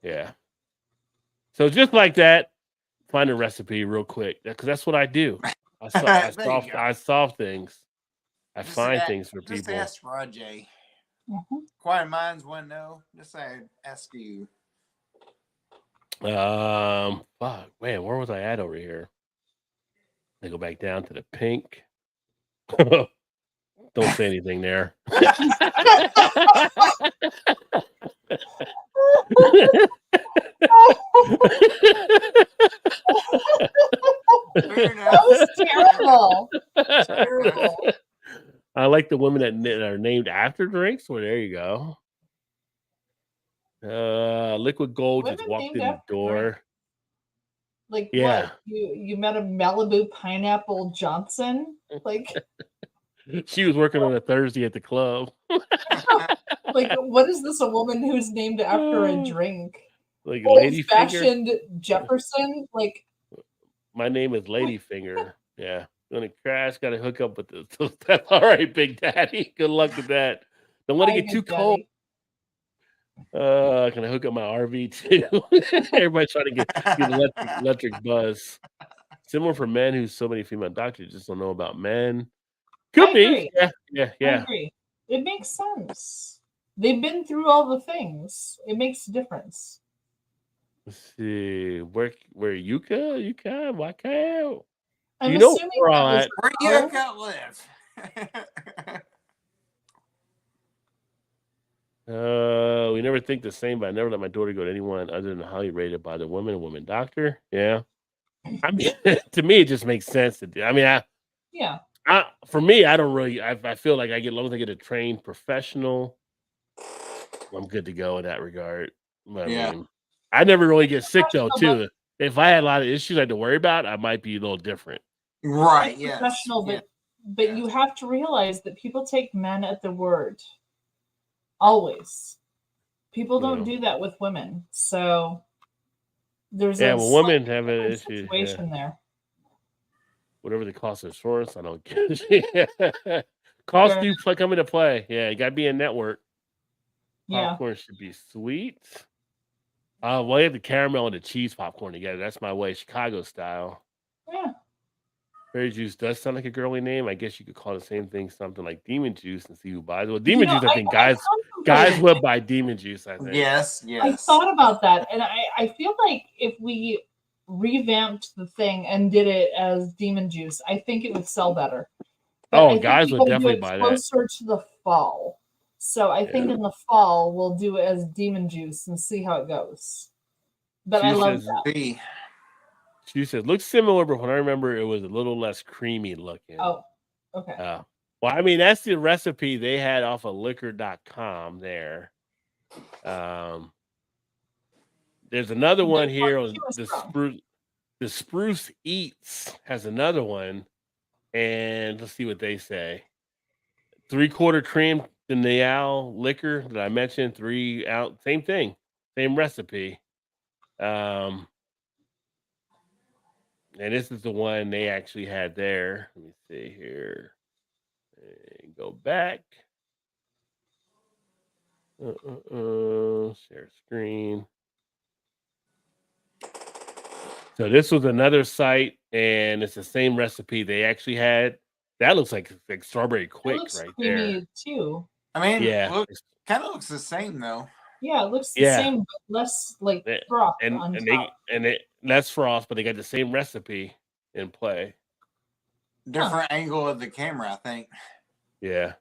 Yeah. So just like that, find a recipe real quick, because that's what I do. I solve things. I find things for people. Just ask Rajay. Inquiring minds want to know. Just ask you. Fuck, man, where was I at over here? I go back down to the pink. Don't say anything there. That was terrible. Terrible. I like the women that are named after drinks. Well, there you go. Liquid Gold just walked in the door. Like, yeah. What? You met a Malibu Pineapple Johnson? Like, she was working on a Thursday at the club. Like, what is this? A woman who's named after a drink? Like Old-fashioned Jefferson? Like, my name is Ladyfinger. Yeah. Gonna crash, gotta hook up with this. That's all right, Big Daddy. Good luck with that. Don't want to get too cold. Can I hook up my RV too? Everybody's trying to get electric buzz. Similar for men who so many female doctors just don't know about men. Could be. Yeah. I agree. It makes sense. They've been through all the things. It makes a difference. Let's see. Where Yuka? Why can't? I'm you know assuming where all at. Where Yuka live? We never think the same, but I never let my daughter go to anyone other than highly rated by the woman doctor. Yeah. I mean, to me, it just makes sense to do. I mean, for me, I don't really, I feel like as long as I get a trained professional, I'm good to go in that regard. I mean, I never really get sick though, too. If I had a lot of issues I had to worry about, I might be a little different. Right, yeah. Professional, but you have to realize that people take men at the word. Always. People don't do that with women. So there's women have an issue situation there. Whatever the cost of insurance, I don't get. Costs do come into play. Yeah, you got to be a network. Popcorn should be sweet. Well, you have the caramel and the cheese popcorn together. That's my way, Chicago style. Yeah. Berry juice does sound like a girly name. I guess you could call the same thing something like demon juice and see who buys it. Well, demon juice, I think guys will buy demon juice, I think. Yes. I thought about that, and I feel like if we revamped the thing and did it as demon juice, I think it would sell better. But guys would definitely buy that. Closer to the fall. So I think in the fall we'll do it as demon juice and see how it goes. But I love that. She says looks similar, but when I remember it was a little less creamy looking. Oh, okay. Well, I mean, that's the recipe they had off of liquor.com there. There's another one here on the Spruce Eats has another one, and let's see what they say. 3/4 creme de Nial liquor that I mentioned, 3 ounce, same thing, same recipe. And this is the one they actually had there. Let me see here. And go back. Share screen. So this was another site, and it's the same recipe they actually had. That looks like strawberry quick right there too. I mean, yeah, kind of looks the same though. Yeah, it looks the same, but less like froth on top. Less froth, but they got the same recipe in play. Different angle of the camera, I think. Yeah.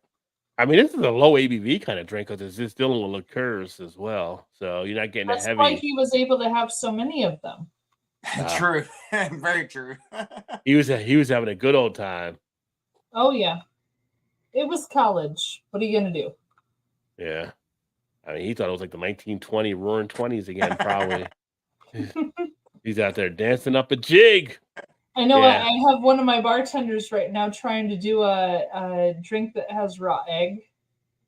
I mean, this is a low ABV kind of drink because it's just dealing with liqueurs as well. So you're not getting That's a heavy. why he was able to have so many of them. True. Very true. He was having a good old time. Oh yeah. It was college. What are you gonna do? Yeah. I mean, he thought it was like the 1920 roaring 20s again, probably. He's out there dancing up a jig. I know. Yeah. I have one of my bartenders right now trying to do a drink that has raw egg,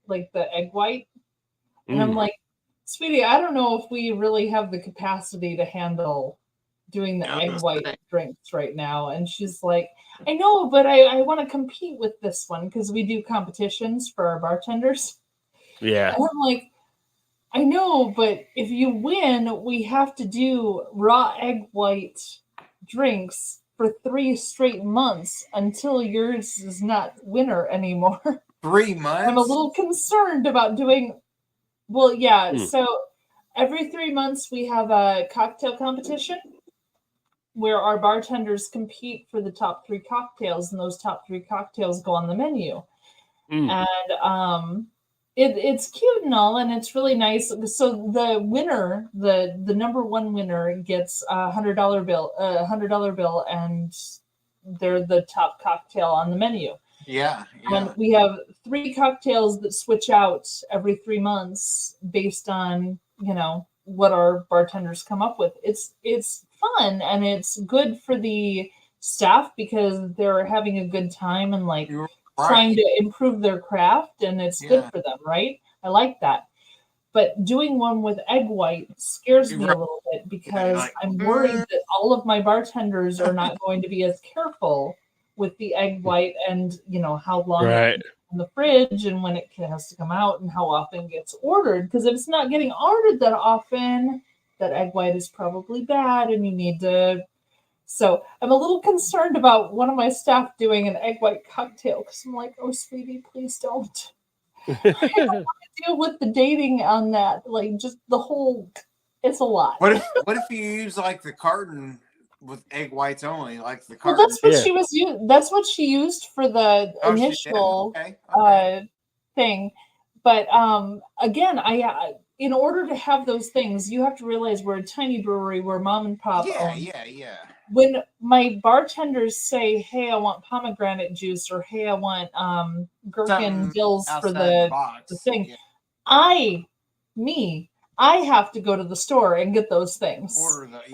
like the egg white. And I'm like, sweetie, I don't know if we really have the capacity to handle doing the egg white drinks right now. And she's like, I know, but I want to compete with this one because we do competitions for our bartenders. Yeah. And I'm like, I know, but if you win, we have to do raw egg white drinks for 3 straight months until yours is not winner anymore. 3 months? I'm a little concerned about doing, well, yeah. So every 3 months we have a cocktail competition where our bartenders compete for the top 3 cocktails, and those top 3 cocktails go on the menu. And it's cute and all, and it's really nice. So the winner, the number 1 winner, gets a $100 bill, and they're the top cocktail on the menu. Yeah. And we have 3 cocktails that switch out every 3 months based on what our bartenders come up with. It's fun, and it's good for the staff because they're having a good time and trying to improve their craft, and it's good for them, right? I like that. But doing one with egg white scares me a little bit because I'm worried that all of my bartenders are not going to be as careful with the egg white and how long it's in the fridge and when it has to come out and how often it gets ordered. Because if it's not getting ordered that often, that egg white is probably bad and you need to. So I'm a little concerned about one of my staff doing an egg white cocktail because I'm like, oh, sweetie, please don't. I don't want to deal with the dating on that. Just the whole, it's a lot. What if you use the carton with egg whites only, the carton? Well, that's what she was using. That's what she used for the initial thing. But again, in order to have those things, you have to realize we're a tiny brewery. We're mom and pop owned. Yeah. When my bartenders say, "Hey, I want pomegranate juice," or "Hey, I want gherkin dills for the thing," I have to go to the store and get those things.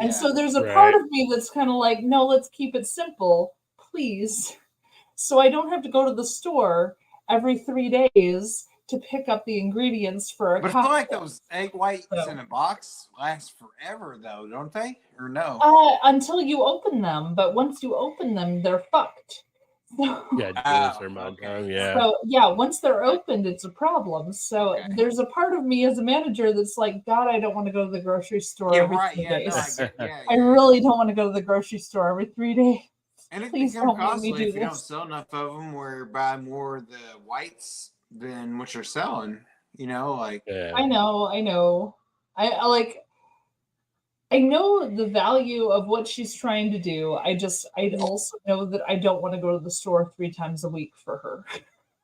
And so there's a part of me that's kind of like, no, let's keep it simple, please. So I don't have to go to the store every 3 days to pick up the ingredients for a cocktail. But I feel like those egg whites in a box last forever, though, don't they? Or no? Until you open them. But once you open them, they're fucked. So once they're opened, it's a problem. So there's a part of me as a manager that's like, God, I don't want to go to the grocery store every 3 days. I really don't want to go to the grocery store every 3 days. And it Please becomes don't make costly me do if you don't this. sell enough of them, where buy more of the whites than what you're selling. I know. I know the value of what she's trying to do. I also know that I don't want to go to the store 3 times a week for her.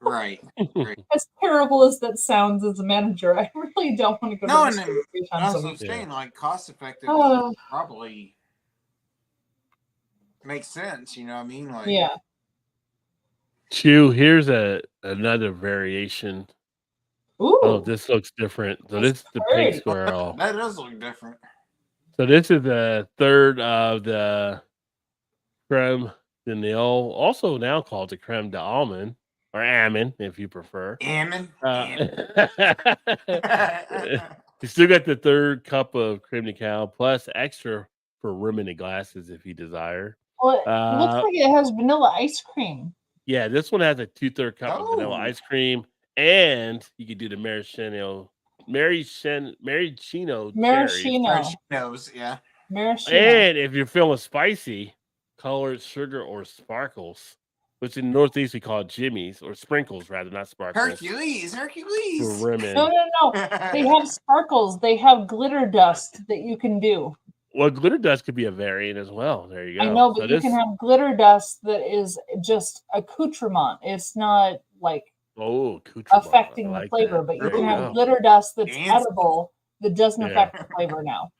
Right. As terrible as that sounds as a manager, I really don't want to go No, to and the then store 3 times that's a what I'm week. saying. Like cost effective Uh, probably makes sense. You know what I mean? Like yeah. Chew, here's another variation. Ooh. Oh, this looks different. So this is the pink pretty. squirrel. that does look different. So this is the third of the creme de nil, also now called the creme de almond or almond, if you prefer. Ammon. You still got the third cup of creme de cow plus extra for rim in the glasses if you desire. Well, it looks like it has vanilla ice cream. Yeah, this one has a 2/3 cup of vanilla ice cream, and you can do the maraschino cherries. Maraschinos, yeah. Maraschino. And if you're feeling spicy, colored sugar or sparkles, which in the Northeast we call jimmies or sprinkles rather, not sparkles. Hercules. For rimming. No. They have sparkles. They have glitter dust that you can do. Well, glitter dust could be a variant as well. There you go. I know, but you can have glitter dust that is just accoutrement. It's not like affecting the flavor, but you can have glitter dust that's edible that doesn't affect the flavor now.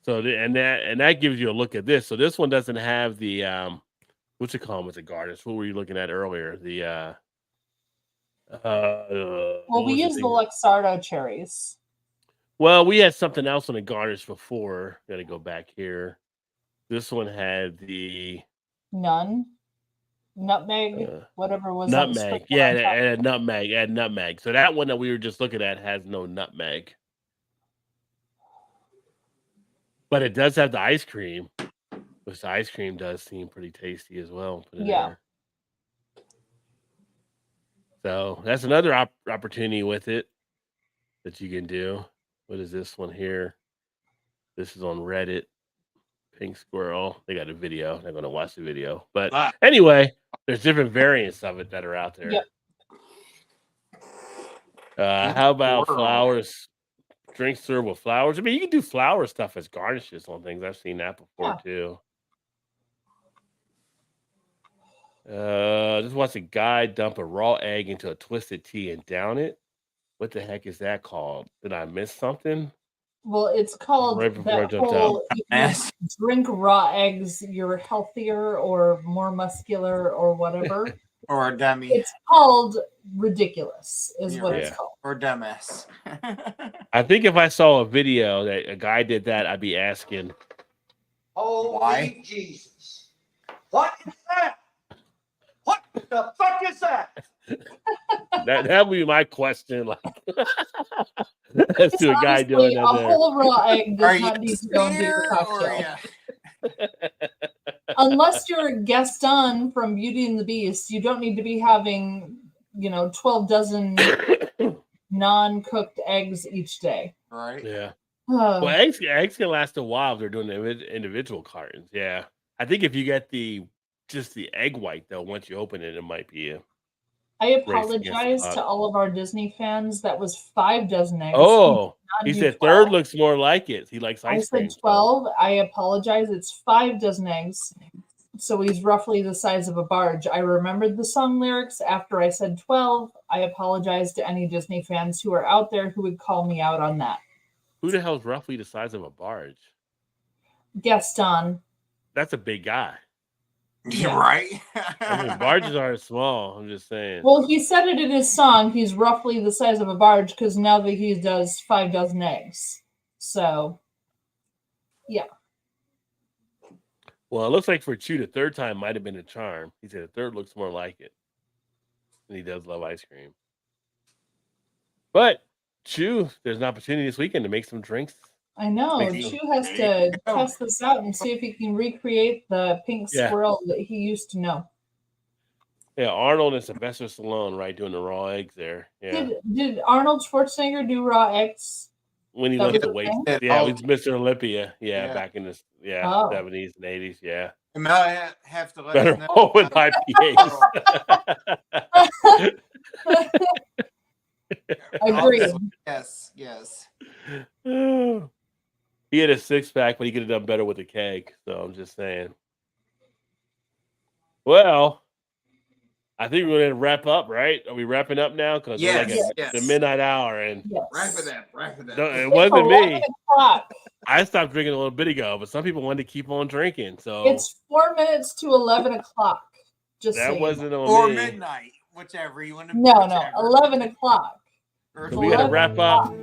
So and that gives you a look at this. So this one doesn't have the what's it called with the garnish? What were you looking at earlier? The well, we use the Luxardo cherries. Well, we had something else on the garnish before. Got to go back here. This one had the nutmeg, whatever was nutmeg. Yeah, and nutmeg. So that one that we were just looking at has no nutmeg, but it does have the ice cream, which the ice cream does seem pretty tasty as well. Put it there. So that's another opportunity with it that you can do. What is this one here? This is on Reddit. Pink squirrel. They got a video. They're going to watch the video. But anyway, there's different variants of it that are out there. Yep. How about flowers? Drinks served with flowers. I mean, you can do flower stuff as garnishes on things. I've seen that before too. Just watch a guy dump a raw egg into a twisted tea and down it. What the heck is that called? Did I miss something? Well, it's called that whole, if you drink raw eggs, you're healthier or more muscular or whatever. Or a dummy. It's called ridiculous, is what it's called. Or dumbass. I think if I saw a video that a guy did that, I'd be asking, Holy Jesus. What is that? What the fuck is that? that would be my question. Like, as to a guy doing that. A whole raw egg does not need to go into your cocktail. Unless you're a Gaston from Beauty and the Beast, you don't need to be having, 12 dozen non-cooked eggs each day. Right. Yeah. Well, eggs can last a while if they're doing individual cartons. Yeah. I think if you get just the egg white though, once you open it, it might be I apologize to all of our Disney fans. That was 5 dozen eggs. Oh, he said 12. Third looks more like it. He likes ice cream. I said 12. I apologize. It's 5 dozen eggs. So he's roughly the size of a barge. I remembered the song lyrics after I said 12. I apologize to any Disney fans who are out there who would call me out on that. Who the hell is roughly the size of a barge? Gaston. That's a big guy. You're right. I mean, barges aren't small. I'm just saying. Well, he said it in his song. He's roughly the size of a barge because now that he does 5 dozen eggs. So, yeah. Well, it looks like for Chew, the third time might have been a charm. He said the third looks more like it. And he does love ice cream. But Chew, there's an opportunity this weekend to make some drinks. I know. Chew has to test this out and see if he can recreate the pink squirrel that he used to know. Yeah, Arnold and Sylvester Stallone, right, doing the raw eggs there. Yeah. Did Arnold Schwarzenegger do raw eggs? When he left the weight. Yeah, he's Mr. Olympia. Yeah, back in the 70s and 80s. Yeah. You might have to let us know. Better with IPAs. Agreed. Yes. He had a 6-pack, but he could have done better with a keg. So I'm just saying. Well, I think we're going to wrap up, right? Are we wrapping up now? Because we're like at the midnight hour. And wrap it up. No, it wasn't me. O'clock. I stopped drinking a little bit ago, but some people wanted to keep on drinking. So it's 4 minutes to 11 o'clock. Just that saying. wasn't on or me. midnight, whichever you want to. No, 11 o'clock. So we got to wrap up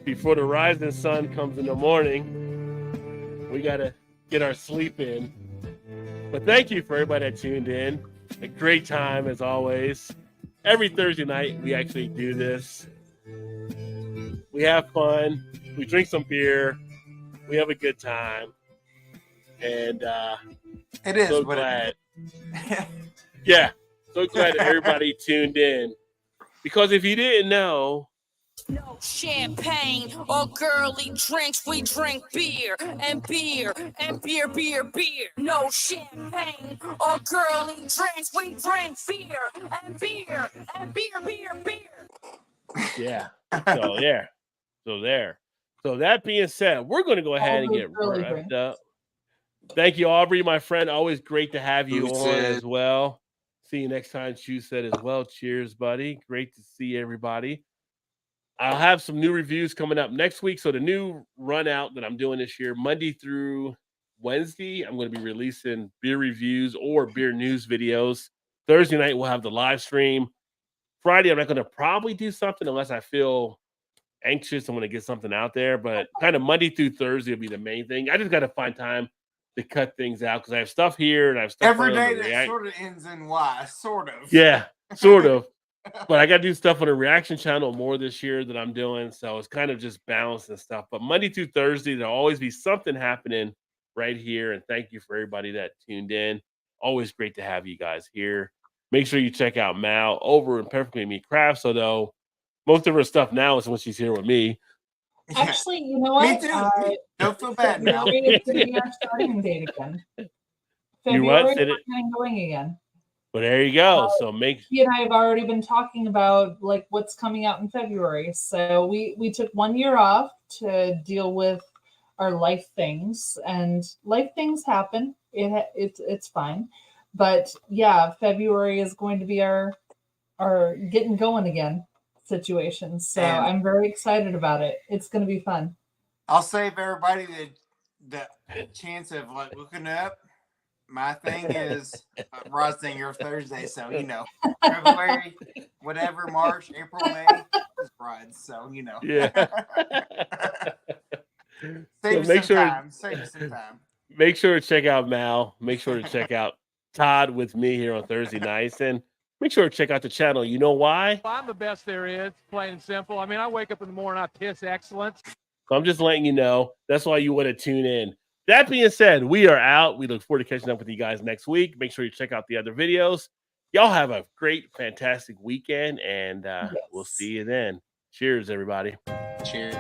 before the rising sun comes in the morning. We got to get our sleep in. But thank you for everybody that tuned in. A great time as always. Every Thursday night we actually do this. We have fun. We drink some beer. We have a good time. And it is so glad. Yeah. So glad that everybody tuned in. Because if you didn't know, no champagne or girly drinks. We drink beer and beer and beer, beer, beer. No champagne or girly drinks. We drink beer and beer and beer, beer, beer. Yeah. So there. So that being said, we're going to go ahead and get wrapped up. Thank you, Aubrey, my friend. Always great to have you on as well. See you next time, Chu said as well. Cheers, buddy. Great to see everybody. I'll have some new reviews coming up next week. So the new run out that I'm doing this year, Monday through Wednesday, I'm going to be releasing beer reviews or beer news videos. Thursday night, we'll have the live stream. Friday, I'm not going to probably do something unless I feel anxious. I'm going to get something out there. But kind of Monday through Thursday will be the main thing. I just got to find time to cut things out because I have stuff here and I have stuff every day that sort of ends in Y, sort of. Yeah, sort of. But I got to do stuff on the reaction channel more this year that I'm doing. So it's kind of just balance and stuff. But Monday through Thursday, there'll always be something happening right here. And thank you for everybody that tuned in. Always great to have you guys here. Make sure you check out Mal over in Perfectly Me Crafts. Although most of her stuff now is when she's here with me. Actually, you know what? Me too. Don't feel bad now. February is going to be our starting date again. February is going again. But there you go. So he and I have already been talking about like what's coming out in February. So we took 1 year off to deal with our life things, and life things happen. It's fine. But yeah, February is going to be our getting going again situation. So I'm very excited about it. It's going to be fun. I'll save everybody the chance of like looking up. My thing is Rod's thing your Thursday, so February, whatever, March, April, May is Rod's, so Yeah. Save me some time. Make sure to check out Mal. Make sure to check out Todd with me here on Thursday nights, and make sure to check out the channel. You know why? I'm the best there is, plain and simple. I mean, I wake up in the morning, I piss excellence. So I'm just letting you know. That's why you want to tune in. That being said, we are out. We look forward to catching up with you guys next week. Make sure you check out the other videos. Y'all have a great, fantastic weekend, and we'll see you then. Cheers, everybody. Cheers.